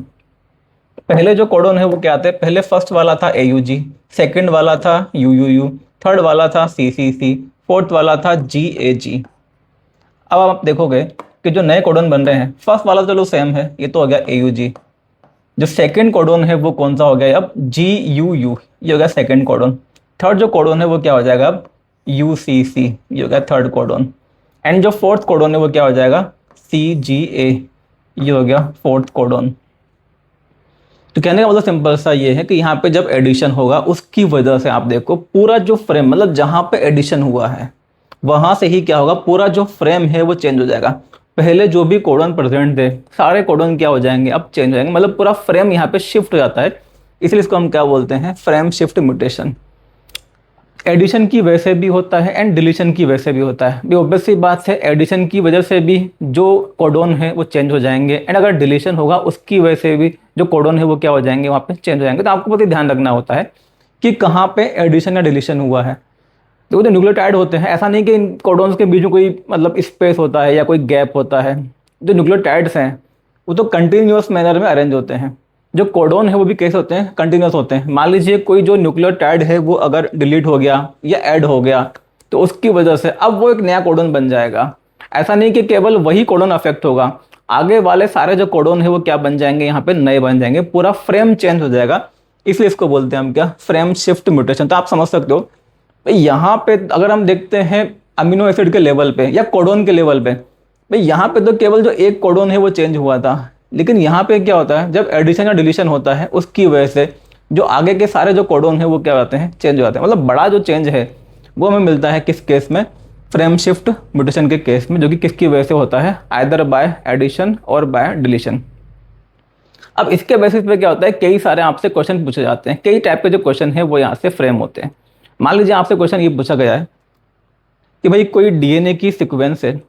[SPEAKER 1] पहले जो कोडोन है वो क्या थे, पहले फर्स्ट वाला था AUG, सेकंड वाला था UUU, थर्ड वाला था CCC, फोर्थ वाला था GAG। अब आप देखोगे कि जो नए कोडोन बन रहे हैं, फर्स्ट वाला चलो सेम है, ये तो हो गया AUG, जो सेकंड कोडोन है वो कौन सा हो गया अब, GUU, ये हो गया सेकंड कोडोन। थर्ड जो कोडोन है वो क्या हो जाएगा अब, UCC, ये हो गया थर्ड कोडोन। एंड जो फोर्थ कोडोन है वो क्या हो जाएगा, CGA, ये हो गया फोर्थ कोडोन। तो कहने का मतलब सिंपल सा ये है कि यहाँ पे जब एडिशन होगा उसकी वजह से आप देखो पूरा जो फ्रेम, मतलब जहाँ पे एडिशन हुआ है वहां से ही क्या होगा, पूरा जो फ्रेम है वो चेंज हो जाएगा। पहले जो भी कोडन प्रेजेंट थे सारे कोडन क्या हो जाएंगे, अब चेंज हो जाएंगे, मतलब पूरा फ्रेम यहाँ पे शिफ्ट हो जाता है। इसलिए इसको हम क्या बोलते हैं, फ्रेम शिफ्ट म्यूटेशन। एडिशन की वजह से भी होता है एंड डिलीशन की वजह से भी होता है। भी ऑब्वियस सी बात है, एडिशन की वजह से भी जो कोडोन है वो चेंज हो जाएंगे, एंड अगर डिलीशन होगा उसकी वजह से भी जो कोडोन है वो क्या हो जाएंगे, वहाँ पे चेंज हो जाएंगे। तो आपको बहुत ही ध्यान रखना होता है कि कहाँ पे एडिशन या डिलीशन हुआ है। देखो जो न्यूक्लियोटाइड होते हैं, ऐसा नहीं कि इन कोडोन्स के बीच में कोई मतलब स्पेस होता है या कोई गैप होता है। जो न्यूक्लियोटाइड्स हैं वो तो कंटिन्यूअस मैनर में अरेंज होते हैं। जो कोडोन है वो भी कैसे होते हैं, कंटिन्यूअस होते हैं। मान लीजिए कोई जो न्यूक्लियोटाइड है वो अगर डिलीट हो गया या ऐड हो गया तो उसकी वजह से अब वो एक नया कोडोन बन जाएगा। ऐसा नहीं कि केवल वही कोडोन अफेक्ट होगा, आगे वाले सारे जो कोडोन है वो क्या बन जाएंगे, यहाँ पे नए बन जाएंगे, पूरा फ्रेम चेंज हो जाएगा। इसलिए इसको बोलते हैं हम क्या, फ्रेम शिफ्ट म्यूटेशन। तो आप समझ सकते हो भाई, यहाँ पे अगर हम देखते हैं अमीनो एसिड के लेवल पे या कोडोन के लेवल पे, भाई यहाँ पे तो केवल जो एक कोडोन है वो चेंज हुआ था, लेकिन यहाँ पे क्या होता है जब एडिशन या डिलीशन होता है उसकी वजह से जो आगे के सारे जो कोडोन है वो क्या होते हैं, चेंज हो जाते हैं। मतलब बड़ा जो चेंज है वो हमें मिलता है किस केस में, फ्रेम शिफ्ट म्यूटेशन के केस में, जो कि किसकी वजह से होता है, आइदर बाय एडिशन और बाय डिलीशन। अब इसके बेसिस पे क्या होता है, कई सारे आपसे क्वेश्चन पूछे जाते हैं, कई टाइप के जो क्वेश्चन है वो यहाँ से फ्रेम होते हैं। मान लीजिए आपसे क्वेश्चन ये पूछा गया है कि भाई कोई DNA की सीक्वेंस है,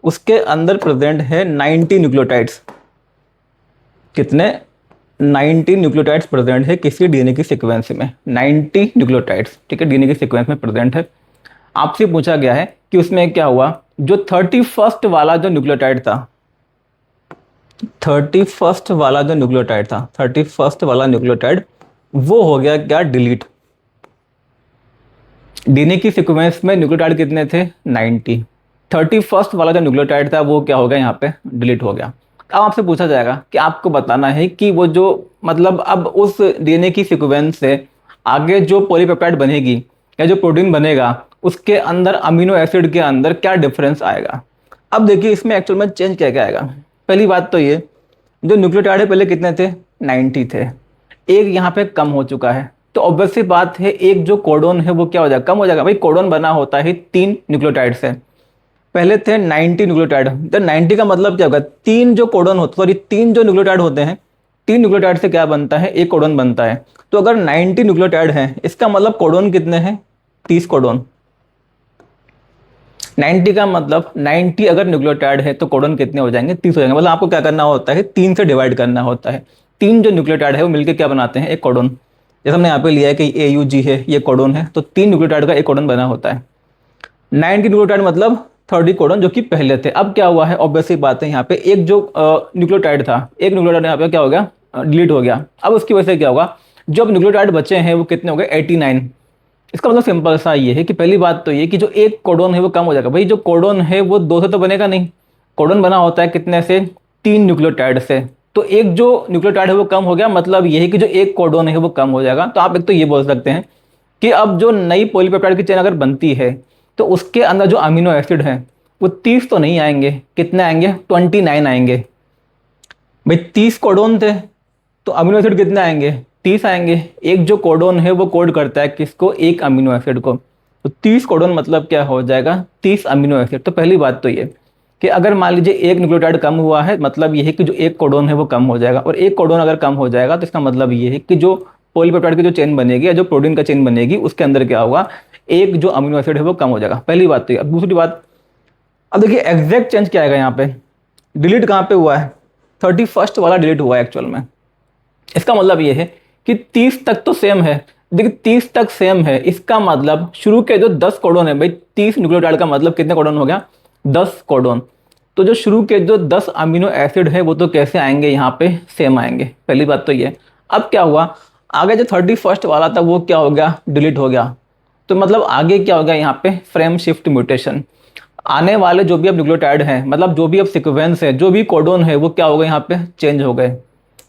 [SPEAKER 1] उसके अंदर प्रेजेंट है 90 न्यूक्लियोटाइड्स। कितने, 90 न्यूक्लियोटाइड्स प्रेजेंट है किसी DNA की सीक्वेंस में, 90 न्यूक्लियोटाइड्स, ठीक है, DNA की सीक्वेंस में प्रेजेंट है। आपसे पूछा गया है कि उसमें क्या हुआ, जो 31st वाला जो न्यूक्लियोटाइड था, 31st वाला जो न्यूक्लियोटाइड था, 31st वाला न्यूक्लियोटाइड वो हो गया क्या, डिलीट। DNA की सीक्वेंस में न्यूक्लियोटाइड कितने थे, 90। 31st वाला जो न्यूक्लियोटाइड था वो क्या हो गया, यहाँ पे डिलीट हो गया। अब आपसे पूछा जाएगा कि आपको बताना है कि वो जो मतलब अब उस DNA की सीक्वेंस से आगे जो पॉलीपेप्टाइड बनेगी या जो प्रोटीन बनेगा उसके अंदर अमीनो एसिड के अंदर क्या डिफरेंस आएगा। अब देखिए इसमें एक्चुअल में चेंज क्या क्या आएगा। पहली बात तो ये, जो न्यूक्लियोटाइड है पहले कितने थे, 90 थे, एक यहाँ पे कम हो चुका है। तो ऑब्वियस सी बात है एक जो कोडोन है वो क्या हो जाएगा, कम हो जाएगा। भाई कोडोन बना होता है 3 न्यूक्लियोटाइड से, पहले थे 90 न्यूक्लियोटाइड, तो 90 का मतलब क्या होगा, तीन जो कोडोन होते, सॉरी 3 जो न्यूक्लियोटाइड होते हैं, 3 न्यूक्लियोटाइड से क्या बनता है, एक कोडोन बनता है। तो अगर 90 न्यूक्लियोटाइड है इसका मतलब कोडोन कितने हैं, 30 कोडोन। 90 का मतलब 90 अगर न्यूक्लियोटाइड है तो कोडोन कितने हो जाएंगे, 30 हो जाएंगे। मतलब आपको क्या करना होता है, 3 से डिवाइड करना होता है। 3 जो न्यूक्लियोटाइड है वो मिलकर क्या बनाते हैं, एक कोडोन। जैसे हमने यहाँ पे लिया है कि AUG है, ये कोडोन है, तो 3 न्यूक्लियोटाइड का एक कोडोन बना होता है। 90 न्यूक्लियोटाइड मतलब 30 कोडोन जो कि पहले थे। अब क्या हुआ है, ऑब्वियसली बात है यहाँ पे एक जो न्यूक्लियोटाइड था, एक न्यूक्लियोटाइड यहाँ पे क्या हो गया, डिलीट हो गया। अब उसकी वजह से क्या होगा, जो अब न्यूक्लियोटाइड बचे हैं वो कितने हो गए, 89। इसका मतलब सिंपल सा ये है कि पहली बात तो ये कि जो एक कोडोन है वो कम हो जाएगा। भाई जो कोडोन है वो 2 से तो बनेगा नहीं, कोडोन बना होता है कितने से, 3 न्यूक्लियोटाइड से। तो एक जो न्यूक्लियोटाइड है वो कम हो गया, मतलब ये है कि जो एक कोडोन है वो कम हो जाएगा। तो आप एक तो ये बोल सकते हैं कि अब जो नई पॉलीपेप्टाइड की चेन अगर बनती है तो उसके अंदर जो अमीनो एसिड है वो 30 तो नहीं आएंगे, कितने आएंगे, 29 आएंगे। भाई 30 कोडोन थे तो अमीनो एसिड कितने आएंगे, 30 आएंगे। एक जो कोडोन है वो कोड करता है किसको, एक अमीनो एसिड को। तो 30 कोडोन मतलब क्या हो जाएगा, 30 अमीनो एसिड। तो पहली बात तो ये कि अगर मान लीजिए एक न्यूक्लियोटाइड कम हुआ है, मतलब ये है कि जो एक कोडोन है वो कम हो जाएगा, और एक कोडोन अगर कम हो जाएगा तो इसका मतलब ये है कि जो पॉलीपेप्टाइड की जो चेन बनेगी या जो प्रोटीन का चेन बनेगी उसके अंदर क्या होगा, एक जो अमीनो एसिड है वो कम हो जाएगा। पहली बात तो ये। अब दूसरी बात, अब देखिए एग्जैक्ट चेंज क्या आएगा यहाँ पे, डिलीट कहाँ पे हुआ है, 31st वाला डिलीट हुआ है एक्चुअल में। इसका मतलब ये है कि 30 तक तो सेम है। देखिए 30 तक सेम है, इसका मतलब शुरू के जो 10 कोडोन है, भाई 30 न्यूक्लियोटाइड का मतलब कितने कोडोन हो गया, 10 कोडोन। तो जो शुरू के जो 10 अमीनो एसिड है वो तो कैसे आएंगे, यहाँ पे सेम आएंगे। पहली बात तो ये। अब क्या हुआ, आगे जो 31st वाला था वो क्या हो गया, डिलीट हो गया। तो मतलब आगे क्या हो गया यहाँ पे, फ्रेम शिफ्ट म्यूटेशन। आने वाले जो भी अब न्यूक्लियोटाइड हैं, मतलब जो भी अब सीक्वेंस है, जो भी कोडोन है, वो क्या हो गए यहाँ पे, चेंज हो गए।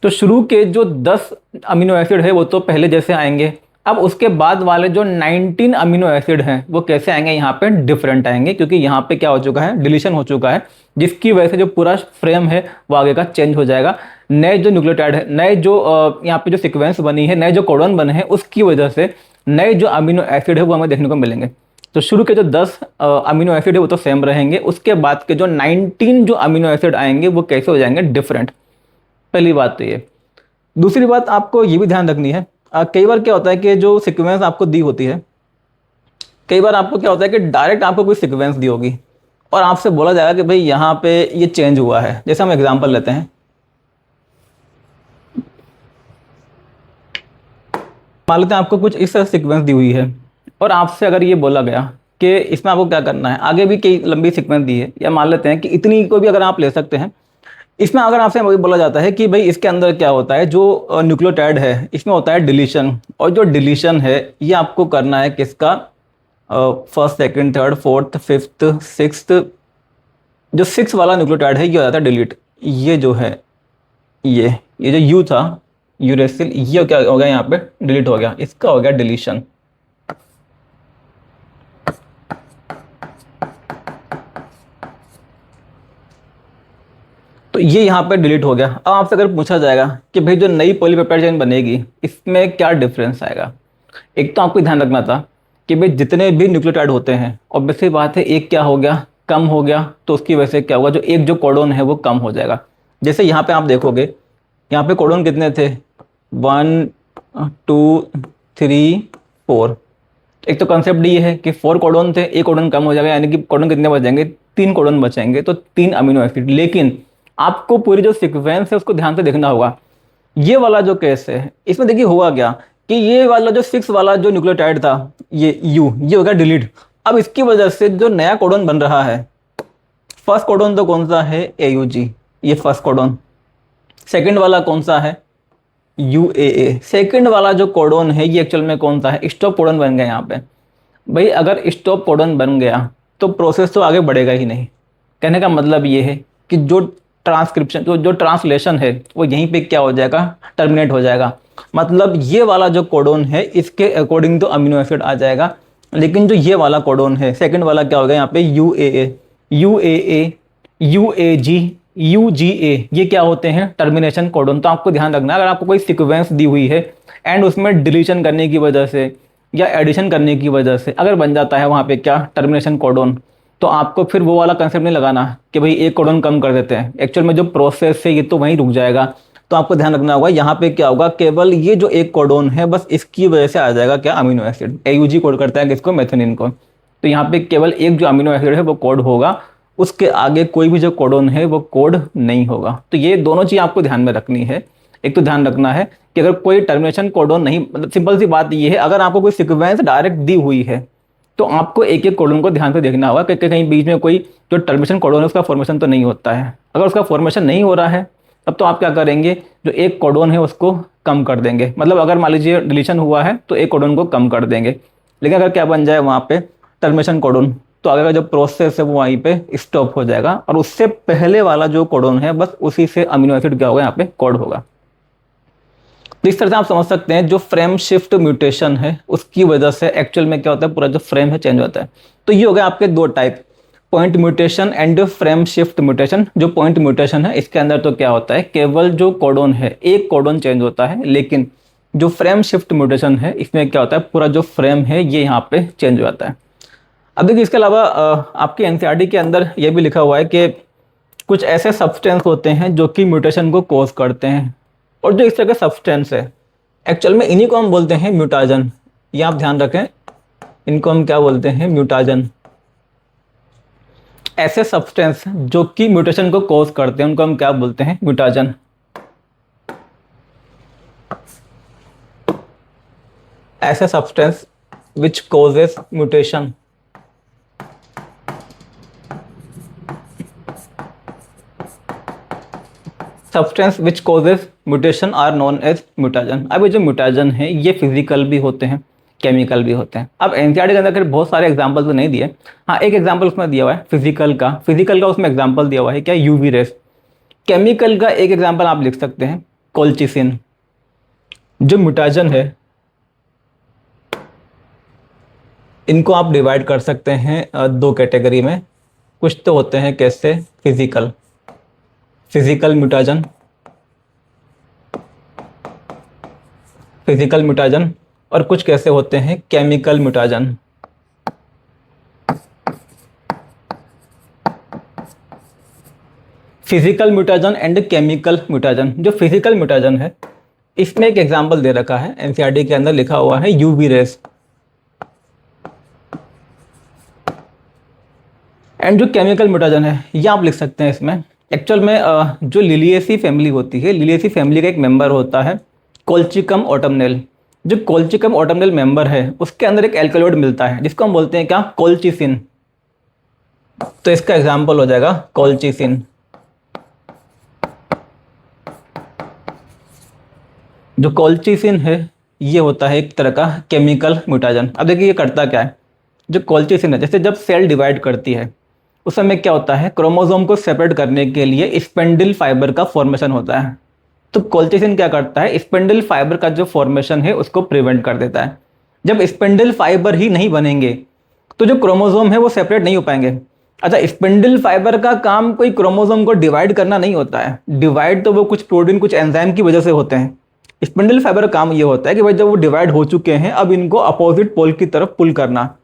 [SPEAKER 1] तो शुरू के जो 10 अमीनो एसिड है वो तो पहले जैसे आएंगे। अब उसके बाद वाले जो 19 अमीनो एसिड हैं वो कैसे आएंगे, यहाँ पे डिफरेंट आएंगे, क्योंकि यहाँ पे क्या हो चुका है, डिलीशन हो चुका है, जिसकी वजह से जो पूरा फ्रेम है वो आगे का चेंज हो जाएगा। नए जो न्यूक्लियोटाइड है, नए जो यहाँ पे जो सीक्वेंस बनी है, नए जो कोडोन बने हैं, उसकी वजह से नए जो अमीनो एसिड है वो हमें देखने को मिलेंगे। तो शुरू के जो 10 अमीनो एसिड है वो तो सेम रहेंगे, उसके बाद के जो 19 जो अमीनो एसिड आएंगे वो कैसे हो जाएंगे, डिफरेंट। पहली बात तो ये। दूसरी बात आपको ये भी ध्यान रखनी है, कई बार क्या होता है कि जो सीक्वेंस आपको दी होती है, कई बार आपको क्या होता है कि डायरेक्ट आपको कोई सीक्वेंस दी होगी और आपसे बोला जाएगा कि भाई यहाँ पे ये चेंज हुआ है। जैसे हम एग्जांपल लेते हैं, मान लेते हैं आपको कुछ इस तरह सीक्वेंस दी हुई है और आपसे अगर ये बोला गया कि इसमें आपको क्या करना है, आगे भी कई लंबी सीक्वेंस दी है, या मान लेते हैं कि इतनी को भी अगर आप ले सकते हैं, इसमें अगर आपसे वही बोला जाता है कि भाई इसके अंदर क्या होता है, जो न्यूक्लियोटाइड है इसमें होता है डिलीशन, और जो डिलीशन है ये आपको करना है किसका, first second third fourth fifth sixth, जो 6 वाला न्यूक्लियोटाइड है ये हो जाता है डिलीट। ये जो है ये जो यू था, यूरेसिल, ये क्या हो गया यहाँ पे, डिलीट हो गया, इसका हो गया डिलीशन। तो ये यहाँ पे डिलीट हो गया। अब आपसे अगर पूछा जाएगा कि भाई जो नई पॉलीपेप्टाइड चेन बनेगी इसमें क्या डिफरेंस आएगा, एक तो आपको ध्यान रखना था कि भाई जितने भी न्यूक्लियोटाइड होते हैं, ऑब्वियसली बात है एक क्या हो गया, कम हो गया, तो उसकी वजह से क्या होगा, जो एक जो कोडोन है वो कम हो जाएगा। जैसे यहाँ पे आप देखोगे, यहाँ पे कोडोन कितने थे, 1 2 3 4। एक तो कॉन्सेप्ट ये है कि 4 कोडोन थे, एक कोडोन कम हो जाएगा, यानी कि कोडोन कितने बच जाएंगे, 3 कोडोन बचेंगे, तो 3 अमीनो एसिड। लेकिन आपको पूरी जो सीक्वेंस है उसको ध्यान से देखना होगा। ये वाला जो केस है इसमें देखिए हुआ क्या कि ये वाला जो 6 वाला जो न्यूक्लियोटाइड था, ये हो गया डिलीट। अब इसकी वजह से जो नया कोडोन बन रहा है, फर्स्ट कोडोन तो कौन सा है, AUG, ये फर्स्ट कोडोन। सेकंड वाला कौन सा है, UAA। सेकंड वाला जो कोडोन है ये एक्चुअल में कौन सा है, स्टॉप कोडोन बन गया यहाँ पे। भाई अगर स्टॉप कोडोन बन गया तो प्रोसेस तो आगे बढ़ेगा ही नहीं। कहने का मतलब ये है कि जो ट्रांसक्रिप्शन जो ट्रांसलेशन है वो यहीं पे क्या हो जाएगा, टर्मिनेट हो जाएगा। मतलब ये वाला जो कोडोन है इसके अकॉर्डिंग तो अमीनो एसिड आ जाएगा, लेकिन जो ये वाला कोडोन है सेकंड वाला क्या हो गया यहाँ पे, UAA, UAG, UGA, ये क्या होते हैं, टर्मिनेशन कोडोन। तो आपको ध्यान रखना, अगर आपको कोई सीक्वेंस दी हुई है एंड उसमें डिलीशन करने की वजह से या एडिशन करने की वजह से अगर बन जाता है वहाँ पे क्या, टर्मिनेशन कोडोन, तो आपको फिर वो वाला कंसेप्ट नहीं लगाना कि भाई एक कोडोन कम कर देते हैं। एक्चुअल में जो प्रोसेस है ये तो वहीं रुक जाएगा। तो आपको ध्यान रखना होगा यहाँ पे क्या होगा, केवल ये जो एक कोडोन है बस इसकी वजह से आ जाएगा क्या, अमीनो एसिड। AUG कोड करता है किसको, मेथियोनिन को। तो यहाँ पे केवल एक जो अमीनो एसिड है वो कोड होगा, उसके आगे कोई भी जो कोडोन है वो कोड नहीं होगा। तो ये दोनों चीज़ आपको ध्यान में रखनी है। एक तो ध्यान रखना है कि अगर कोई टर्मिनेशन कोडोन नहीं, मतलब सिंपल सी बात ये है, अगर आपको कोई सीक्वेंस डायरेक्ट दी हुई है तो आपको एक एक कोडोन को ध्यान से देखना होगा कि कहीं बीच में कोई जो टर्मिनेशन कोडोन है उसका फॉर्मेशन तो नहीं होता है। अगर उसका फॉर्मेशन नहीं हो रहा है तब तो आप क्या करेंगे, जो एक कोडोन है उसको कम कर देंगे। मतलब अगर मान लीजिए डिलीशन हुआ है तो एक कोडोन को कम कर देंगे, लेकिन अगर क्या बन जाए वहाँ पे टर्मिनेशन कोडोन, तो आगे का जो प्रोसेस है वो वहीं पे स्टॉप हो जाएगा और उससे पहले वाला जो कोडोन है बस उसी से अमीनो एसिड क्या होगा, यहाँ पे कोड होगा। तो इस तरह से आप समझ सकते हैं जो फ्रेम शिफ्ट म्यूटेशन है उसकी वजह से एक्चुअल में क्या होता है, पूरा जो फ्रेम है चेंज होता है। तो ये हो गया आपके दो type, point mutation and frame shift mutation. जो पॉइंट म्यूटेशन है इसके अंदर तो क्या होता है, केवल जो कोडोन है एक कोडोन चेंज होता है, लेकिन जो फ्रेम शिफ्ट म्यूटेशन है इसमें क्या होता है, पूरा जो फ्रेम है ये यहाँ पे चेंज हो जाता है। अब देखिए इसके अलावा आपके एनसीईआरटी के अंदर ये भी लिखा हुआ है कि कुछ ऐसे सब्सटेंस होते हैं जो कि म्यूटेशन को कॉज करते हैं, और जो इस तरह के सब्सटेंस है एक्चुअल में इन्हीं को हम बोलते हैं म्यूटाजन। ये आप ध्यान रखें, इनको हम क्या बोलते हैं, म्यूटाजन। ऐसे सब्सटेंस जो कि म्यूटेशन को कॉज करते हैं उनको हम क्या बोलते हैं, म्यूटाजन। ऐसे substance which causes mutation, substance which causes mutation are known as mutagen. अब ये जो म्यूटाजन है ये फिजिकल भी होते हैं, केमिकल भी होते हैं। अब एनसीईआरटी के अंदर बहुत सारे एग्जांपल तो नहीं दिए, हाँ एक एग्जांपल उसमें दिया हुआ है फिजिकल का उसमें एग्जांपल दिया हुआ है क्या, यूवी रेस। केमिकल का एक एग्जांपल आप लिख सकते हैं कोल्चिसिन। जो म्यूटाजन है इनको आप डिवाइड कर सकते हैं दो कैटेगरी में। कुछ तो होते हैं कैसे, फिजिकल म्यूटाजन, और कुछ कैसे होते हैं, chemical mutagen. Physical mutagen and chemical mutagen. जो फिजिकल म्यूटाजन है इसमें एक एग्जांपल दे रखा है एनसीईआरटी के अंदर, लिखा हुआ है यूवी रेस। एंड जो केमिकल म्यूटाजन है ये आप लिख सकते हैं इसमें एक्चुअल में जो लिलिएसी फैमिली होती है, लिलिएसी फैमिली का एक मेंबर होता है कोल्चिकम ऑटमनेल। जो कोल्चिकम ऑटमनेल मेंबर है उसके अंदर एक एल्कलॉइड मिलता है जिसको हम बोलते हैं क्या, कोल्चिसिन। तो इसका एग्जांपल हो जाएगा कोल्चिसिन। जो कोल्चिसिन है ये होता है एक तरह का केमिकल म्यूटाजन। अब देखिए ये करता क्या है, जो कोल्चिसिन है जैसे जब सेल डिवाइड करती है उस समय क्या होता है, क्रोमोसोम को सेपरेट करने के लिए स्पेंडल फाइबर का फॉर्मेशन होता है। तो कोल्चिसिन क्या करता है, स्पेंडल फाइबर का जो फॉर्मेशन है उसको प्रिवेंट कर देता है। जब स्पेंडल फाइबर ही नहीं बनेंगे तो जो क्रोमोसोम है वो सेपरेट नहीं हो पाएंगे। अच्छा, स्पेंडल फाइबर का काम कोई क्रोमोसोम को डिवाइड करना नहीं होता है, डिवाइड तो वो कुछ प्रोटीन कुछ एंजाइम की वजह से होते हैं। स्पेंडल फाइबर का काम ये होता है कि भाई जब वो डिवाइड हो चुके हैं अब इनको अपोजिट पोल की तरफ पुल करना।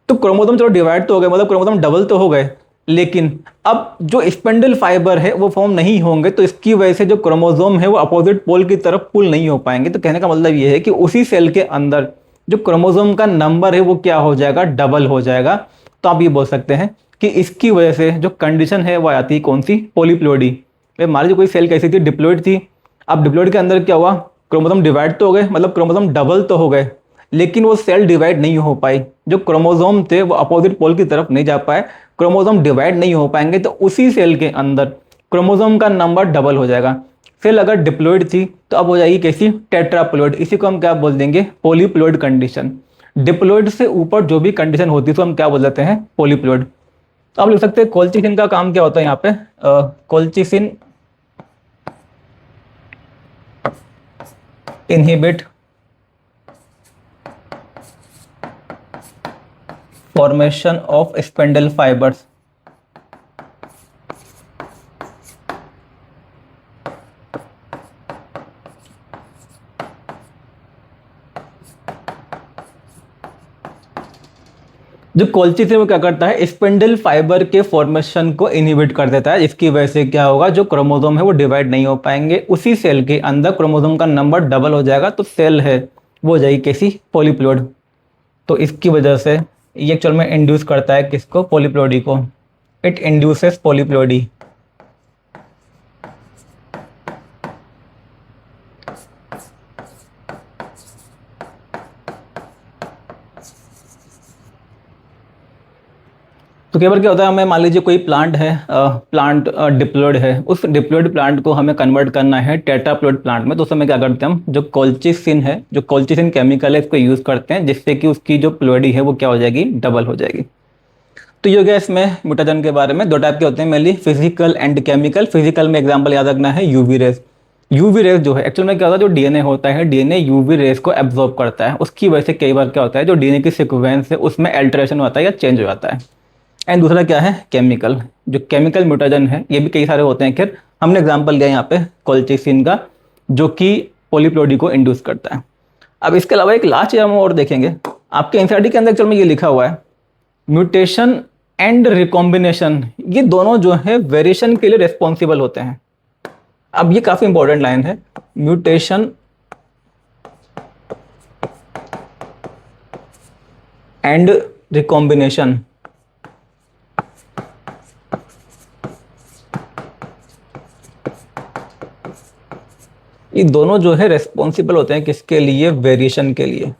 [SPEAKER 1] तो क्रोमोसोम चलो डिवाइड तो हो गए, मतलब क्रोमोसोम डबल तो हो गए, लेकिन अब जो स्पेंडल फाइबर है वो फॉर्म नहीं होंगे, तो इसकी वजह से जो क्रोमोसोम है वो अपोजिट पोल की तरफ पुल नहीं हो पाएंगे। तो कहने का मतलब ये है कि उसी सेल के अंदर जो क्रोमोसोम का नंबर है वो क्या हो जाएगा, डबल हो जाएगा। तो आप ये बोल सकते हैं कि इसकी वजह से जो कंडीशन है वो आती है कौन सी, पॉलीप्लोइडी। मान लीजिए कोई सेल कैसी थी, डिप्लोइड थी। अब डिप्लोइड के अंदर क्या हुआ, क्रोमोसोम डिवाइड तो हो गए, मतलब क्रोमोसोम डबल तो हो गए, लेकिन वो सेल डिवाइड नहीं हो पाई। जो क्रोमोसोम थे वो अपोजिट पोल की तरफ नहीं जा पाए, क्रोमोसोम डिवाइड नहीं हो पाएंगे, तो उसी सेल के अंदर क्रोमोसोम का नंबर डबल हो जाएगा। सेल अगर डिप्लोइड थी तो अब हो जाएगी कैसी, टेट्राप्लोइड। इसी को हम क्या बोल देंगे, पॉलीप्लोइड कंडीशन। डिप्लोइड से ऊपर जो भी कंडीशन होती है तो हम क्या बोल देते हैं, पॉलीप्लोइड। तो आप लिख सकते हैं कोल्चिसिन का काम क्या होता है यहाँ पे, colchicine inhibit formation of spindle fibres. जो कोल्चिसिन है वो क्या करता है, स्पेंडल फाइबर के फॉर्मेशन को इनहिबिट कर देता है, जिसकी वजह से क्या होगा, जो क्रोमोसोम है वो डिवाइड नहीं हो पाएंगे, उसी सेल के अंदर क्रोमोसोम का नंबर डबल हो जाएगा, तो सेल है वो हो जाएगी कैसी, पॉलीप्लोइड। तो इसकी वजह से ये एक्चुअल में इंड्यूस करता है किसको, पॉलीप्लोइडी को। It induces polyploidy. तो कई बार क्या होता है, हमें मान लीजिए कोई प्लांट है, प्लांट डिप्लोइड है, उस डिप्लोइड प्लांट को हमें कन्वर्ट करना है टेट्राप्लोइड प्लांट में। तो उस समय क्या करते हैं हम, जो कोल्चिसिन है, जो कोल्चिसिन केमिकल है, इसको यूज करते हैं जिससे कि उसकी जो प्लोइडी है वो क्या हो जाएगी, डबल हो जाएगी। तो ये हो गया इसमें म्यूटाजन के बारे में। दो टाइप के होते हैं mainly, physical and chemical. Physical में एग्जाम्पल याद रखना है यूवी रेस। यूवी रेस जो है एक्चुअल में क्या होता है, जो डीएनए होता है, डीएनए यूवी रेस को एब्जॉर्ब करता है। उसकी वजह से कई बार क्या होता है, जो डीएनए की सीक्वेंस है उसमें अल्टरेशन होता है या चेंज हो जाता है। एंड दूसरा क्या है, केमिकल। जो केमिकल म्यूटाजन है ये भी कई सारे होते हैं। खैर हमने एग्जांपल लिया यहाँ पे कोल्चिसिन का, जो कि पॉलीप्लोइडी को इंड्यूस करता है। अब इसके अलावा एक लास्ट चीज हम और देखेंगे, आपके एनसीईआरटी के अंदर एक्चुअल में ये लिखा हुआ है म्यूटेशन एंड रिकॉम्बिनेशन, ये दोनों जो है वेरिएशन के लिए रिस्पॉन्सिबल होते हैं। अब ये काफी इंपॉर्टेंट लाइन है, म्यूटेशन एंड रिकॉम्बिनेशन, ये दोनों जो है रेस्पॉन्सिबल होते हैं किसके लिए, वेरिएशन के लिए।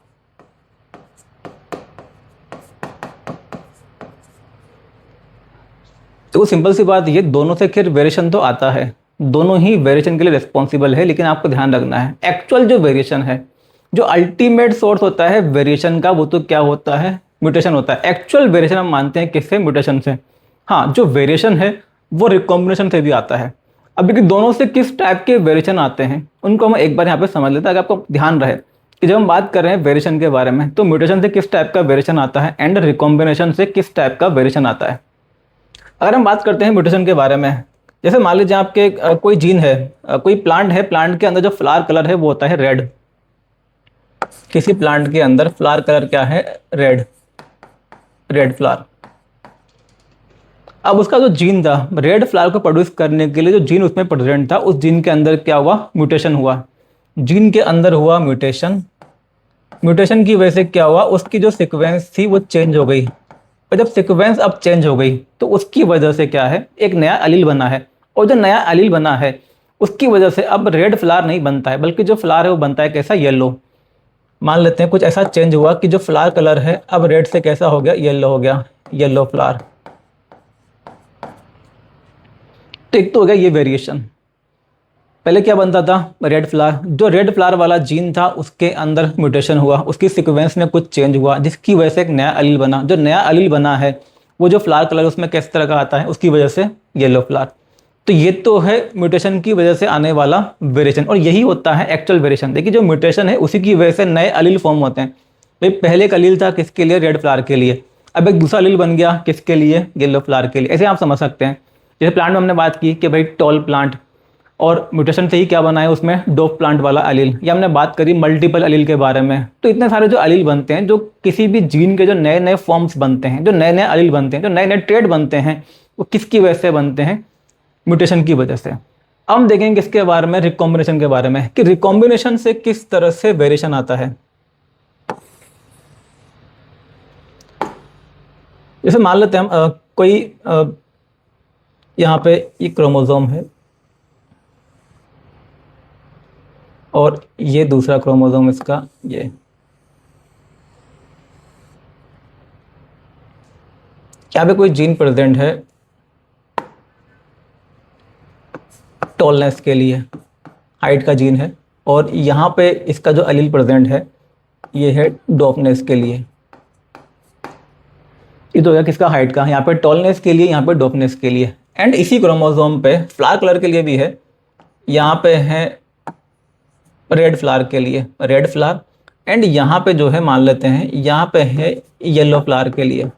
[SPEAKER 1] तो सिंपल सी बात, ये दोनों से खैर वेरिएशन तो आता है, दोनों ही वेरिएशन के लिए रिस्पॉन्सिबल है, लेकिन आपको ध्यान रखना है एक्चुअल जो वेरिएशन है, जो अल्टीमेट सोर्स होता है वेरिएशन का, वो तो क्या होता है, म्यूटेशन होता है। एक्चुअल वेरिएशन हम मानते हैं किससे, म्यूटेशन से। हाँ, जो वेरिएशन है वो रिकॉम्बिनेशन से भी आता है। अब कि दोनों से किस टाइप के वेरिएशन आते हैं उनको हम एक बार यहाँ पे समझ लेते हैं, अगर आपको ध्यान रहे कि जब हम बात कर रहे हैं वेरिएशन के बारे में, तो म्यूटेशन से किस टाइप का वेरिएशन आता है एंड रिकॉम्बिनेशन से किस टाइप का वेरिएशन आता है। अगर हम बात करते हैं म्यूटेशन के बारे में, जैसे मान लीजिए आपके कोई जीन है, कोई प्लांट है, प्लांट के अंदर जो फ्लावर कलर है वो होता है रेड। किसी प्लांट के अंदर फ्लावर कलर क्या है, रेड, रेड फ्लावर। अब उसका जो जीन था रेड फ्लावर को प्रोड्यूस करने के लिए, जो जीन उसमें प्रेजेंट था, उस जीन के अंदर क्या हुआ, म्यूटेशन हुआ। जीन के अंदर हुआ म्यूटेशन, म्यूटेशन की वजह से क्या हुआ, उसकी जो सीक्वेंस थी वो चेंज हो गई। और जब सीक्वेंस अब चेंज हो गई तो उसकी वजह से क्या है, एक नया अलील बना है। और जो नया अलील बना है उसकी वजह से अब रेड फ्लावर नहीं बनता है, बल्कि जो फ्लावर है वो बनता है कैसा, येलो। मान लेते हैं कुछ ऐसा चेंज हुआ कि जो फ्लावर कलर है अब रेड से कैसा हो गया, येलो हो गया, येलो फ्लावर। तो एक तो हो गया ये वेरिएशन। पहले क्या बनता था, रेड फ्लावर, जो रेड फ्लावर वाला जीन था उसके अंदर म्यूटेशन हुआ, उसकी सीक्वेंस में कुछ चेंज हुआ, जिसकी वजह से एक नया अलील बना। जो नया अलील बना है वो जो फ्लावर कलर उसमें किस तरह का आता है, उसकी वजह से येलो फ्लावर। तो ये तो है म्यूटेशन की वजह से आने वाला वेरिएशन, और यही होता है एक्चुअल वेरिएशन। देखिए जो म्यूटेशन है उसी की वजह से नए अलील फॉर्म होते हैं। भाई पहले एक अलील था किसके लिए, रेड फ्लावर के लिए, अब एक दूसरा अलील बन गया किसके लिए, येलो फ्लावर के लिए। ऐसे आप समझ सकते हैं। जैसे प्लांट में हमने बात की कि भाई टॉल प्लांट, और म्यूटेशन से ही क्या बना है उसमें, डोफ प्लांट वाला अलील। या हमने बात करी मल्टीपल अलील के बारे में। तो इतने सारे जो अलील बनते हैं, जो किसी भी जीन के जो नए नए फॉर्म्स बनते हैं, जो नए नए अलील बनते हैं, जो नए नए ट्रेड बनते हैं, वो किसकी वजह से बनते हैं, म्यूटेशन की वजह से। अब हम देखेंगे इसके बारे में, रिकॉम्बिनेशन के बारे में, कि रिकॉम्बिनेशन से किस तरह से वेरिएशन आता है। जैसे मान लेते हैं हम कोई यहाँ पे ये क्रोमोसोम है और ये दूसरा क्रोमोसोम इसका, ये यहाँ पे कोई जीन प्रेजेंट है टॉलनेस के लिए, हाइट का जीन है, और यहाँ पे इसका जो अलील प्रेजेंट है ये है डॉफनेस के लिए। ये तो हो गया किसका, हाइट का, यहाँ पे टॉलनेस के लिए, यहाँ पे डॉफनेस के लिए। एंड इसी क्रोमोसोम पे फ्लावर कलर के लिए भी है, यहाँ पे है रेड फ्लावर के लिए, रेड फ्लावर। एंड यहाँ पे जो है मान लेते हैं यहाँ पे है येलो फ्लावर के लिए।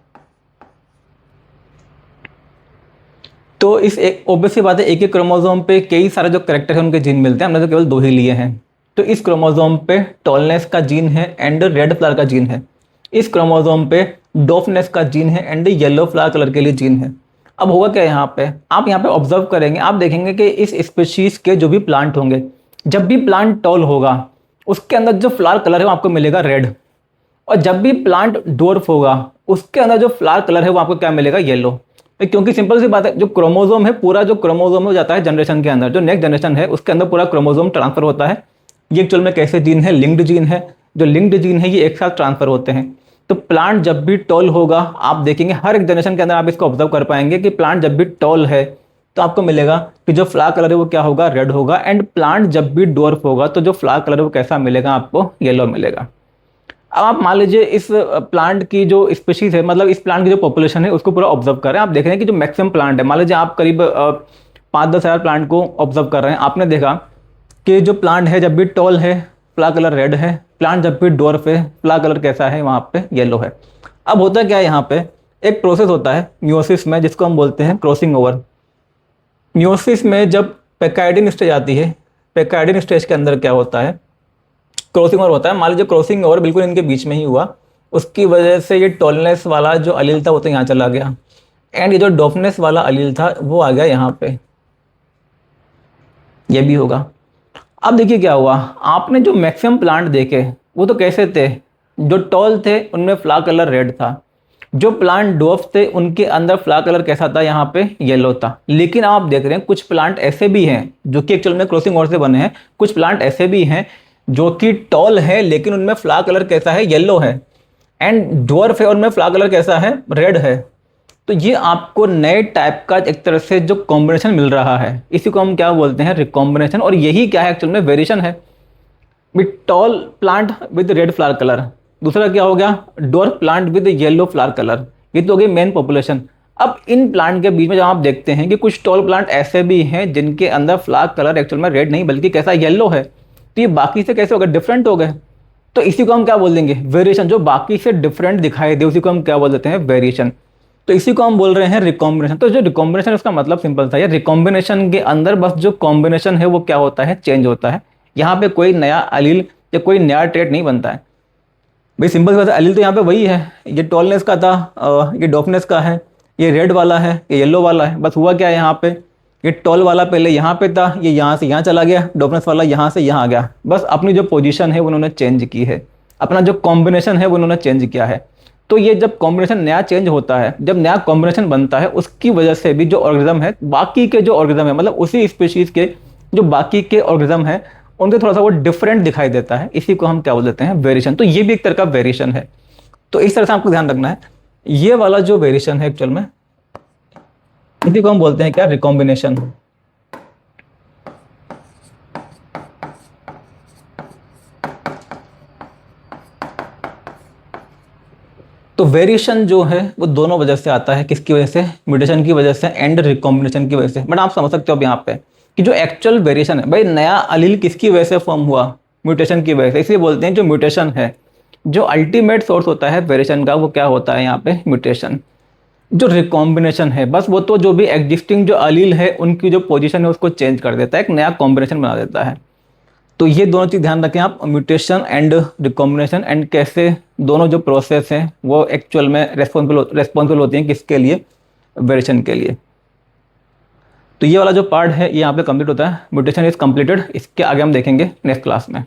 [SPEAKER 1] तो इस एक ऑब्वियस सी बात है, एक ही क्रोमोसोम पे कई सारे जो कैरेक्टर है उनके जीन मिलते हैं, हमने तो केवल 2 ही लिए हैं। तो इस क्रोमोसोम पे टॉलनेस का जीन है एंड रेड फ्लावर का जीन है। इस क्रोमोसोम पे डॉफनेस का जीन है एंड येलो फ्लावर कलर के लिए जीन है। अब होगा क्या यहाँ पे, आप यहाँ पे ऑब्जर्व करेंगे, आप देखेंगे कि इस स्पीशीज के जो भी प्लांट होंगे, जब भी प्लांट टॉल होगा उसके अंदर जो फ्लावर कलर है वो आपको मिलेगा रेड, और जब भी प्लांट डोर्फ होगा उसके अंदर जो फ्लावर कलर है वो आपको क्या मिलेगा, येलो। क्योंकि सिंपल सी बात है, जो क्रोमोसोम है पूरा, जो क्रोमोसोम हो जाता है जनरेशन के अंदर, जो नेक्स्ट जनरेशन है उसके अंदर पूरा क्रोमोसोम ट्रांसफर होता है। ये एक्चुअल में कैसे जीन है, लिंक्ड जीन है। जो लिंक्ड जीन है ये एक साथ ट्रांसफर होते हैं। तो प्लांट जब भी टॉल होगा, आप देखेंगे हर एक जनरेशन के अंदर आप इसको ऑब्जर्व कर पाएंगे कि प्लांट जब भी टॉल है तो आपको मिलेगा कि जो फ्लावर कलर है वो क्या होगा, रेड होगा। एंड प्लांट जब भी डोर्फ होगा तो जो फ्लावर कलर है वो कैसा मिलेगा, आपको येलो मिलेगा। अब आप मान लीजिए इस प्लांट की जो स्पीशीज है, मतलब इस प्लांट की जो पॉपुलेशन है उसको पूरा ऑब्जर्व करें। आप देख रहे हैं कि जो मैक्सिमम प्लांट है, मान लीजिए आप करीब 5-10 हज़ार प्लांट को ऑब्जर्व कर रहे हैं, आपने देखा कि जो प्लांट है जब भी टॉल है फ्लावर कलर रेड है, प्लांट जब भी डोर्फ है फ्लावर कलर कैसा है, वहाँ पे येलो है। अब होता क्या है, यहाँ पे एक प्रोसेस होता है मियोसिस में, जिसको हम बोलते हैं क्रॉसिंग ओवर। मियोसिस में जब पेकाइडिन स्टेज आती है, पेकाइडिन स्टेज के अंदर क्या होता है, क्रॉसिंग ओवर होता है। मान लीजिए क्रॉसिंग ओवर बिल्कुल इनके बीच में ही हुआ, उसकी वजह से ये टॉलनेस वाला जो अलील था वो तो यहाँ चला गया, एंड ये जो डोफनेस वाला अलील था वो आ गया यहाँ पे, ये भी होगा। अब देखिए क्या हुआ, आपने जो मैक्सिमम प्लांट देखे वो तो कैसे थे, जो टॉल थे उनमें फ्लावर कलर रेड था, जो प्लांट डोफ थे उनके अंदर फ्लावर कलर कैसा था, यहाँ पे येलो था। लेकिन आप देख रहे हैं कुछ प्लांट ऐसे भी हैं जो कि एक्चुअल में क्रॉसिंग ओवर से बने हैं, कुछ प्लांट ऐसे भी हैं जो कि टॉल है लेकिन उनमें फ्लावर कलर कैसा है, येलो है, एंड ड्वार्फ है उनमें फ्लावर कलर कैसा है, रेड है। तो ये आपको नए टाइप का एक तरह से जो कॉम्बिनेशन मिल रहा है, इसी को हम क्या बोलते हैं, रिकॉम्बिनेशन। और यही क्या है एक्चुअल में, वेरिएशन है। With tall plant with red flower colour, दूसरा क्या हो गया, dwarf plant with yellow flower colour, ये तो हो गई मेन पॉपुलेशन। अब इन प्लांट के बीच में जब आप देखते हैं कि कुछ टॉल प्लांट ऐसे भी हैं जिनके अंदर फ्लावर कलर एक्चुअल में रेड नहीं बल्कि कैसा, येलो है, तो ये बाकी से कैसे हो गए, डिफरेंट हो गए। तो इसी को हम क्या बोल देंगे, वेरिएशन। जो बाकी से डिफरेंट दिखाई दे उसी को हम क्या बोल देते हैं, वेरिएशन। तो इसी को हम बोल रहे हैं रिकॉम्बिनेशन। तो जो रिकॉम्बिनेशन उसका मतलब सिंपल था, ये रिकॉम्बिनेशन के अंदर बस जो कॉम्बिनेशन है वो क्या होता है, चेंज होता है। यहाँ पे कोई नया अलील या कोई नया ट्रेट नहीं बनता है भाई, सिंपल सी बात है। अलील तो यहाँ पे वही है, ये टॉलनेस का था, ये डॉफनेस का है, ये रेड वाला है, ये येलो वाला है। बस हुआ क्या है यहाँ पे, ये टॉल वाला पहले यहाँ पे था, ये यहाँ से यहाँ चला गया, डॉफनेस वाला यहाँ से यहाँ आ गया। बस अपनी जो पोजीशन है वो उन्होंने चेंज की है, अपना जो कॉम्बिनेशन है वो उन्होंने चेंज किया है। तो ये जब कॉम्बिनेशन नया चेंज होता है, जब नया कॉम्बिनेशन बनता है, उसकी वजह से भी जो ऑर्गेनिज्म है, बाकी के जो ऑर्गेनिज्म है, मतलब उसी स्पीशीज के जो बाकी के ऑर्गेनिज्म है, उनके थोड़ा सा वो डिफरेंट दिखाई देता है। इसी को हम क्या बोल देते हैं, वेरिएशन। तो ये भी एक तरह का वेरिएशन है। तो इस तरह से आपको ध्यान रखना है, ये वाला जो वेरिएशन है एक्चुअल में, इसी को हम बोलते हैं क्या, रिकॉम्बिनेशन। तो वेरिएशन जो है वो दोनों वजह से आता है, किसकी वजह से, म्यूटेशन की वजह से एंड रिकॉम्बिनेशन की वजह से। बट आप समझ सकते हो अब यहाँ पे कि जो एक्चुअल वेरिएशन है भाई, नया अलील किसकी वजह से फॉर्म हुआ, म्यूटेशन की वजह से। इसलिए बोलते हैं जो म्यूटेशन है, जो अल्टीमेट सोर्स होता है वेरिएशन का, वो क्या होता है यहाँ पे, म्यूटेशन। जो रिकॉम्बिनेशन है, बस वो तो जो भी एग्जिस्टिंग जो अलील है उनकी जो पोजीशन है उसको चेंज कर देता है, एक नया कॉम्बिनेशन बना देता है। तो ये दोनों चीज़ ध्यान रखें आप, म्यूटेशन एंड रिकॉम्बिनेशन, एंड कैसे दोनों जो प्रोसेस हैं वो एक्चुअल में रेस्पॉन्सिबल होती हैं किसके लिए, वेरिएशन के लिए। तो ये वाला जो पार्ट है ये यहाँ पे कंप्लीट होता है, म्यूटेशन इज कंप्लीटेड। इसके आगे हम देखेंगे नेक्स्ट क्लास में।